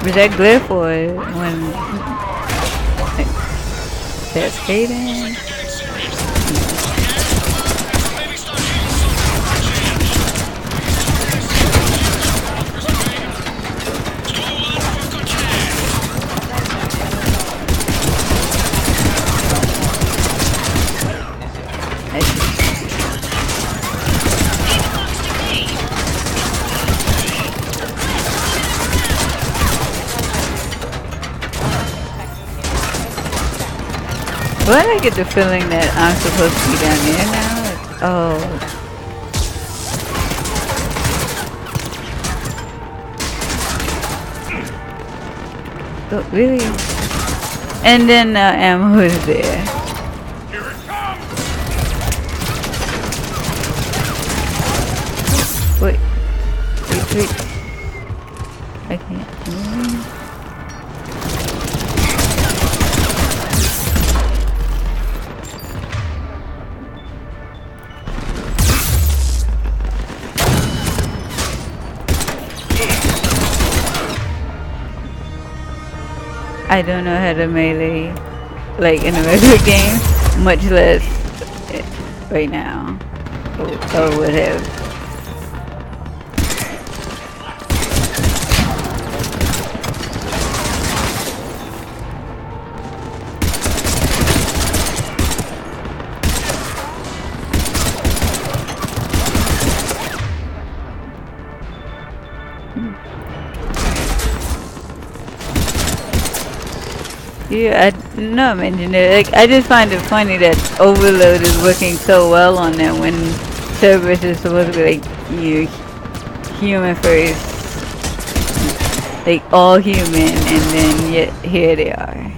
Was that glyph or when that's Hayden? Why do I get the feeling that I'm supposed to be down there now? Oh. Oh, really? And then ammo is there. Wait. I can't move. I don't know how to melee like in a regular game, much less right now, or would have. Yeah, I know I mentioned it. Like, I just find it funny that Overload is working so well on them when Cerberus is supposed to be like, you human first, like all human, and then yet here they are.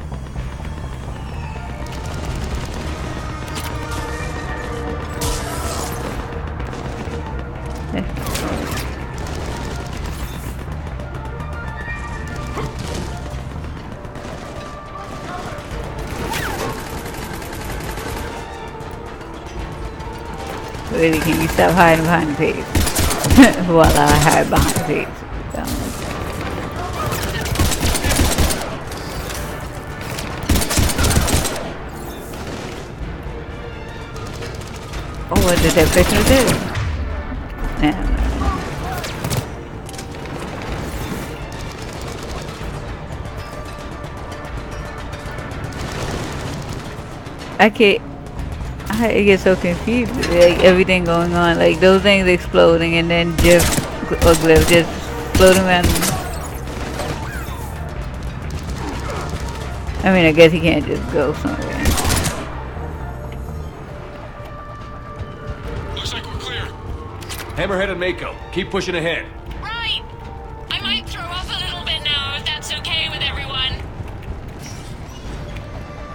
Really, can you stop hiding behind the page? While I hide behind the page. Oh, what did that picture do? Nah. I get so confused, like everything going on, like those things exploding and then Jeff or Glyph just floating around. I mean, I guess he can't just go somewhere.
Looks like we're clear.
Hammerhead and Mako, keep pushing ahead.
Right! I might throw up a little bit now if that's okay with everyone.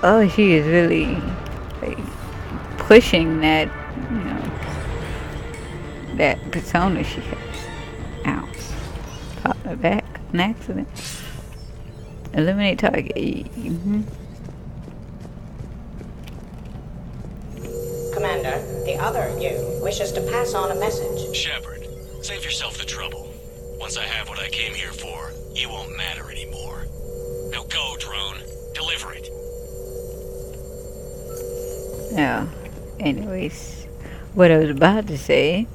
Oh, she is really like pushing that, you know, that persona she has. Ow. Pop her back. An accident. Eliminate target.
Commander, the other you wishes to pass on a message.
Shepard, save yourself the trouble. Once I have what I came here for, you won't matter anymore. Now go, drone. Deliver it.
Yeah. Anyways, what I was about to say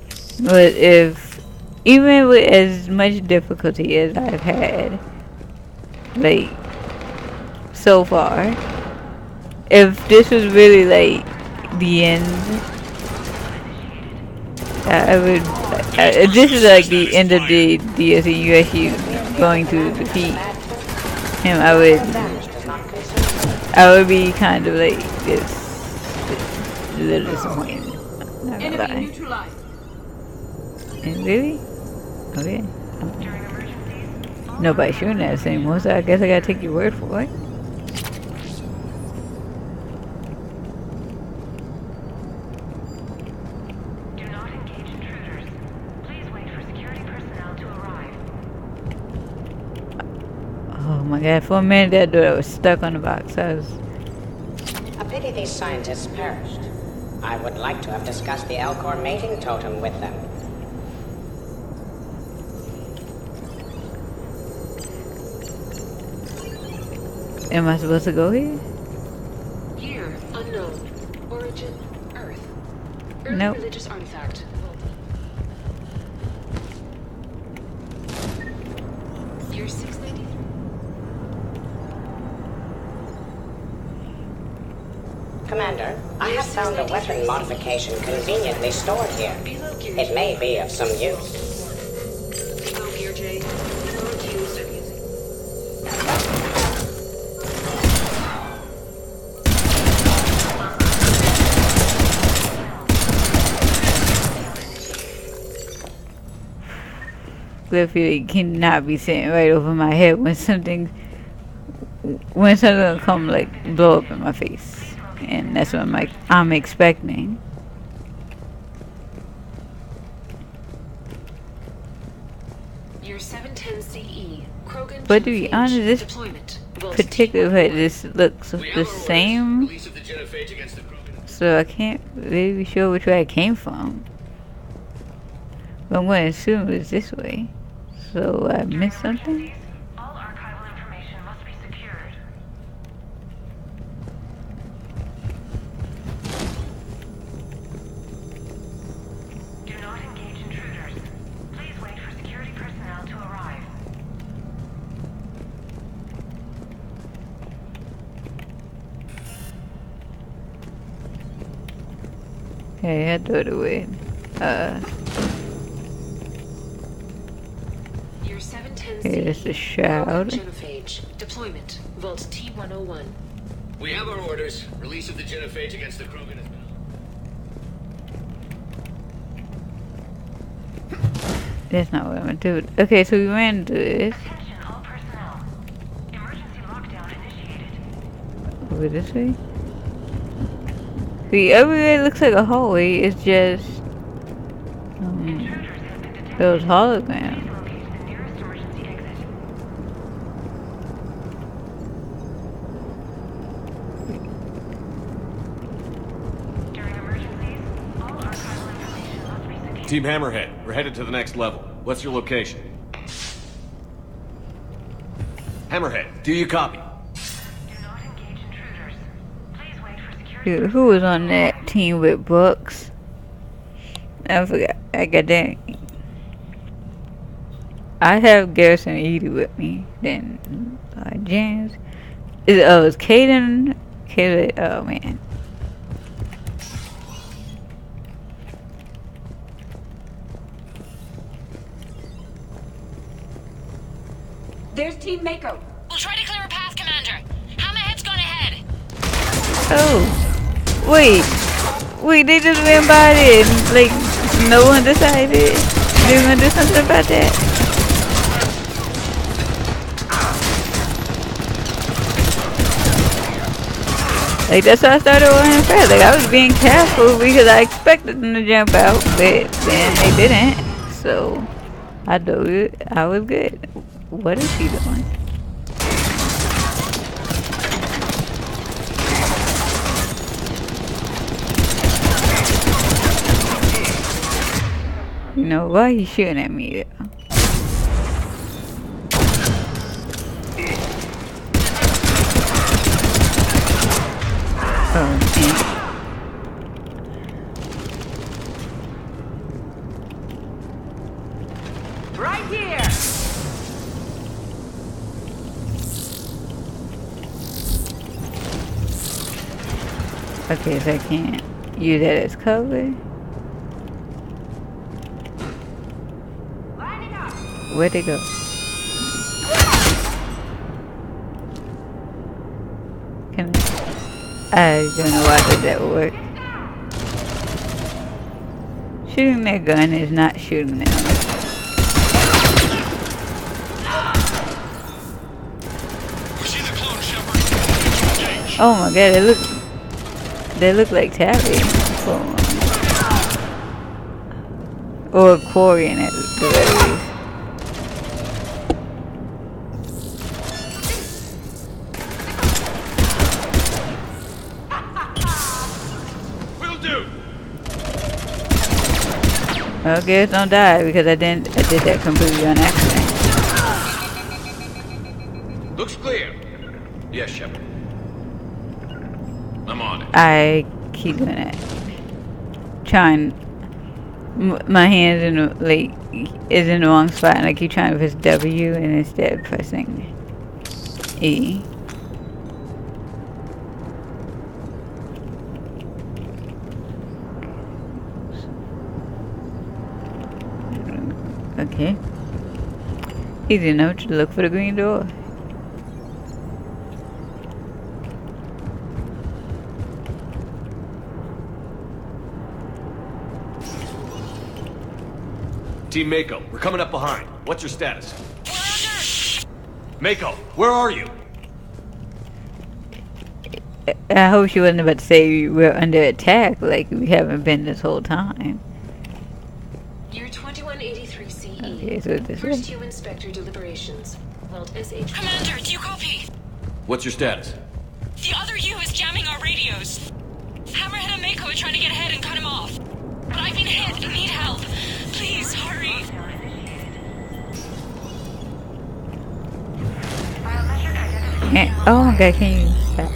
was if, even with as much difficulty as I've had, like, so far, if this was really, like, the end, I would, this is like the end of the DLC. You actually going to defeat him. I would be kind of like this. A little disappointed. Not gonna lie. Really? Okay. Nobody's shooting at us anymore, so I guess I gotta take your word for it.
Do not engage intruders. Please wait for security personnel to arrive.
Oh my god, for a minute that door was stuck on the box. I was...
A pity these scientists perished. I would like to have discussed the Elcor mating totem with them.
Am I supposed to go here?
Year unknown. Origin Earth. Early
Nope.
religious artifact. Year 693.
Commander, I have found a weapon modification conveniently stored here. It may be of some use.
Evo Gear J. No accused of using.
Glyph cannot be sitting right over my head when something will come like blow up in my face. And that's what I'm expecting.
Year 710 CE. Krogan
But to be honest, this
deployment.
particular hood just looks the same. So I can't really be sure which way I came from. But I'm going to assume it's this way. So I missed something?
All archival information must be secured. Do not engage intruders. Please wait for security personnel to arrive.
Okay, I thought it would.
Year 710
Here's the shroud.
Genophage. Deployment. Vault T-101.
We have our orders. Release of the genophage against the Krogan has been...
That's not what I'm gonna do. Okay, so we ran into this.
Attention all personnel. Emergency lockdown initiated.
Over this way? See, everywhere looks like a hallway. It's just those holograms.
Team Hammerhead, we're headed to the next level. What's your location? Hammerhead, do you copy?
Dude, who was on that team with Brooks? I forgot. I got that. I have Garrison and Edie with me. Then James. It's Caden. Caden. Oh man.
There's Team Mako.
We'll try to clear a path, Commander. Hammerhead's gone ahead.
Oh. Wait, they just ran by it and, like, no one decided they were gonna do something about that. Like, that's why I started running fast. Like, I was being careful because I expected them to jump out, but then they didn't. So, I knew it. I was good. What is he doing? You know, why he shooting at me though? Oh, man.
Right here.
Okay, so I can't use that as cover. Where'd they go? Can I don't know why did that work. Shooting that gun is not shooting them. Oh my god, they look like Tabby. Or Quarian at the very least. Okay, don't die because I did that completely on accident.
Looks clear. Yes, Shepard. I'm on it.
I keep doing that. Trying my hands in the, like is in the wrong spot and I keep trying to press W and instead of pressing E. Okay. Easy enough to look for the green door.
Team Mako, we're coming up behind. What's your status? Mako, where are you?
I hope she wasn't about to say we're under attack like we haven't been this whole time.
Year 2183 CE.
Okay, so this way.
First human Spectre deliberations. Vault SH.
Commander, do you copy?
What's your status?
The other U is jamming our radios. Hammerhead and Mako are trying to get ahead and cut him off. But I've been hit and need help. Please, hurry.
Oh my god, can you stop?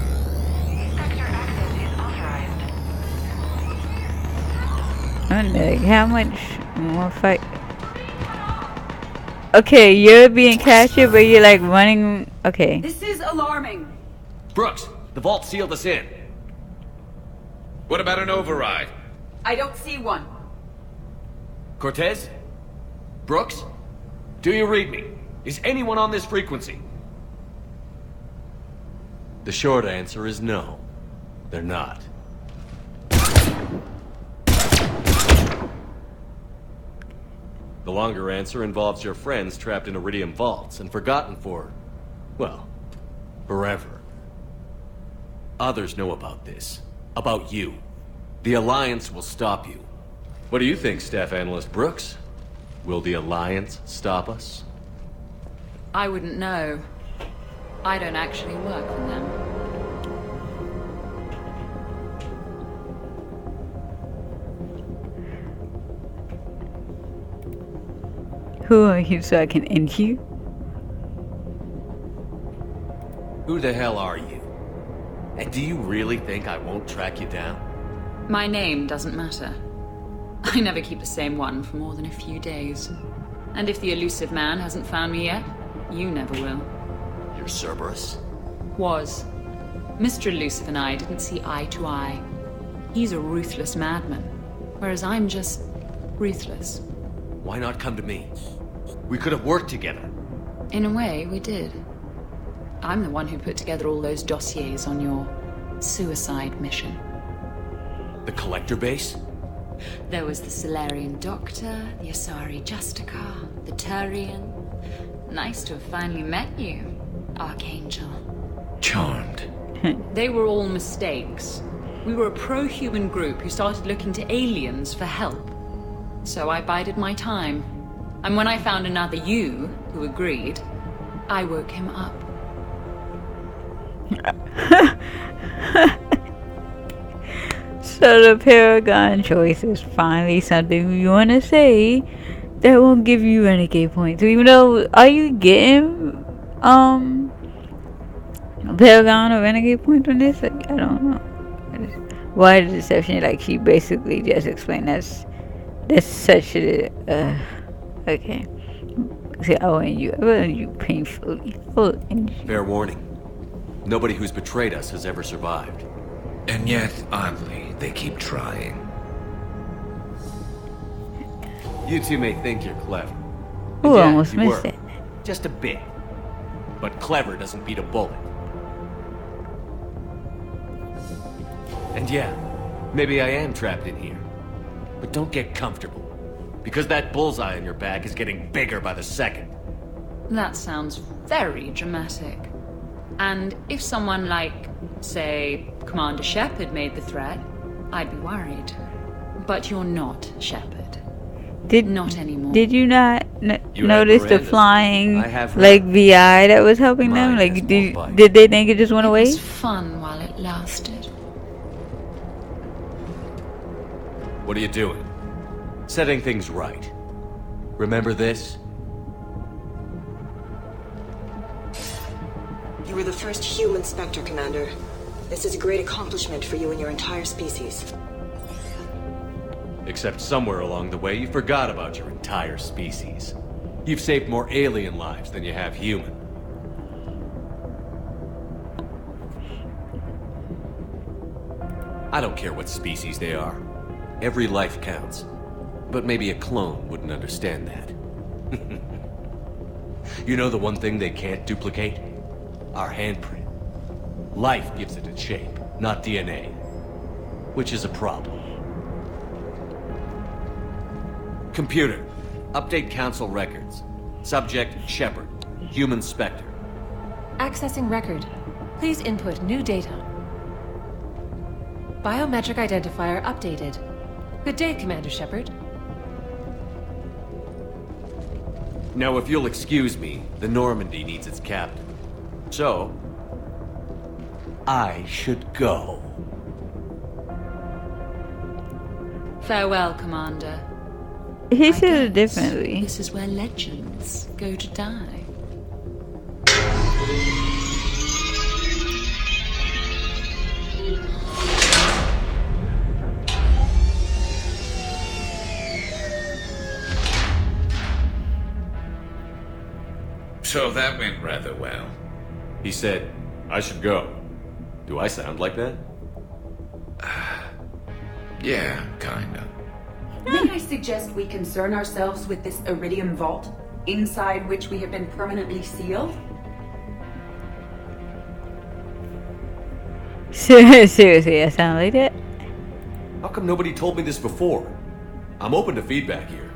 Like, how much more fight? Okay, you're being captured, but you're like running. Okay.
This is alarming.
Brooks, the vault sealed us in.
What about an override?
I don't see one.
Cortez? Brooks? Do you read me? Is anyone on this frequency? The short answer is no. They're not. The longer answer involves your friends trapped in Iridium vaults and forgotten for, well, forever. Others know about this. About you. The Alliance will stop you. What do you think, Staff Analyst Brooks? Will the Alliance stop us?
I wouldn't know. I don't actually work for them.
Who are you so I can end you?
Who the hell are you? And do you really think I won't track you down?
My name doesn't matter. I never keep the same one for more than a few days. And if the elusive man hasn't found me yet, you never will.
You're Cerberus?
Was. Mr. Elusive and I didn't see eye to eye. He's a ruthless madman, whereas I'm just ruthless.
Why not come to me? We could have worked together.
In a way, we did. I'm the one who put together all those dossiers on your suicide mission.
The Collector base?
There was the Solarian Doctor, the Asari Justicar, the Turian. Nice to have finally met you, Archangel.
Charmed.
They were all mistakes. We were a pro-human group who started looking to aliens for help. So I bided my time. And when I found another you, who agreed, I woke him up.
So the Paragon choice is finally something you want to say that won't give you renegade points. Even though, are you getting Paragon or renegade points on this? Like, I don't know. Why the deception? Like, she basically just explained that's such a okay. See, I want you painfully.
Fair warning. Nobody who's betrayed us has ever survived.
And yet, oddly, they keep trying.
You two may think you're clever.
Ooh,
Yeah,
almost
you
missed
were.
it.
Just a bit. But clever doesn't beat a bullet. And yeah, maybe I am trapped in here. But don't get comfortable. Because that bullseye on your back is getting bigger by the second.
That sounds very dramatic. And if someone like, say, Commander Shepard made the threat, I'd be worried. But you're not Shepard. Not anymore.
Did you not
You
notice
have
the
Miranda.
flying
I have
like VI that was helping them?
Mine
Like,
has
did they think it just went away?
It was fun while it lasted.
What are you doing? Setting things right. Remember this?
You were the first human Spectre, Commander. This is a great accomplishment for you and your entire species.
Except somewhere along the way you forgot about your entire species. You've saved more alien lives than you have human. I don't care what species they are. Every life counts. But maybe a clone wouldn't understand that. You know the one thing they can't duplicate? Our handprint. Life gives it its shape, not DNA. Which is a problem. Computer, update Council records. Subject, Shepard. Human Spectre.
Accessing record. Please input new data. Biometric identifier updated. Good day, Commander Shepard.
Now, if you'll excuse me, the Normandy needs its captain. So, I should go.
Farewell, Commander.
He said it differently.
This is where legends go to die.
So that went rather well.
He said, I should go. Do I sound like that?
Yeah, kinda.
May I suggest we concern ourselves with this Iridium Vault? inside which we have been permanently sealed?
Seriously, I sound like that?
How come nobody told me this before? I'm open to feedback here.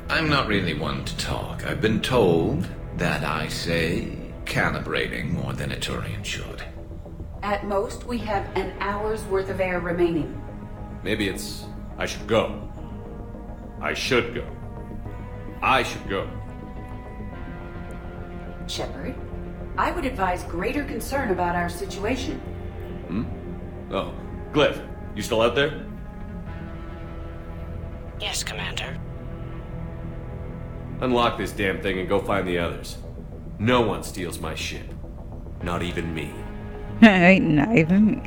I'm not really one to talk. I've been told that I say calibrating more than a Turian should.
At most, we have an hour's worth of air remaining.
Maybe it's... I should go. I should go. I should go.
Shepard, I would advise greater concern about our situation.
Hmm? Oh, Glyph, you still out there?
Yes, Commander.
Unlock this damn thing and go find the others. No one steals my ship. Not even me.
Not even me.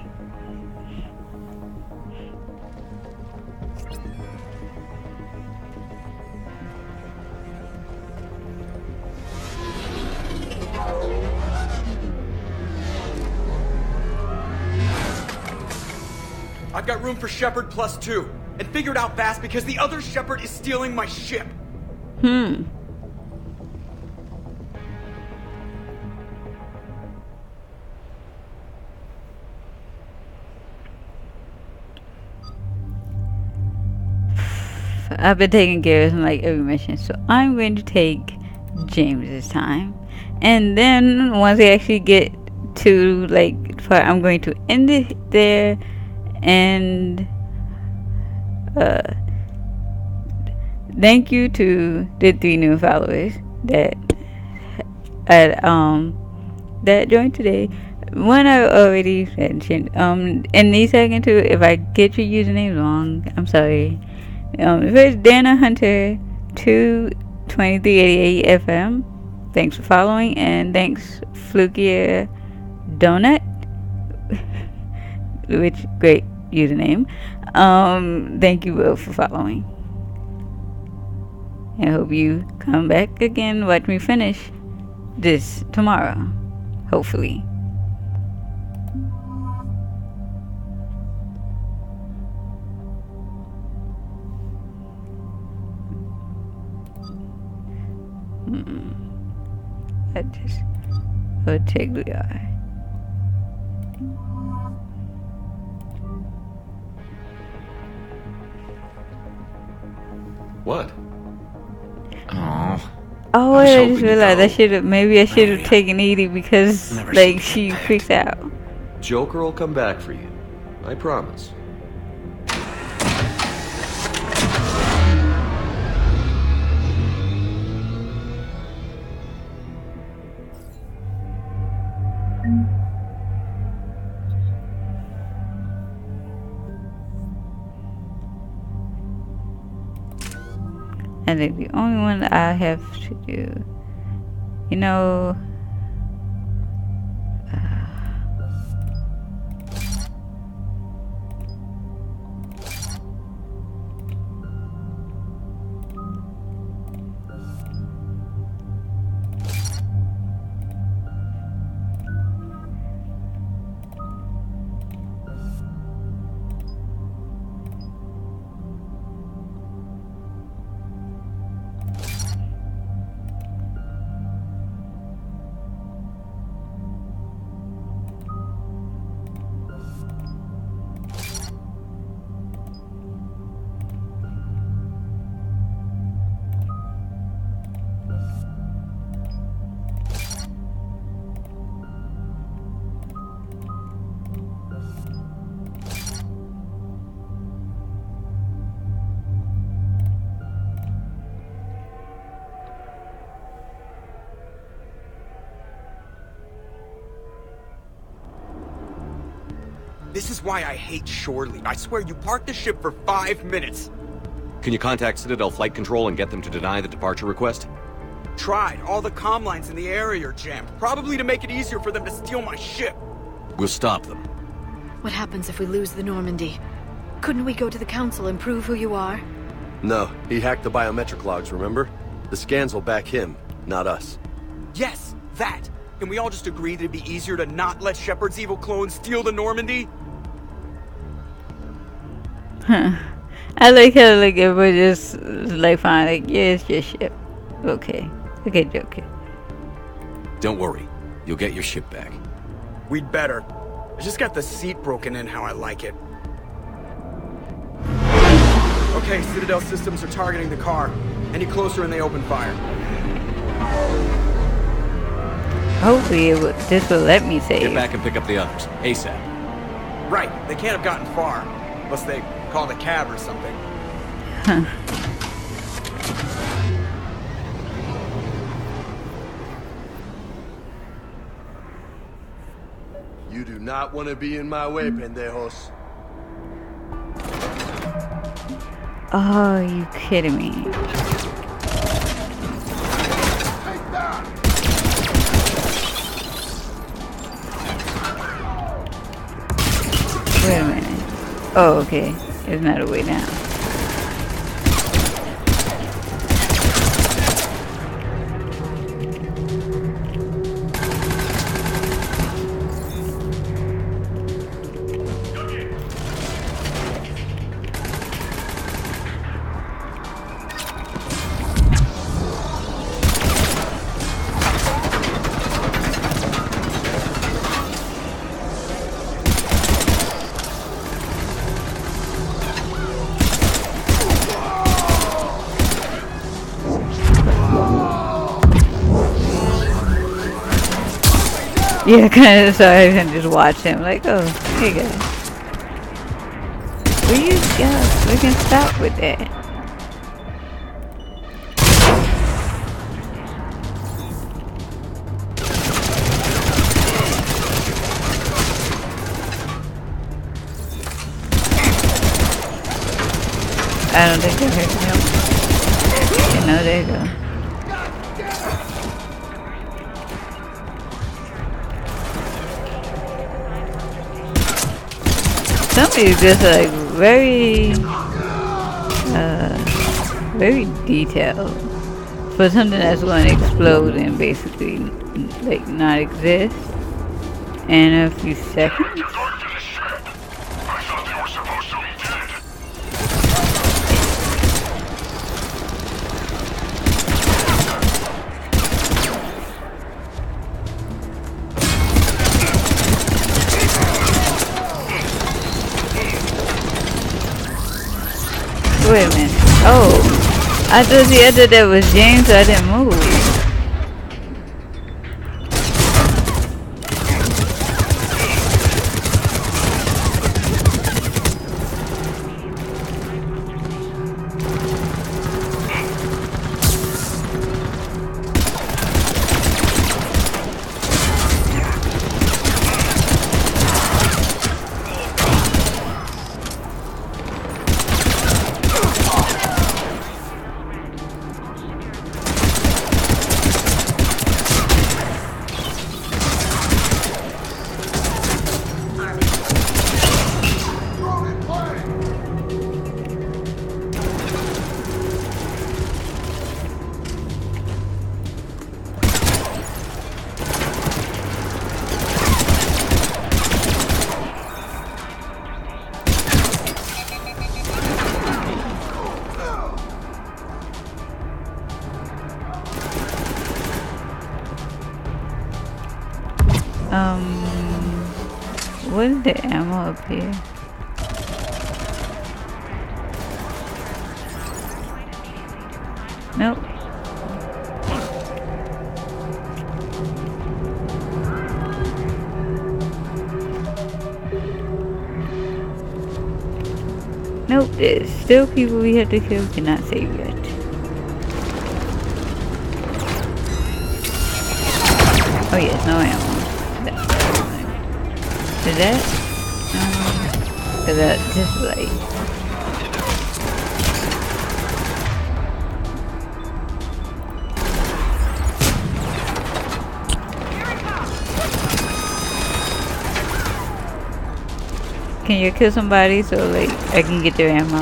I've got room for Shepard +2, and figured out fast because the other Shepard is stealing my ship.
I've been taking care of like every mission, so I'm going to take James this time, and then once I actually get to like part, I'm going to end it there. And thank you to the 3 new followers that joined today. One I already mentioned. And the second two, if I get your username wrong, I'm sorry. First, Dana Hunter 22388 FM. Thanks for following, and thanks Flukier Donut, which great username. Thank you both for following. I hope you come back again, watch me finish this tomorrow, hopefully. I just will take the eye.
What?
Oh, I just realized I should have. Maybe I should have taken Edie because, like, she freaks out.
Joker will come back for you. I promise.
I think the only one that I have to do, you know,
This is why I hate Shorely. I swear you parked the ship for 5 minutes.
Can you contact Citadel Flight Control and get them to deny the departure request?
Tried. All the comm lines in the area are jammed. Probably to make it easier for them to steal my ship.
We'll stop them.
What happens if we lose the Normandy? Couldn't we go to the Council and prove who you are?
No, he hacked the biometric logs, remember? The scans will back him, not us.
Yes, that. Can we all just agree that it'd be easier to not let Shepard's evil clone steal the Normandy?
Huh. I like how like everybody just like fine, like yeah, it's your ship. Okay. Okay, joking.
Don't worry. You'll get your ship back.
We'd better. I just got the seat broken in how I like it. Okay, Citadel systems are targeting the car. Any closer and they open fire.
Hopefully this will let me save.
Get back and pick up the others. ASAP.
Right, they can't have gotten far. Unless they called a cab or something.
Huh.
You do not want to be in my way, pendejos.
Oh, you kidding me? Wait a minute. Oh, okay. There's not a way down. Yeah, kind of sorry, I can just watch him. Like, oh, here you go. Will you just we can stop with that? I don't think I hurt him. Okay, no, there you go. Somebody's just like very detailed for something that's going to explode and basically like not exist in a few seconds. Wait a minute. Oh, I thought the other that was James, so I didn't move. What is the ammo up here? Nope. Nope, there's still people we have to kill, cannot save yet. Oh yes, no ammo. Is that? Is that just like... Can you kill somebody so like I can get their ammo?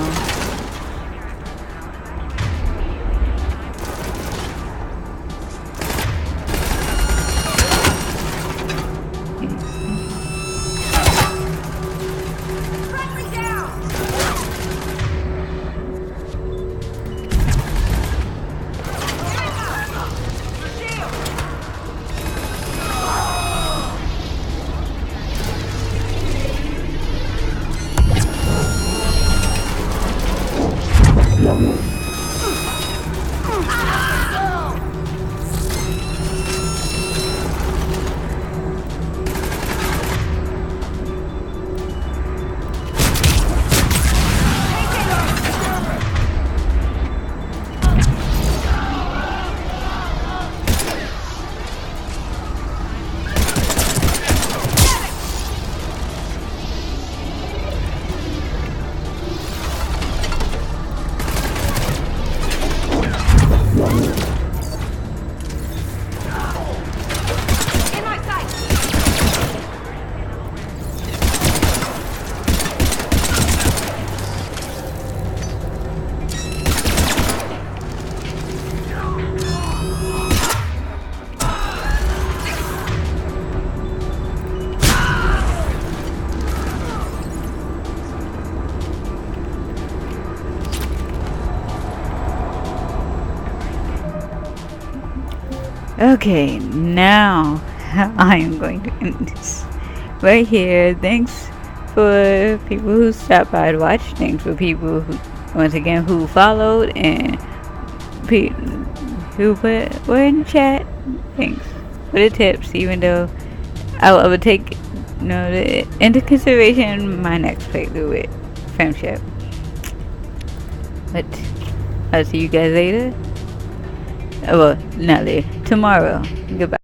Okay, now I am going to end this right here. Thanks for people who stopped by to watch. Thanks for people who, once again, who followed and who were in chat. Thanks for the tips, even though I would take into consideration my next playthrough with Friendship. But I'll see you guys later. Well, not later. Tomorrow. Goodbye.